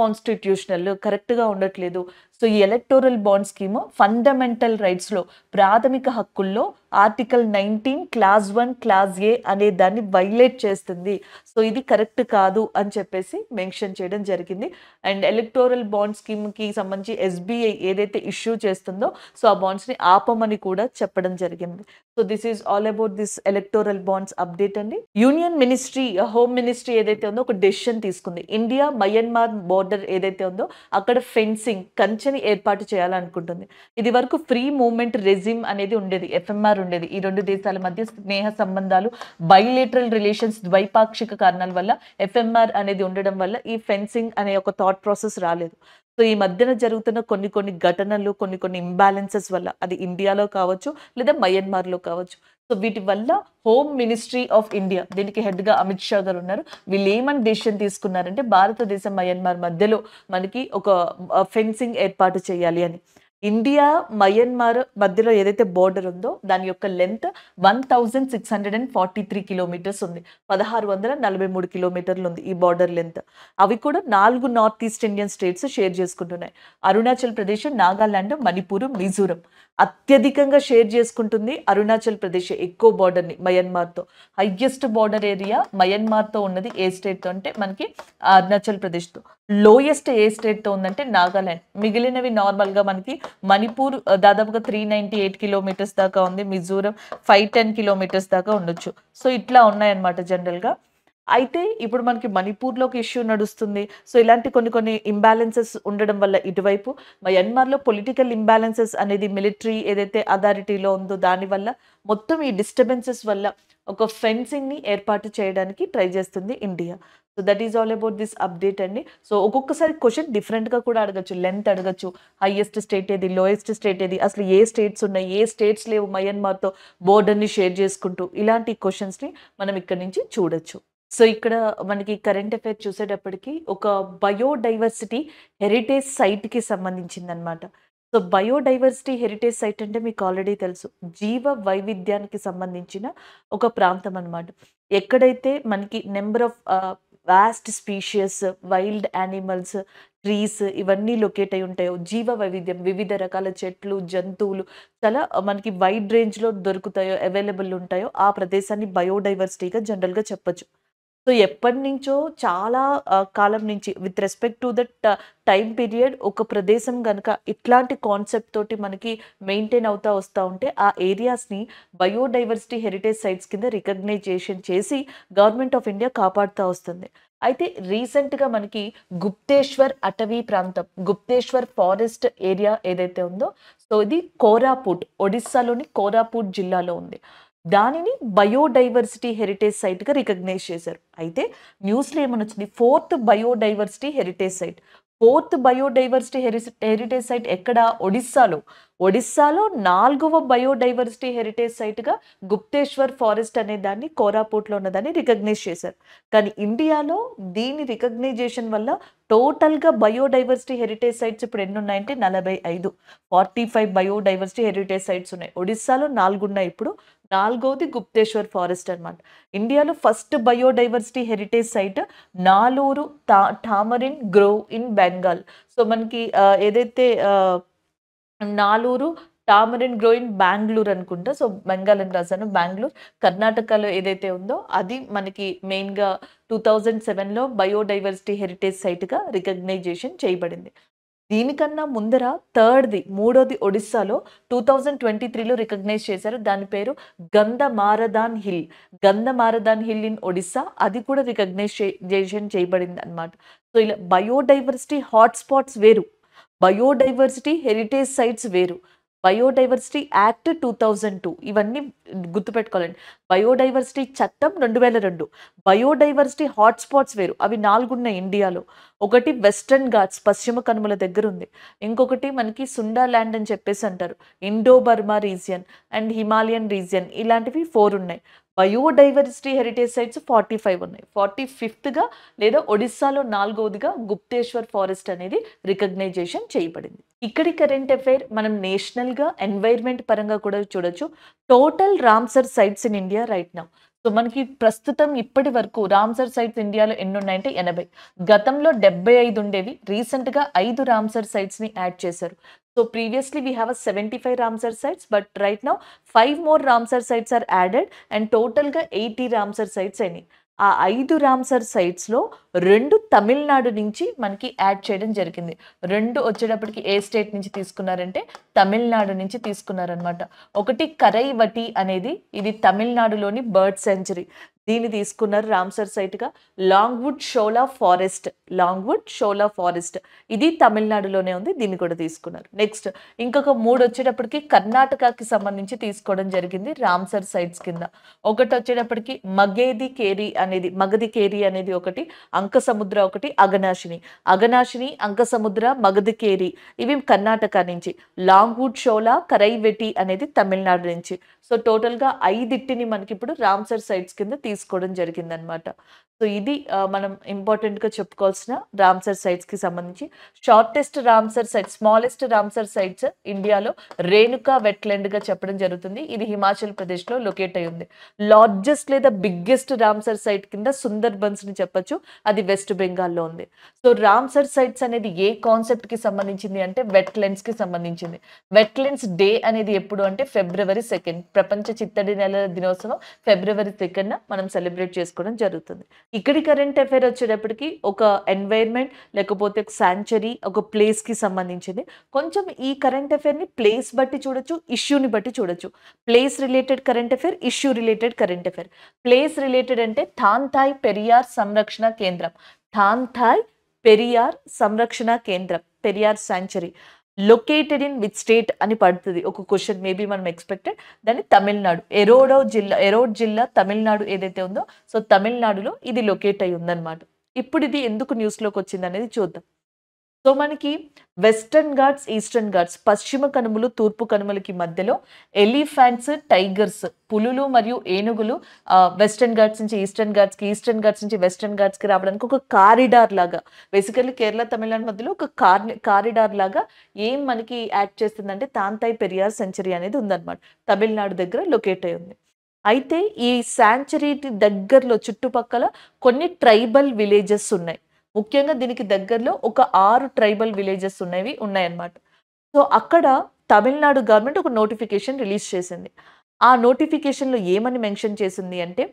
అన్‌కాన్స్టిట్యూషనల్ కరెక్ట్‌గా ఉండట్లేదు. సో, ఈ ఎలక్టోరల్ బాండ్ స్కీమ్ ఫండమెంటల్ రైట్స్‌లో ప్రాథమిక హక్కుల్లో ఆర్టికల్ 19 క్లాజ్ 1 క్లాజ్ ఏ అనే దాన్ని వైలేట్ చేస్తుంది. సో, ఇది కరెక్ట్ కాదు అని చెప్పేసి మెన్షన్ చేయడం జరిగింది. అండ్ ఎలక్టోరల్ బాండ్ స్కీమ్‌కి సంబంధించి ఎస్‌బీఐ ఏదైతే ఇష్యూ చేస్తుందో సో, ఆ బాండ్స్‌ని ఆపమని కూడా చెప్పడం జరిగింది. So, this is all about this electoral bonds update అండి. యూనియన్ మినిస్ట్రీ, హోమ్ మినిస్ట్రీ ఏదైతే ఉందో ఒక డెసిషన్ తీసుకుంది. ఇండియా మయన్మార్ బోర్డర్ ఏదైతే ఉందో అక్కడ ఫెన్సింగ్ కంచెని ఏర్పాటు చేయాలనుకుంటుంది. ఇది వరకు ఫ్రీ మూవ్‌మెంట్ రెజిమ్ అనేది ఉండేది. ఎఫ్ఎంఆర్ ఉండేది. ఈ 2 దేశాల మధ్య స్నేహ సంబంధాలు, బైలేటరల్ రిలేషన్స్ ద్వైపాక్షిక కారణాల వల్ల ఎఫ్ఎంఆర్ అనేది ఉండడం వల్ల ఈ ఫెన్సింగ్ అనే ఒక థాట్ ప్రాసెస్ రాలేదు. సో, ఈ మధ్యన జరుగుతున్న కొన్ని ఘటనలు, కొన్ని ఇంబాలెన్సెస్ వల్ల అది ఇండియాలో కావచ్చు, లేదా మయన్మార్‌లో కావచ్చు. సో, వీటి వల్ల హోమ్ మినిస్ట్రీ ఆఫ్ ఇండియా దీనికి హెడ్‌గా అమిత్ షా గారు ఉన్నారు. వీళ్ళు ఏమని డెసిషన్ తీసుకున్నారంటే భారతదేశం, మయన్మార్ మధ్యలో మనకి ఒక ఫెన్సింగ్ ఏర్పాటు చేయాలి అని. ఇండియా, మయన్మార్ మధ్యలో ఏదైతే బోర్డర్ ఉందో దాని యొక్క లెంత్ 1643 కిలోమీటర్స్ ఉంది. 1643 కిలోమీటర్లు ఉంది ఈ బోర్డర్ లెంత్. అవి కూడా 4 north east Indian states share చేసుకుంటున్నాయి. అరుణాచల్ ప్రదేశ్, నాగాలాండ్, మణిపూర్, మిజోరం. అత్యధికంగా షేర్ చేసుకుంటుంది అరుణాచల్ ప్రదేశ్ ఎక్కువ బోర్డర్‌ని మయన్మార్‌తో. హైయెస్ట్ బోర్డర్ ఏరియా మయన్మార్‌తో ఉన్నది ఏ స్టేట్‌తో అంటే మనకి అరుణాచల్ ప్రదేశ్‌తో. లోయెస్ట్ ఏ స్టేట్‌తో ఉందంటే నాగాలాండ్. మిగిలినవి నార్మల్‌గా మనకి మణిపూర్ దాదాపుగా 398 కిలోమీటర్స్ దాకా ఉంది. మిజోరం 510 కిలోమీటర్స్ దాకా ఉండొచ్చు. సో, ఇట్లా ఉన్నాయన్నమాట జనరల్‌గా. అయితే ఇప్పుడు మనకి మణిపూర్‌లో ఒక ఇష్యూ నడుస్తుంది. సో, ఇలాంటి కొన్ని ఇంబాలెన్సెస్ ఉండడం వల్ల ఇటువైపు మయన్మార్‌లో పొలిటికల్ ఇంబాలెన్సెస్ అనేది మిలిటరీ ఏదైతే అథారిటీలో ఉందో దానివల్ల మొత్తం ఈ డిస్టర్బెన్సెస్ వల్ల ఒక ఫెన్సింగ్‌ని ఏర్పాటు చేయడానికి ట్రై చేస్తుంది India. So, that is all about this update అండి. సో, ఒక్కొక్కసారి క్వెషన్ డిఫరెంట్‌గా కూడా అడగొచ్చు. లెంత్ అడగొచ్చు. హైయెస్ట్ స్టేట్ ఏది? లోయెస్ట్ స్టేట్ ఏది? అసలు ఏ స్టేట్స్ ఉన్నాయి? ఏ స్టేట్స్ లేవు మయన్మార్‌తో బోర్డర్‌ని షేర్ చేసుకుంటూ? ఇలాంటి క్వెషన్స్‌ని మనం ఇక్కడ నుంచి చూడొచ్చు. సో, ఇక్కడ మనకి కరెంట్ అఫైర్ చూసేటప్పటికి ఒక బయోడైవర్సిటీ హెరిటేజ్ సైట్‌కి సంబంధించిందనమాట. సో, బయోడైవర్సిటీ హెరిటేజ్ సైట్ అంటే మీకు ఆల్రెడీ తెలుసు. జీవ వైవిధ్యానికి సంబంధించిన ఒక ప్రాంతం అనమాట. ఎక్కడైతే మనకి number of vast species, wild animals, trees ఇవన్నీ లొకేట్ అయి ఉంటాయో, జీవ వైవిధ్యం వివిధ రకాల చెట్లు, జంతువులు చాలా మనకి వైడ్ రేంజ్‌లో దొరుకుతాయో, అవైలబుల్ ఉంటాయో ఆ ప్రదేశాన్ని బయోడైవర్సిటీగా జనరల్‌గా చెప్పొచ్చు. సో ఎప్పటినుంచో చాలా కాలం నుంచి with respect to that time period ఒక ప్రదేశం గనక ఇట్లాంటి కాన్సెప్ట్ తోటి మనకి మెయింటైన్ అవుతా వస్తా ఉంటే ఆ ఏరియాస్‌ని బయోడైవర్సిటీ హెరిటేజ్ సైట్స్ కింద రికగ్నైజేషన్ చేసి గవర్నమెంట్ ఆఫ్ ఇండియా కాపాడుతా వస్తుంది. అయితే రీసెంట్‌గా మనకి గుప్తేశ్వర్ అటవీ ప్రాంతం, గుప్తేశ్వర్ ఫారెస్ట్ ఏరియా ఏదైతే ఉందో, సో ఇది కోరాపుట్, ఒడిస్సాలోని కోరాపుట్ జిల్లాలో ఉంది. దానిని బయోడైవర్సిటీ హెరిటేజ్ సైట్‌గా రికగ్నైజ్ చేశారు. అయితే న్యూస్‌లో ఏమనొచ్చింది, fourth biodiversity heritage site. Fourth biodiversity heritage site ఎక్కడ? ఒడిస్సాలో. ఒడిస్సాలో 4వ బయోడైవర్సిటీ హెరిటేజ్ సైట్‌గా గుప్తేశ్వర్ ఫారెస్ట్ అనే దాన్ని, కోరాపుట్‌లో ఉన్నదాన్ని రికగ్నైజ్ చేశారు. కానీ ఇండియాలో దీని రికగ్నైజేషన్ వల్ల టోటల్‌గా బయోడైవర్సిటీ హెరిటేజ్ సైట్స్ ఇప్పుడు ఎన్నున్నాయంటే 45. 45 బయోడైవర్సిటీ హెరిటేజ్ సైట్స్ ఉన్నాయి. ఒడిస్సాలో 4 ఉన్నాయి ఇప్పుడు. నాలుగోది గుప్తేశ్వర్ ఫారెస్ట్ అన్నమాట. ఇండియాలో first biodiversity heritage site Nallur tamarind grove in Bengal. So మనకి ఏదైతే Nallur tamarind grove in Bengaluru అనుకుంటా. సో బెంగాల్ అని రాశాను. బెంగుళూరు కర్ణాటకలో ఏదైతే ఉందో అది మనకి మెయిన్‌గా 2007లో బయోడైవర్సిటీ హెరిటేజ్ సైట్‌గా రికగ్నైజేషన్ చేయబడింది. దీనికన్నా ముందర మూడోది ఒడిస్సాలో 2023లో రికగ్నైజ్ చేశారు. దాని పేరు గంధమారదాన్ హిల్. గంధమారదాన్ హిల్ ఇన్ ఒడిస్సా, అది కూడా రికగ్నైజేషన్ చేయబడిందన్నమాట. సో ఇలా బయోడైవర్సిటీ హాట్‌స్పాట్స్ వేరు, బయోడైవర్సిటీ హెరిటేజ్ సైట్స్ వేరు. బయోడైవర్సిటీ యాక్ట్ 2002 ఇవన్నీ గుర్తుపెట్టుకోవాలండి. బయోడైవర్సిటీ చట్టం 2002. బయోడైవర్సిటీ హాట్‌స్పాట్స్ వేరు. అవి 4 ఉన్నాయి ఇండియాలో. ఒకటి వెస్టర్న్ ఘాట్స్, పశ్చిమ కనుమల దగ్గర ఉంది. ఇంకొకటి మనకి సుండా ల్యాండ్ అని చెప్పేసి అంటారు. Indo Burma region and Himalayan region, ఇలాంటివి 4 ఉన్నాయి. బయోడైవర్సిటీ హెరిటేజ్ సైట్స్ 45 ఉన్నాయి. 45గా లేదా ఒడిస్సాలో 4వదిగా గుప్తేశ్వర్ ఫారెస్ట్ అనేది రికగ్నైజేషన్ చేయబడింది. ఇక్కడి కరెంట్ అఫైర్ మనం నేషనల్‌గా ఎన్వైర్న్మెంట్ పరంగా కూడా చూడొచ్చు. Total Ramsar sites in India right now. So మనకి ప్రస్తుతం ఇప్పటి వరకు రామ్సర్ సైట్స్ ఇండియాలో ఎన్ని ఉన్నాయంటే 80. గతంలో 75 ఉండేవి. రీసెంట్‌గా 5 రామ్సర్ సైట్స్‌ని యాడ్ చేశారు. So previously we have a 75 Ramsar sites, but right now 5 more Ramsar sites are added and టోటల్‌గా 80 Ramsar sites అయినాయి. ఆ 5 రామ్సర్ సైట్స్‌లో 2 తమిళనాడు నుంచి మనకి యాడ్ చేయడం జరిగింది. 2 వచ్చేటప్పటికి ఏ స్టేట్ నుంచి తీసుకున్నారంటే తమిళనాడు నుంచి తీసుకున్నారనమాట. ఒకటి కరైవటి అనేది, ఇది తమిళనాడులోని బర్డ్ సెంచరీ. దీన్ని తీసుకున్నారు రామ్సర్ సైట్‌గా. లాంగ్‌వుడ్ షోలా ఫారెస్ట్, లాంగ్‌వుడ్ షోలా ఫారెస్ట్ ఇది తమిళనాడులోనే ఉంది. దీన్ని కూడా తీసుకున్నారు. నెక్స్ట్ ఇంకొక 3 వచ్చేటప్పటికి కర్ణాటకకి సంబంధించి తీసుకోవడం జరిగింది రామ్సర్ సైట్స్ కింద. ఒకటి వచ్చేటప్పటికి మగధి కేరి అనేది ఒకటి, అంకసముద్ర ఒకటి, అగనాశిని, అంకసముద్ర, మగధి-కేరి ఇవి కర్ణాటక నుంచి. లాంగ్‌వుడ్ షోలా, కరైవెటి అనేది తమిళనాడు నుంచి. సో టోటల్‌గా 5 మనకి ఇప్పుడు రామ్సర్ సైట్స్ కింద తీసుకోవడం జరిగిందనమాట. సో ఇది మనం ఇంపార్టెంట్‌గా చెప్పుకోవాల్సిన రామ్సర్ సైట్స్‌కి సంబంధించి. Shortest Ramsar sites, smallest Ramsar sites ఇండియాలో రేణుకా వెట్లాండ్‌గా చెప్పడం జరుగుతుంది. ఇది హిమాచల్ ప్రదేశ్‌లో లొకేట్ అయి ఉంది. లార్జెస్ట్ లేదా బిగ్గెస్ట్ రామ్సర్ సైట్ కింద సుందర్బన్స్‌ని చెప్పొచ్చు. అది వెస్ట్ బెంగాల్‌లో ఉంది. సో రామ్సర్ సైట్స్ అనేది ఏ కాన్సెప్ట్‌కి సంబంధించింది అంటే వెట్లాండ్స్‌కి సంబంధించింది. వెట్లాండ్స్ డే అనేది ఎప్పుడు అంటే ఫిబ్రవరి 2 ప్రపంచ చిత్తడి నేలల దినోత్సవం ఫిబ్రవరి 2న మనం సెలబ్రేట్ చేసుకోవడం జరుగుతుంది. ఇక్కడి కరెంట్ అఫైర్ వచ్చేటప్పటికి ఒక ఎన్వైర్న్మెంట్ లేకపోతే ఒక శాంక్చురీ, ఒక ప్లేస్‌కి సంబంధించింది. కొంచెం ఈ కరెంట్ అఫైర్‌ని ప్లేస్ బట్టి చూడొచ్చు, ఇష్యూని బట్టి చూడొచ్చు. Place related current affair, issue related current affair. Place related అంటే థాన్థాయ్ పెరియార్ సంరక్షణ కేంద్రం, థాన్థాయ్ పెరియార్ సంరక్షణ కేంద్రం, Periyar sanctuary located in which state అని పడుతుంది ఒక క్వశ్చన్, మేబీ మనం ఎక్స్పెక్టెడ్. దాన్ని తమిళనాడు, ఎరోడ్ జిల్లా తమిళనాడు ఏదైతే ఉందో, సో తమిళనాడులో ఇది లొకేట్ అయి ఉందన్నమాట. ఇప్పుడు ఇది ఎందుకు న్యూస్లోకి వచ్చింది అనేది చూద్దాం. సో మనకి వెస్టర్న్ ఘాట్స్, ఈస్టర్న్ ఘాట్స్, పశ్చిమ కనుమలు, తూర్పు కనుమలకి మధ్యలో ఎలిఫెంట్స్, టైగర్స్, పులులు మరియు ఏనుగులు వెస్టర్న్ ఘాట్స్ నుంచి ఈస్టర్న్ ఘాట్స్కి, ఈస్టర్న్ ఘాట్స్ నుంచి వెస్టర్న్ ఘాట్స్కి రావడానికి ఒక కారిడార్ లాగా, బేసికల్లీ కేరళ తమిళనాడు మధ్యలో ఒక కారిడార్ లాగా ఏం మనకి యాక్ట్ చేస్తుందంటే తాంతాయ్ పెరియార్ సెంచరీ అనేది ఉందన్నమాట. తమిళనాడు దగ్గర లొకేట్ అయి ఉంది. అయితే ఈ శాంక్చురీ దగ్గరలో చుట్టుపక్కల కొన్ని ట్రైబల్ విలేజెస్ ఉన్నాయి. ముఖ్యంగా దీనికి దగ్గరలో ఒక 6 ట్రైబల్ విలేజెస్ ఉన్నాయన్నమాట. సో అక్కడ తమిళనాడు గవర్నమెంట్ ఒక నోటిఫికేషన్ రిలీజ్ చేసింది. ఆ నోటిఫికేషన్‌లో ఏమని మెన్షన్ చేసింది అంటే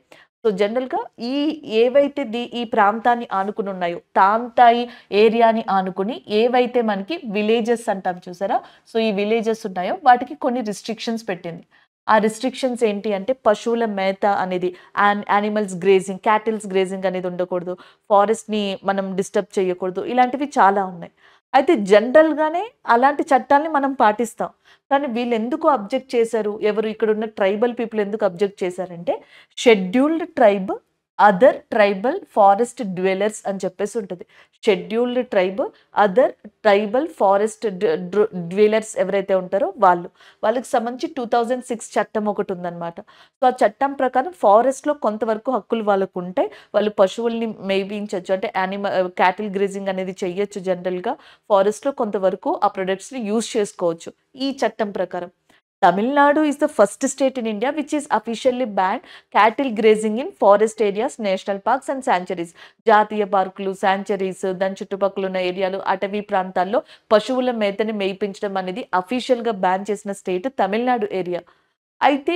సో జనరల్‌గా ఈ ఏవైతే ఈ ప్రాంతాన్ని ఆనుకుని ఉన్నాయో, తాంతాయి ఏరియాని ఆనుకుని ఏవైతే మనకి విలేజెస్ అంటాం చూసారా? సో ఈ విలేజెస్ ఉన్నాయో వాటికి కొన్ని రిస్ట్రిక్షన్స్ పెట్టింది. ఆ రిస్ట్రిక్షన్స్ ఏంటి అంటే పశువుల మేత అనేది, యానిమల్స్ గ్రేజింగ్, క్యాటిల్స్ గ్రేజింగ్ అనేది ఉండకూడదు. ఫారెస్ట్‌ని మనం డిస్టర్బ్ చేయకూడదు. ఇలాంటివి చాలా ఉన్నాయి. అయితే జనరల్‌గానే అలాంటి చట్టాల్ని మనం పాటిస్తాం. కానీ వీళ్ళెందుకు అబ్జెక్ట్ చేశారు? ఎవరు ఇక్కడున్న ట్రైబల్ పీపుల్ ఎందుకు అబ్జెక్ట్ చేశారంటే, scheduled tribe, other tribal forest dwellers అని చెప్పేసి ఉంటది. Scheduled tribe, other tribal forest dwellers ఎవరైతే ఉంటారో వాళ్ళు. వాళ్ళకి సంబంధించి 2006 చట్టం ఒకటుందనమాట. సో, ఆ చట్టం ప్రకారం ఫారెస్ట్‌లో కొంతవరకు హక్కులు వాళ్ళకుంటాయి. వాళ్ళు పశువుల్ని మేపించొచ్చు. అంటే క్యాటిల్ గ్రేజింగ్ అనేది చెయ్యొచ్చు జనరల్‌గా. ఫారెస్ట్‌లో కొంతవరకు ఆ ప్రొడక్ట్స్‌ని యూజ్ చేసుకోవచ్చు. ఈ చట్టం ప్రకారం. Tamil Nadu is the first state in India which is officially banned cattle grazing in forest areas, national parks and sanctuaries. జాతీయ పార్కులు, శాంక్చురీస్, దాని చుట్టుపక్కల ఉన్న ఏరియాలు, అటవీ ప్రాంతాల్లో పశువుల మేతని మేయించడం అనేది అఫీషియల్‌గా బ్యాన్ చేసిన స్టేట్ తమిళనాడు ఏరియా. అయితే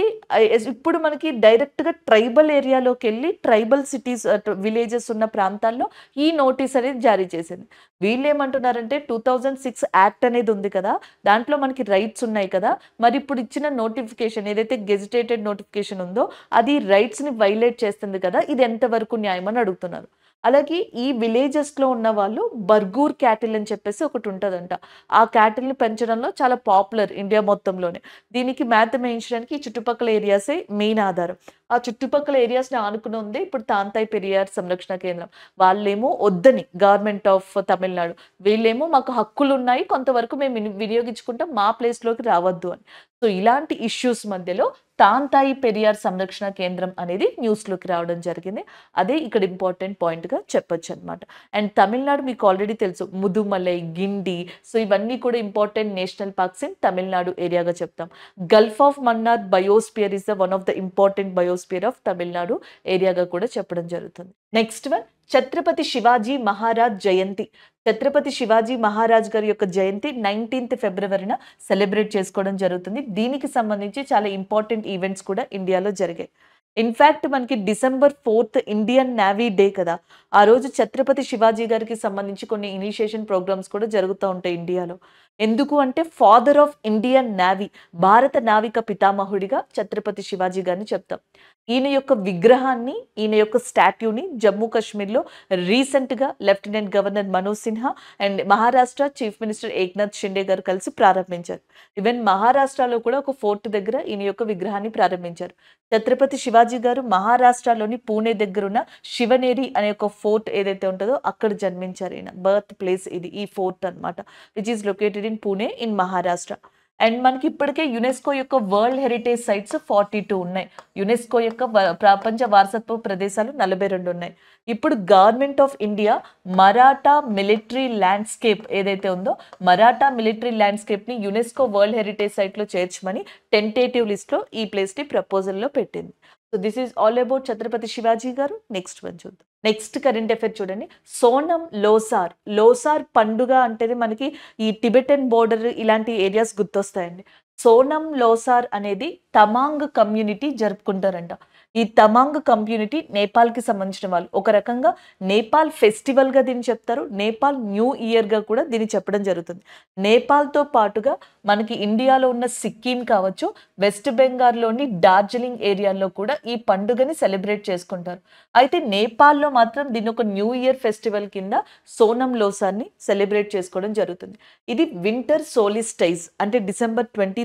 ఇప్పుడు మనకి డైరెక్ట్‌గా ట్రైబల్ ఏరియాలోకెళ్ళి ట్రైబల్ సిటీస్ విలేజెస్ ఉన్న ప్రాంతాల్లో ఈ నోటీస్ అనేది జారీ చేసింది. వీళ్ళేమంటున్నారంటే 2006 యాక్ట్ అనేది ఉంది కదా! దాంట్లో మనకి రైట్స్ ఉన్నాయి కదా! మరి ఇప్పుడు ఇచ్చిన నోటిఫికేషన్ ఏదైతే గెజిటేటెడ్ నోటిఫికేషన్ ఉందో అది రైట్స్‌ని వైలేట్ చేస్తుంది కదా! ఇది ఎంతవరకు న్యాయం అని అడుగుతున్నారు. అలాగే ఈ విలేజెస్‌లో ఉన్న వాళ్ళు బర్గూర్ క్యాటిల్ అని చెప్పేసి ఒకటి ఉంటదంట. ఆ క్యాటిల్‌ని పెంచడంలో చాలా పాపులర్ ఇండియా మొత్తంలోనే. దీనికి మేత మేయించడానికి ఈ చుట్టుపక్కల ఏరియాసే మెయిన్ ఆధారం. ఆ చుట్టుపక్కల ఏరియాస్‌ని ఆనుకుని ఉంది ఇప్పుడు తాంతాయి పెరియార్ సంరక్షణ కేంద్రం. వాళ్ళేమో వద్దని గవర్నమెంట్ ఆఫ్ తమిళనాడు. వీళ్ళేమో మాకు హక్కులున్నాయి. కొంతవరకు మేము వినియోగించుకుంటాం. మా ప్లేస్‌లోకి రావద్దు అని. సో, ఇలాంటి ఇష్యూస్ మధ్యలో తాంతాయి పెరియార్ సంరక్షణ కేంద్రం అనేది న్యూస్‌లోకి రావడం జరిగింది. అదే ఇక్కడ ఇంపార్టెంట్ పాయింట్‌గా చెప్పొచ్చనమాట. అండ్ తమిళనాడు మీకు ఆల్రెడీ తెలుసు. ముదుమలై, గిండి, సో ఇవన్నీ కూడా important national parks in Tamil Nadu ఏరియాగా చెప్తాం. Gulf of Mannar biosphere is the one of the important biosphere of Tamil Nadu ఏరియాగా కూడా చెప్పడం జరుగుతుంది. Next one Chhatrapati Shivaji Maharaj Jayanti. ఛత్రపతి శివాజీ మహారాజ్ గారి యొక్క జయంతి 19th ఫిబ్రవరిన సెలబ్రేట్ చేసుకోవడం జరుగుతుంది. దీనికి సంబంధించి చాలా ఇంపార్టెంట్ ఈవెంట్స్ కూడా ఇండియాలో జరిగాయి. ఇన్‌ఫాక్ట్ మనకి December 4th Indian navy day కదా! ఆ రోజు ఛత్రపతి శివాజీ గారికి సంబంధించి కొన్ని ఇనిషియేషన్ ప్రోగ్రామ్స్ కూడా జరుగుతా ఉంటాయి ఇండియాలో. ఎందుకు అంటే ఫాదర్ ఆఫ్ ఇండియన్ నేవీ, భారత నావిక పితామహుడిగా ఛత్రపతి శివాజీ గారిని చెప్తాం. ఈయన యొక్క విగ్రహాన్ని, ఈయన యొక్క స్టాట్యూని జమ్మూ కాశ్మీర్‌లో రీసెంట్‌గా lieutenant governor Manoj Sinha and Maharashtra chief minister Eknath Shinde గారు కలిసి ప్రారంభించారు. ఈవెన్ మహారాష్ట్రలో కూడా ఒక ఫోర్ట్ దగ్గర ఈయన యొక్క విగ్రహాన్ని ప్రారంభించారు. ఛత్రపతి శివాజీ గారు మహారాష్ట్రలోని పూణే దగ్గరున్న శివనేరి అనే ఒక ఫోర్ట్ ఏదైతే ఉంటదో అక్కడ జన్మించారు ఈయన. బర్త్ ప్లేస్ ఇది. ఈ ఫోర్ట్ అన్నమాట. Which is located in Pune in Maharashtra. And మనకి ఇప్పటికే యునెస్కో యొక్క వరల్డ్ హెరిటేజ్ సైట్స్ 42 ఉన్నాయి. యునెస్కో యొక్క ప్రపంచ వారసత్వ ప్రదేశాలు 42 ఉన్నాయి. ఇప్పుడు government of India Maratha military landscape ఏదైతే ఉందో మరాఠా మిలిటరీ ల్యాండ్స్కేప్‌ని యునెస్కో వరల్డ్ హెరిటేజ్ సైట్‌లో చేర్చమని టెంటేటివ్ లిస్ట్‌లో ఈ ప్లేస్‌ని ప్రపోజల్‌లో పెట్టింది. So, this is all about Chhatrapati Shivaji గారు. నెక్స్ట్ వన్ చూద్దాం. నెక్స్ట్ కరెంట్ అఫైర్ చూడండి. సోనం లోసార్. లోసార్ పండుగ అంటేనే మనకి ఈ టిబెటన్ బోర్డర్ ఇలాంటి ఏరియాస్ గుర్తొస్తాయండి. సోనం లోసార్ అనేది తమాంగ్ కమ్యూనిటీ జరుపుకుంటారంట. ఈ తమాంగ్ కమ్యూనిటీ నేపాల్‌కి సంబంధించిన వాళ్ళు. ఒక రకంగా నేపాల్ ఫెస్టివల్‌గా దీన్ని చెప్తారు. నేపాల్ న్యూ ఇయర్‌గా కూడా దీన్ని చెప్పడం జరుగుతుంది. నేపాల్‌తో పాటుగా మనకి ఇండియాలో ఉన్న సిక్కిం కావచ్చు, వెస్ట్ బెంగాల్‌లోని డార్జిలింగ్ ఏరియాలో కూడా ఈ పండుగని సెలబ్రేట్ చేసుకుంటారు. అయితే నేపాల్‌లో మాత్రం దీన్ని ఒక న్యూ ఇయర్ ఫెస్టివల్ కింద సోనం లోసార్‌ని సెలబ్రేట్ చేసుకోవడం జరుగుతుంది. ఇది వింటర్ సోలిస్టైస్ అంటే డిసెంబర్ 23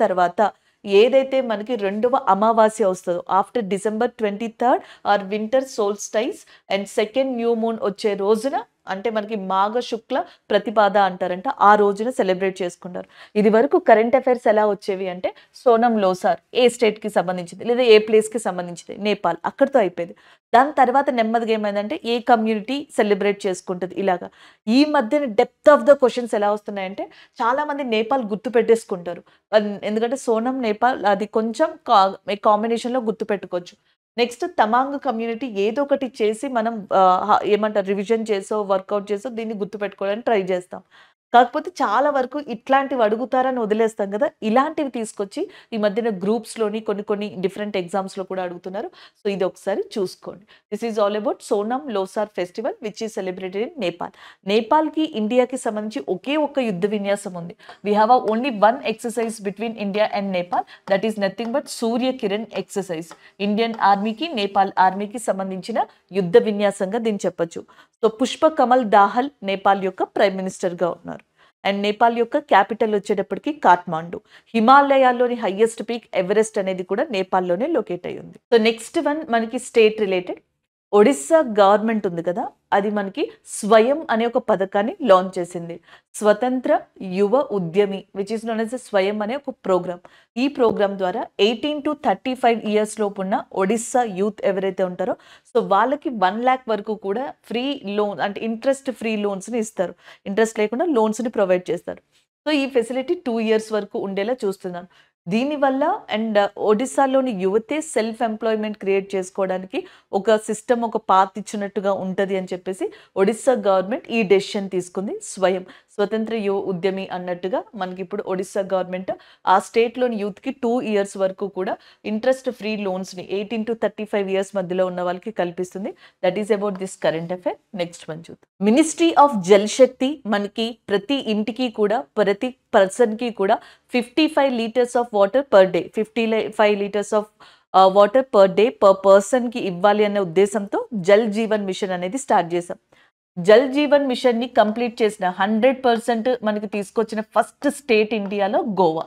తర్వాత ఏదైతే మనకి రెండవ అమావాస్య వస్తదో after December 23 or winter solstice and second new moon వచ్చే రోజున అంటే మనకి మాఘ శుక్ల ప్రతిపాద అంటారంట. ఆ రోజున సెలబ్రేట్ చేసుకుంటారు. ఇది వరకు కరెంట్ అఫైర్స్ ఎలా వచ్చేవి అంటే సోనం లోసార్ ఏ స్టేట్‌కి సంబంధించింది లేదా ఏ ప్లేస్‌కి సంబంధించింది నేపాల్ అక్కడితో అయిపోయేది. దాని తర్వాత నెమ్మదిగా ఏమైందంటే ఏ కమ్యూనిటీ సెలబ్రేట్ చేసుకుంటది ఇలాగా. ఈ మధ్యన డెప్త్ ఆఫ్ ద క్వెషన్స్ ఎలా వస్తున్నాయంటే చాలా మంది నేపాల్ గుర్తు పెట్టేసుకుంటారు. ఎందుకంటే సోనం నేపాల్ అది కొంచెం కాంబినేషన్‌లో గుర్తుపెట్టుకోవచ్చు. నెక్స్ట్ తమాంగ్ కమ్యూనిటీ ఏదో ఒకటి చేసి మనం ఏమంటారు రివిజన్ చేసో, వర్కౌట్ చేసో దీన్ని గుర్తుపెట్టుకోవడానికి ట్రై చేస్తాం. కాకపోతే చాలా వరకు ఇట్లాంటివి అడుగుతారని వదిలేస్తాం గదా! ఇలాంటివి తీసుకొచ్చి ఈ మధ్యన గ్రూప్స్‌లోని కొన్ని కొన్ని డిఫరెంట్ ఎగ్జామ్స్‌లో కూడా అడుగుతున్నారు. సో, ఇది ఒకసారి చూసుకోండి. This is all about Sonam Losar festival which is celebrated in Nepal. నేపాల్‌కి, ఇండియాకి సంబంధించి ఒకే ఒక్క యుద్ధ విన్యాసం ఉంది. We have only one exercise between India and Nepal. That is nothing but Surya Kiran exercise. Indian ఆర్మీకి, నేపాల్ ఆర్మీకి సంబంధించిన యుద్ధ విన్యాసంగా దీన్ని చెప్పొచ్చు. సో, పుష్ప కమల్ దాహల్ నేపాల్ యొక్క ప్రైమ్ మినిస్టర్‌గా ఉన్నారు. అండ్ నేపాల్ యొక్క క్యాపిటల్ వచ్చేటప్పటికి కాఠ్మాండు. హిమాలయాల్లోని హైయెస్ట్ పీక్ ఎవరెస్ట్ అనేది కూడా నేపాల్‌లోనే లొకేట్ అయ్యి ఉంది. సో, నెక్స్ట్ వన్ మనకి స్టేట్ రిలేటెడ్. ఒడిస్సా గవర్నమెంట్ ఉంది కదా! అది మనకి స్వయం అనే ఒక పథకాన్ని లాంచ్ చేసింది. స్వతంత్ర యువ ఉద్యమి విచ్ ఈస్ నోన్ యాస్ స్వయం అనే ఒక ప్రోగ్రామ్. ఈ ప్రోగ్రామ్ ద్వారా 18-35 ఇయర్స్ లోపున్న ఒడిస్సా యూత్ ఎవరైతే ఉంటారో సో వాళ్ళకి 1,00,000 వరకు కూడా ఫ్రీ లోన్ అంటే ఇంట్రెస్ట్ ఫ్రీ లోన్స్‌ని ఇస్తారు. ఇంట్రెస్ట్ లేకుండా లోన్స్‌ని ప్రొవైడ్ చేస్తారు. సో ఈ ఫెసిలిటీ 2 ఇయర్స్ వరకు ఉండేలా చూస్తున్నాను. దీనివల్ల అండ్ ఒడిస్సాలోని యువతే సెల్ఫ్ ఎంప్లాయ్‌మెంట్ క్రియేట్ చేసుకోవడానికి ఒక సిస్టమ్, ఒక పాత్ ఇచ్చినట్టుగా ఉంటది అని చెప్పేసి ఒడిస్సా గవర్నమెంట్ ఈ డెసిషన్ తీసుకుంది. స్వతంత్ర యువ ఉద్యమి అన్నట్టుగా మనకిప్పుడు ఒడిస్సా గవర్నమెంట్ ఆ స్టేట్‌లోని యూత్‌కి 2 ఇయర్స్ వరకు కూడా ఇంట్రెస్ట్ ఫ్రీ లోన్స్‌ని 18-35 ఇయర్స్ మధ్యలో ఉన్న వాళ్ళకి కల్పిస్తుంది. That is about this current affair. Next one చూద్దాం. మినిస్ట్రీ ఆఫ్ జల్ శక్తి మనకి ప్రతి ఇంటికి కూడా, ప్రతి పర్సన్‌కి కూడా 55 litres of water per day, 55 litres of water per day per పర్సన్‌కి ఇవ్వాలి అనే ఉద్దేశంతో జల్ జీవన్ మిషన్ అనేది స్టార్ట్ చేశాం. జల్ జీవన్ మిషన్‌ని కంప్లీట్ చేసిన 100% మనకి తీసుకొచ్చిన ఫస్ట్ స్టేట్ ఇండియాలో గోవా.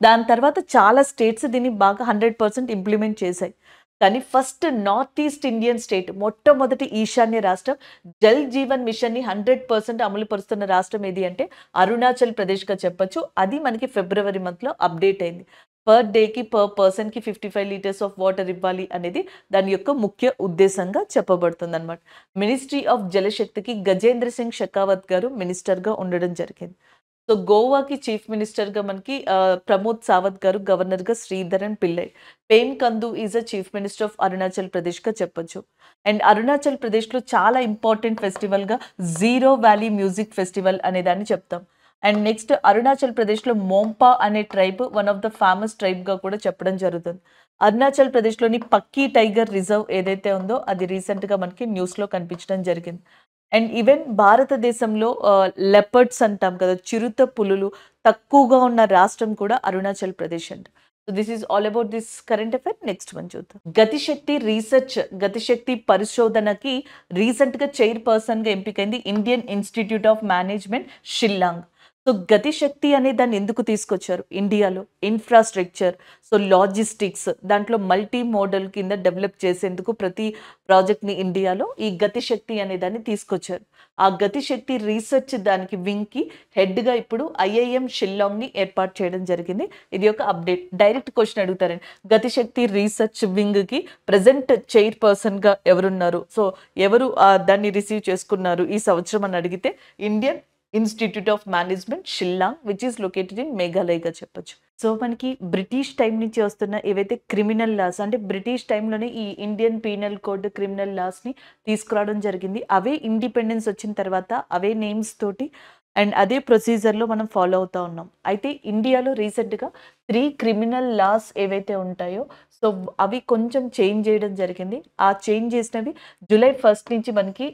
దాని తర్వాత చాలా స్టేట్స్ దీన్ని బాగా 100% ఇంప్లిమెంట్ చేశాయి. కానీ first north east Indian state, మొట్టమొదటి ఈశాన్య రాష్ట్రం జల్ జీవన్ మిషన్‌ని 100% అమలు పరుస్తున్న రాష్ట్రం ఏది అంటే అరుణాచల్ ప్రదేశ్‌గా చెప్పొచ్చు. అది మనకి ఫిబ్రవరి మంత్‌లో అప్డేట్ అయింది. పర్ డేకి, పర్ పర్సన్‌కి 55 లీటర్స్ ఆఫ్ వాటర్ ఇవ్వాలి అనేది దాని యొక్క ముఖ్య ఉద్దేశంగా చెప్పబడుతుందన్నమాట. మినిస్ట్రీ ఆఫ్ జలశక్తికి గజేంద్ర సింగ్ షెకావత్ గారు మినిస్టర్‌గా ఉండడం జరిగింది. సో, గోవాకి చీఫ్ మినిస్టర్‌గా మనకి ప్రమోద్ సావంత్ గారు, గవర్నర్‌గా Sreedharan Pillai. Pema Khandu is a chief minister of Arunachal ప్రదేశ్‌గా చెప్పొచ్చు. అండ్ అరుణాచల్ ప్రదేశ్‌లో చాలా ఇంపార్టెంట్ ఫెస్టివల్‌గా జీరో వ్యాలీ మ్యూజిక్ ఫెస్టివల్ అనే దాన్ని చెప్తాం. అండ్ నెక్స్ట్ అరుణాచల్ ప్రదేశ్‌లో మోంపా అనే tribe one of the famous ట్రైబ్‌గా కూడా చెప్పడం జరుగుతుంది. అరుణాచల్ ప్రదేశ్‌లోని పక్కీ టైగర్ రిజర్వ్ ఏదైతే ఉందో అది రీసెంట్‌గా మనకి న్యూస్‌లో కనిపించడం జరిగింది. అండ్ ఈవెన్ భారతదేశంలో లెపర్డ్స్ అంటాం కదా! చిరుత పులులు తక్కువగా ఉన్న రాష్ట్రం కూడా అరుణాచల్ ప్రదేశ్ అంట. So, this is all about this current affair. Next one చూద్దాం. గతిశక్తి రీసెర్చ్, గతిశక్తి పరిశోధనకి రీసెంట్‌గా చైర్‌పర్సన్‌గా ఎంపికైంది Indian institute of management Shillong. So, Gati Shakti అనే దాన్ని ఎందుకు తీసుకొచ్చారు ఇండియాలో? ఇన్‌ఫ్రాస్ట్రక్చర్, సో లాజిస్టిక్స్ దాంట్లో మల్టీ మోడల్ కింద డెవలప్ చేసేందుకు ప్రతి ప్రాజెక్ట్‌ని ఇండియాలో ఈ గతిశక్తి అనే దాన్ని తీసుకొచ్చారు. ఆ గతిశక్తి రీసెర్చ్ దానికి వింగ్‌కి హెడ్‌గా ఇప్పుడు ఐఐఎం షిల్లాంగ్‌ని ఏర్పాటు చేయడం జరిగింది. ఇది ఒక అప్డేట్. డైరెక్ట్ క్వెషన్ అడుగుతారండి. గతిశక్తి రీసెర్చ్ వింగ్‌కి ప్రెజెంట్ చైర్‌పర్సన్‌గా ఎవరున్నారు? సో, ఎవరు దాన్ని రిసీవ్ చేసుకున్నారు ఈ సంవత్సరం అని అడిగితే Indian institute of management Shillong which is located in మేఘాలయగా చెప్పొచ్చు. సో, మనకి బ్రిటిష్ టైం నుంచి వస్తున్న ఏవైతే క్రిమినల్ లాస్ అంటే బ్రిటిష్ టైంలోనే ఈ ఇండియన్ పీనల్ కోడ్, క్రిమినల్ లాస్‌ని తీసుకురావడం జరిగింది. అవే ఇండిపెండెన్స్ వచ్చిన తర్వాత అవే నేమ్స్ తోటి అండ్ అదే ప్రొసీజర్‌లో మనం ఫాలో అవుతా ఉన్నాం. అయితే ఇండియాలో రీసెంట్‌గా 3 క్రిమినల్ లాస్ ఏవైతే ఉంటాయో సో, అవి కొంచెం చేంజ్ చేయడం జరిగింది. ఆ చేంజ్ చేసినవి జూలై 1 నుంచి మనకి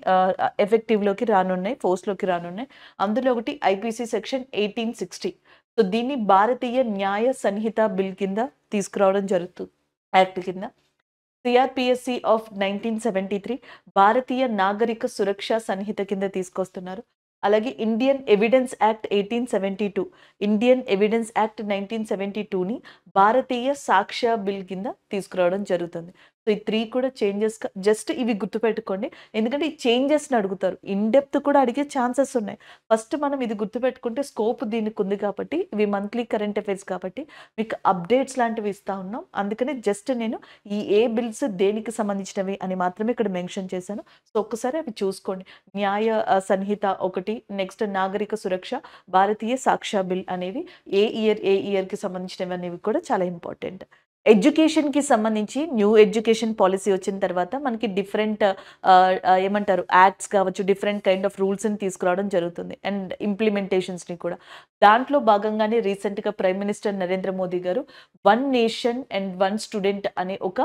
ఎఫెక్టివ్‌లోకి రానున్నాయి, ఫోర్స్‌లోకి రానున్నాయి. అందులో ఒకటి ఐపీసీ సెక్షన్ 1860. సో, దీన్ని భారతీయ న్యాయ సంహిత బిల్ కింద తీసుకురావడం జరుగుతుంది. యాక్ట్ కింద. సిఆర్‌పిఎస్‌సి ఆఫ్ 1973 భారతీయ నాగరిక సురక్ష సంహిత కింద తీసుకొస్తున్నారు. అలాగే Indian evidence act 1872, Indian evidence act 1972ని భారతీయ సాక్ష్య బిల్ కింద తీసుకురావడం జరుగుతుంది. సో, ఈ 3 కూడా చేంజెస్‌గా జస్ట్ ఇవి గుర్తుపెట్టుకోండి. ఎందుకంటే ఈ చేంజెస్‌ని అడుగుతారు. ఇన్ డెప్త్ కూడా అడిగే ఛాన్సెస్ ఉన్నాయి. ఫస్ట్ మనం ఇది గుర్తుపెట్టుకుంటే స్కోప్ దీనికి ఉంది కాబట్టి ఇవి మంత్లీ కరెంట్ అఫైర్స్ కాబట్టి మీకు అప్డేట్స్ లాంటివి ఇస్తా ఉన్నాం. అందుకని జస్ట్ నేను ఈ ఏ బిల్స్ దేనికి సంబంధించినవి అని మాత్రమే ఇక్కడ మెన్షన్ చేశాను. సో, ఒక్కసారి అవి చూసుకోండి. న్యాయ సంహిత ఒకటి, నెక్స్ట్ నాగరిక సురక్ష, భారతీయ సాక్ష్య బిల్ అనేవి ఏ ఇయర్‌కి సంబంధించినవి అనేవి కూడా చాలా ఇంపార్టెంట్. ఎడ్యుకేషన్‌కి సంబంధించి న్యూ ఎడ్యుకేషన్ పాలిసీ వచ్చిన తర్వాత మనకి డిఫరెంట్ ఏమంటారు యాక్ట్స్ కావచ్చు, డిఫరెంట్ కైండ్ ఆఫ్ రూల్స్‌ని తీసుకురావడం జరుగుతుంది. అండ్ ఇంప్లిమెంటేషన్స్‌ని కూడా. దాంట్లో భాగంగానే రీసెంట్‌గా ప్రైమ్ మినిస్టర్ నరేంద్ర మోదీ గారు one nation and one student అనే ఒక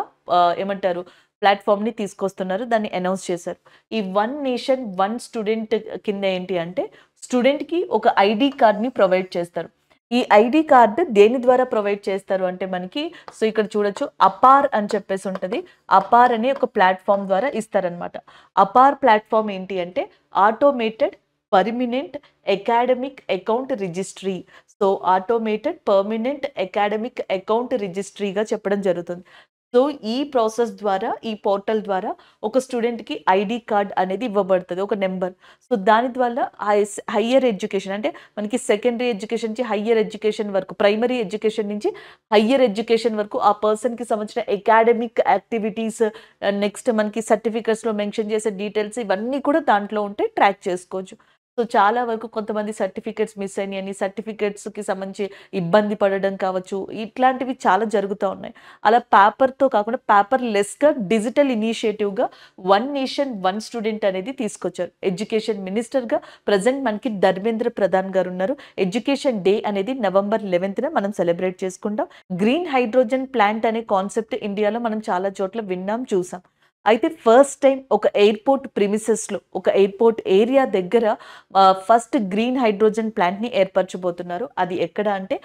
ఏమంటారు ప్లాట్‌ఫార్మ్‌ని తీసుకొస్తున్నారు. దాన్ని అనౌన్స్ చేశారు. ఈ వన్ నేషన్ వన్ స్టూడెంట్ కింద ఏంటి అంటే స్టూడెంట్‌కి ఒక ఐడీ కార్డ్‌ని ప్రొవైడ్ చేస్తారు. ఈ ఐడీ కార్డ్ దేని ద్వారా ప్రొవైడ్ చేస్తారు అంటే మనకి సో ఇక్కడ చూడొచ్చు అపార్ అని చెప్పేసి ఉంటది. అపార్ అనే ఒక ప్లాట్‌ఫార్మ్ ద్వారా ఇస్తారనమాట. అపార్ ప్లాట్‌ఫార్మ్ ఏంటి అంటే automated permanent academic account registry. So automated permanent academic account రిజిస్ట్రీగా చెప్పడం జరుగుతుంది. సో ఈ ప్రాసెస్ ద్వారా ఈ పోర్టల్ ద్వారా ఒక స్టూడెంట్‌కి ఐడీ కార్డ్ అనేది ఇవ్వబడుతది. ఒక నంబర్. సో దాని ద్వారా హైయర్ ఎడ్యుకేషన్ అంటే మనకి సెకండరీ ఎడ్యుకేషన్ నుంచి హైయర్ ఎడ్యుకేషన్ వరకు, ప్రైమరీ ఎడ్యుకేషన్ నుంచి హైయర్ ఎడ్యుకేషన్ వరకు ఆ పర్సన్‌కి సంబంధించిన అకాడమిక్ యాక్టివిటీస్ నెక్స్ట్ మనకి సర్టిఫికేట్స్‌లో మెన్షన్ చేసే డీటెయిల్స్ ఇవన్నీ కూడా దాంట్లో ఉంటే ట్రాక్ చేసుకోవచ్చు. సో చాలా వరకు కొంతమంది సర్టిఫికేట్స్ మిస్ అయినాయని, సర్టిఫికేట్స్‌కి సంబంధించి ఇబ్బంది పడడం కావచ్చు, ఇట్లాంటివి చాలా జరుగుతా ఉన్నాయి. అలా పేపర్‌తో కాకుండా పేపర్ లెస్‌గా డిజిటల్ ఇనిషియేటివ్‌గా వన్ నేషన్ వన్ స్టూడెంట్ అనేది తీసుకొచ్చారు. ఎడ్యుకేషన్ మినిస్టర్‌గా ప్రెజెంట్ మనకి ధర్మేంద్ర ప్రధాన్ గారు ఉన్నారు. ఎడ్యుకేషన్ డే అనేది నవంబర్ 11న మనం సెలబ్రేట్ చేసుకుంటాం. గ్రీన్ హైడ్రోజన్ ప్లాంట్ అనే కాన్సెప్ట్ ఇండియాలో మనం చాలా చోట్ల విన్నాం, చూసాం. అయితే ఫస్ట్ టైమ్ ఒక ఎయిర్‌పోర్ట్ ప్రిమిసెస్‌లో ఒక ఎయిర్‌పోర్ట్ ఏరియా దగ్గర ఫస్ట్ గ్రీన్ హైడ్రోజన్ ప్లాంట్‌ని ఏర్పరచబోతున్నారు. అది ఎక్కడ అంటే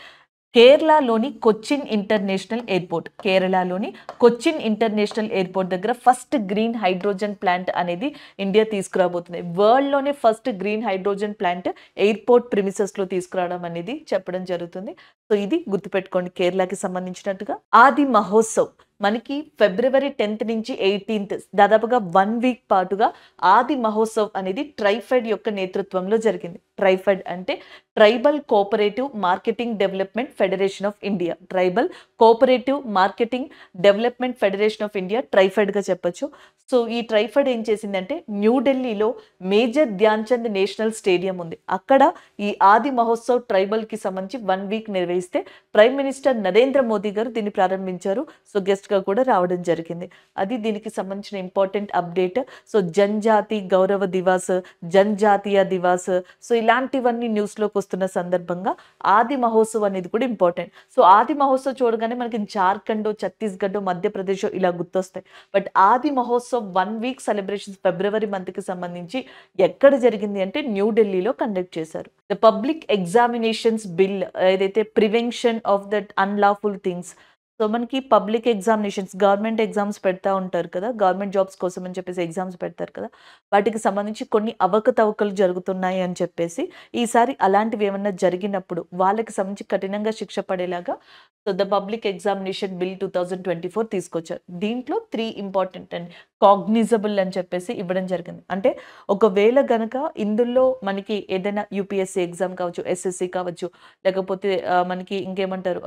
కేరళలోని కొచ్చిన్ ఇంటర్నేషనల్ ఎయిర్‌పోర్ట్. కేరళలోని కొచ్చిన్ ఇంటర్నేషనల్ ఎయిర్‌పోర్ట్ దగ్గర ఫస్ట్ గ్రీన్ హైడ్రోజన్ ప్లాంట్ అనేది ఇండియా తీసుకురాబోతుంది. వరల్డ్‌లోనే first green hydrogen plant airport ప్రిమిసెస్‌లో తీసుకురావడం అనేది చెప్పడం జరుగుతుంది. సో ఇది గుర్తుపెట్టుకోండి కేరళకి సంబంధించినట్టుగా. ఆది మహోత్సవ్ మనకి ఫిబ్రవరి 10th నుంచి 18th దాదాపుగా 1 వీక్ పాటుగా ఆది మహోత్సవ్ అనేది ట్రైఫెడ్ యొక్క నేతృత్వంలో జరిగింది. ట్రైఫెడ్ అంటే tribal cooperative marketing development federation of India. Tribal cooperative marketing development federation of India ట్రైఫెడ్‌గా చెప్పొచ్చు. సో ఈ ట్రైఫెడ్ ఏం చేసిందంటే న్యూఢిల్లీలో major Dhyan Chand national stadium ఉంది. అక్కడ ఈ ఆది మహోత్సవ్ ట్రైబల్‌కి సంబంధించి 1 వీక్ నిర్వహిస్తే ప్రైమ్ మినిస్టర్ నరేంద్ర మోదీ గారు దీన్ని ప్రారంభించారు. సో గెస్ట్‌గా కూడా రావడం జరిగింది. అది దీనికి సంబంధించిన ఇంపార్టెంట్ అప్డేట్. సో జనజాతి గౌరవ దివాస్, జనజాతీయ దివాస్ సో ఇలాంటివన్నీ న్యూస్‌లోకి వస్తున్న సందర్భంగా ఆది మహోత్సవ్ అనేది కూడా ఇంపార్టెంట్. సో ఆది మహోత్సవ్ చూడగానే మనకి జార్ఖండ్, ఛత్తీస్‌గఢ్, మధ్యప్రదేశ్ ఇలా గుర్తొస్తాయి. బట్ ఆది మహోత్సవ్ 1 వీక్ సెలబ్రేషన్స్ ఫిబ్రవరి మంత్‌కి సంబంధించి ఎక్కడ జరిగింది అంటే న్యూఢిల్లీలో కండక్ట్ చేశారు. ద పబ్లిక్ ఎగ్జామినేషన్స్ బిల్ ఏదైతే prevention of that unlawful things so మనకి పబ్లిక్ ఎగ్జామినేషన్స్ గవర్నమెంట్ ఎగ్జామ్స్ పెడతా ఉంటారు కదా! గవర్నమెంట్ జాబ్స్ కోసం అని చెప్పేసి ఎగ్జామ్స్ పెడతారు కదా! వాటికి సంబంధించి కొన్ని అవకతవకలు జరుగుతున్నాయి అని చెప్పేసి, ఈసారి అలాంటివి ఏమన్నా జరిగినప్పుడు వాళ్ళకి సంబంధించి కఠినంగా శిక్ష పడేలాగా so the public examination bill 2024 తీసుకొచ్చారు. దీంట్లో 3 ఇంపార్టెంట్ అండ్ కాగ్నిజబుల్ అని చెప్పేసి ఇవ్వడం జరిగింది. అంటే ఒకవేళ గనక ఇందులో మనకి ఏదైనా యూపీఎస్సీ ఎగ్జామ్ కావచ్చు, ఎస్ఎస్సీ కావచ్చు, లేకపోతే మనకి ఇంకేమంటారు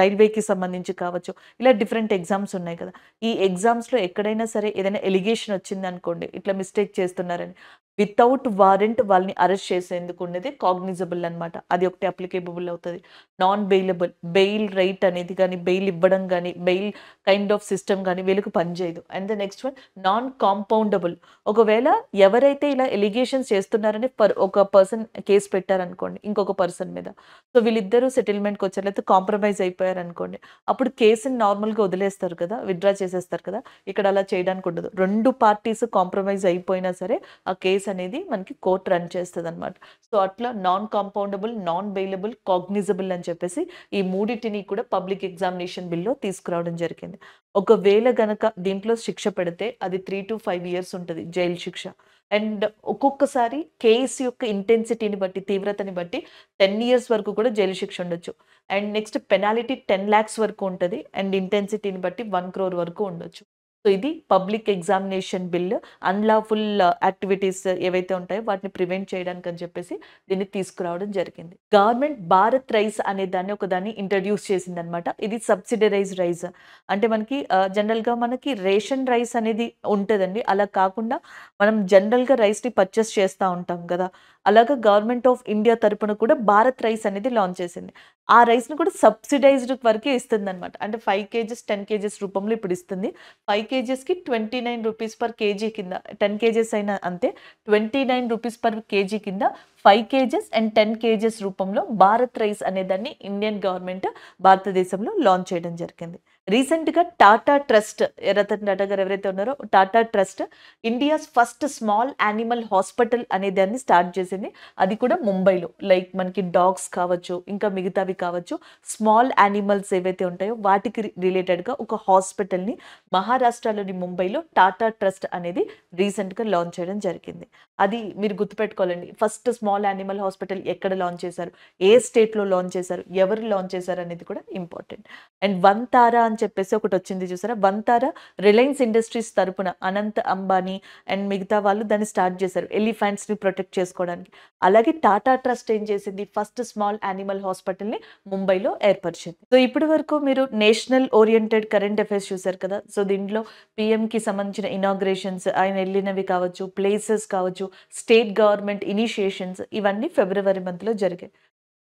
రైల్వేకి సంబంధించి కావచ్చు, ఇలా డిఫరెంట్ ఎగ్జామ్స్ ఉన్నాయి కదా! ఈ ఎగ్జామ్స్‌లో ఎక్కడైనా సరే ఏదైనా ఎలిగేషన్ వచ్చిందనుకోండి, ఇట్లా మిస్టేక్ చేస్తున్నారని, వితౌట్ వారెంట్ వాళ్ళని అరెస్ట్ చేసేందుకు ఉండేది కాగ్నిజబుల్ అనమాట. అది ఒకటి అప్లికేబుల్ అవుతది. నాన్ బెయిలబుల్, బెయిల్ రైట్ అనేది గాని, బెయిల్ ఇవ్వడం గాని, బెయిల్ కైండ్ ఆఫ్ సిస్టమ్ గాని వీళ్ళకి పనిచేయదు. And the next one non compoundable. ఒకవేళ ఎవరైతే ఇలా ఎలిగేషన్స్ చేస్తున్నారని ఒక పర్సన్ కేస్ పెట్టారనుకోండి ఇంకొక పర్సన్ మీద. సో వీళ్ళిద్దరూ సెటిల్మెంట్‌కి వచ్చారు లేకపోతే కాంప్రమైజ్ అయిపోయారనుకోండి. అప్పుడు కేసుని నార్మల్‌గా వదిలేస్తారు కదా! విత్‌డ్రా చేసేస్తారు కదా! ఇక్కడ అలా చేయడానికి ఉండదు. 2 పార్టీస్ కాంప్రమైజ్ అయిపోయినా సరే ఆ కేస్ అనేది మనకి కోర్ట్ రన్ చేస్తదనమాట. సో అట్లా non compoundable, non bailable, cognisable అని చెప్పేసి ఈ మూడిటిని కూడా పబ్లిక్ ఎగ్జామినేషన్ బిల్‌లో తీసుకురావడం జరిగింది. ఒకవేళ గనక దీంట్లో శిక్ష పెడితే అది 3-5 ఇయర్స్ ఉంటది జైలు శిక్ష. అండ్ ఒక్కొక్కసారి కేస్ యొక్క ఇంటెన్సిటీని బట్టి, తీవ్రతని బట్టి 10 ఇయర్స్ వరకు కూడా జైలు శిక్ష ఉండొచ్చు. అండ్ నెక్స్ట్ పెనాల్టీ 10 లాక్స్ వరకు ఉంటది. అండ్ ఇంటెన్సిటీని బట్టి 1 క్రోర్ వరకు ఉండొచ్చు. సో ఇది public examination bill unlawful activities ఏవైతే ఉంటాయో వాటిని ప్రివెంట్ చేయడానికి అని చెప్పేసి దీన్ని తీసుకురావడం జరిగింది. గవర్నమెంట్ భారత్ రైస్ అనే దాన్ని ఒకదాన్ని ఇంట్రడ్యూస్ చేసిందనమాట. ఇది సబ్సిడరైజ్డ్ రైస్. అంటే మనకి జనరల్‌గా మనకి రేషన్ రైస్ అనేది ఉంటదండి. అలా కాకుండా మనం జనరల్‌గా రైస్‌ని పర్చేస్ చేస్తా ఉంటాం గదా! అలాగా గవర్నమెంట్ ఆఫ్ ఇండియా తరపున కూడా భారత్ రైస్ అనేది లాంచ్ చేసింది. ఆ రైస్‌ని కూడా సబ్సిడైజ్డ్ వరకే ఇస్తుందనమాట. అంటే 5 కేజీస్, 10 కేజీస్ రూపంలో ఇప్పుడు ఇస్తుంది. 5 కేజీస్‌కి ₹29 పర్ కేజీ కింద, 10 కేజీస్ అయినా అంతే. ₹29 పర్ కేజీ కింద 5 కేజెస్ అండ్ 10 కేజెస్ రూపంలో భారత్ రైస్ అనేదాన్ని ఇండియన్ గవర్నమెంట్ భారతదేశంలో లాంచ్ చేయడం జరిగింది. రీసెంట్‌గా టాటా ట్రస్ట్, రతన్ టాటా గారు ఎవరైతే ఉన్నారో Tata trust India's first small animal hospital అనే దాన్ని స్టార్ట్ చేసింది. అది కూడా ముంబైలో. లైక్ మనకి డాగ్స్ కావచ్చు, ఇంకా మిగతావి కావచ్చు, స్మాల్ యానిమల్స్ ఏవైతే ఉంటాయో వాటికి రిలేటెడ్‌గా ఒక హాస్పిటల్‌ని మహారాష్ట్రలోని ముంబైలో టాటా ట్రస్ట్ అనేది రీసెంట్‌గా లాంచ్ చేయడం జరిగింది. అది మీరు గుర్తుపెట్టుకోవాలండి. ఫస్ట్ స్మాల్ యానిమల్ హాస్పిటల్ ఎక్కడ లాంచ్ చేశారు? ఏ స్టేట్‌లో లాంచ్ చేశారు? ఎవరు లాంచ్ చేశారు అనేది కూడా ఇంపార్టెంట్. అండ్ వన్తారా అని చెప్పేసి ఒకటొచ్చింది చూసారా? వన్తారా రిలయన్స్ ఇండస్ట్రీస్ తరపున అనంత్ అంబానీ అండ్ మిగతా వాళ్ళు దాన్ని స్టార్ట్ చేశారు. ఎలిఫెంట్స్‌ని ప్రొటెక్ట్ చేసుకోవడానికి. అలాగే టాటా ట్రస్ట్ ఏం చేసింది? ఫస్ట్ స్మాల్ యానిమల్ హాస్పిటల్‌ని ముంబైలో ఏర్పరిచింది. సో ఇప్పటి వరకు మీరు నేషనల్ ఓరియెంటెడ్ కరెంట్ అఫైర్స్ చూసారు కదా! సో దీంట్లో పీఎంకి సంబంధించిన ఇనాగ్రేషన్స్, ఆయన ఎళ్ళినవి కావచ్చు, ప్లేసెస్ కావచ్చు, స్టేట్ గవర్నమెంట్ ఇనిషియేషన్స్ ఇవన్నీ ఫిబ్రవరి మంత్‌లో జరిగాయి.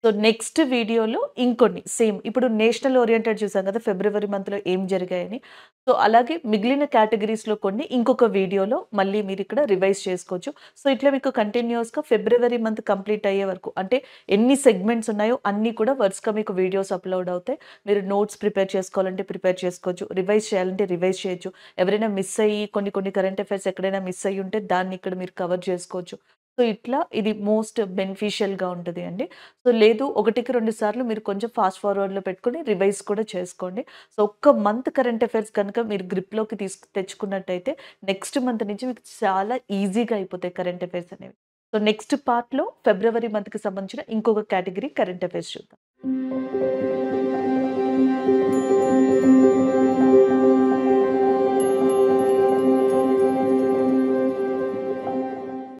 సో నెక్స్ట్ వీడియోలో ఇంకొన్ని సేమ్ ఇప్పుడు నేషనల్ ఓరియెంటెడ్ చూసాం కదా! ఫిబ్రవరి మంత్‌లో ఏం జరిగాయని. సో అలాగే మిగిలిన కేటగరీస్‌లో కొన్ని ఇంకొక వీడియోలో మళ్ళీ మీరిక్కడ రివైజ్ చేసుకోవచ్చు. సో ఇట్లా మీకు కంటిన్యూయస్‌గా ఫిబ్రవరి మంత్ కంప్లీట్ అయ్యే వరకు అంటే ఎన్ని సెగ్మెంట్స్ ఉన్నాయో అన్నీ కూడా వరుసగా మీకు వీడియోస్ అప్‌లోడ్ అవుతాయి. మీరు నోట్స్ ప్రిపేర్ చేసుకోవాలంటే ప్రిపేర్ చేసుకోవచ్చు. రివైజ్ చేయాలంటే రివైజ్ చేయొచ్చు. ఎవరైనా మిస్ అయ్యి కొన్ని కొన్ని కరెంట్ అఫైర్స్ ఎక్కడైనా మిస్ అయ్యి ఉంటే దాన్ని ఇక్కడ మీరు కవర్ చేసుకోవచ్చు. సో ఇట్లా ఇది మోస్ట్ బెనిఫిషియల్‌గా ఉంటది అండి. సో లేదు, ఒకటికి 2 సార్లు మీరు కొంచెం ఫాస్ట్ ఫార్వర్డ్‌లో పెట్టుకొని రివైజ్ కూడా చేసుకోండి. సో ఒక్క మంత్ కరెంట్ అఫైర్స్ గనుక మీరు గ్రిప్‌లోకి తెచ్చుకున్నట్టయితే నెక్స్ట్ మంత్ నుంచి మీకు చాలా ఈజీగా అయిపోతాయి కరెంట్ అఫైర్స్ అనేవి. సో నెక్స్ట్ పార్ట్‌లో ఫిబ్రవరి మంత్‌కి సంబంధించిన ఇంకొక కేటగరీ కరెంట్ అఫైర్స్ చూద్దాం.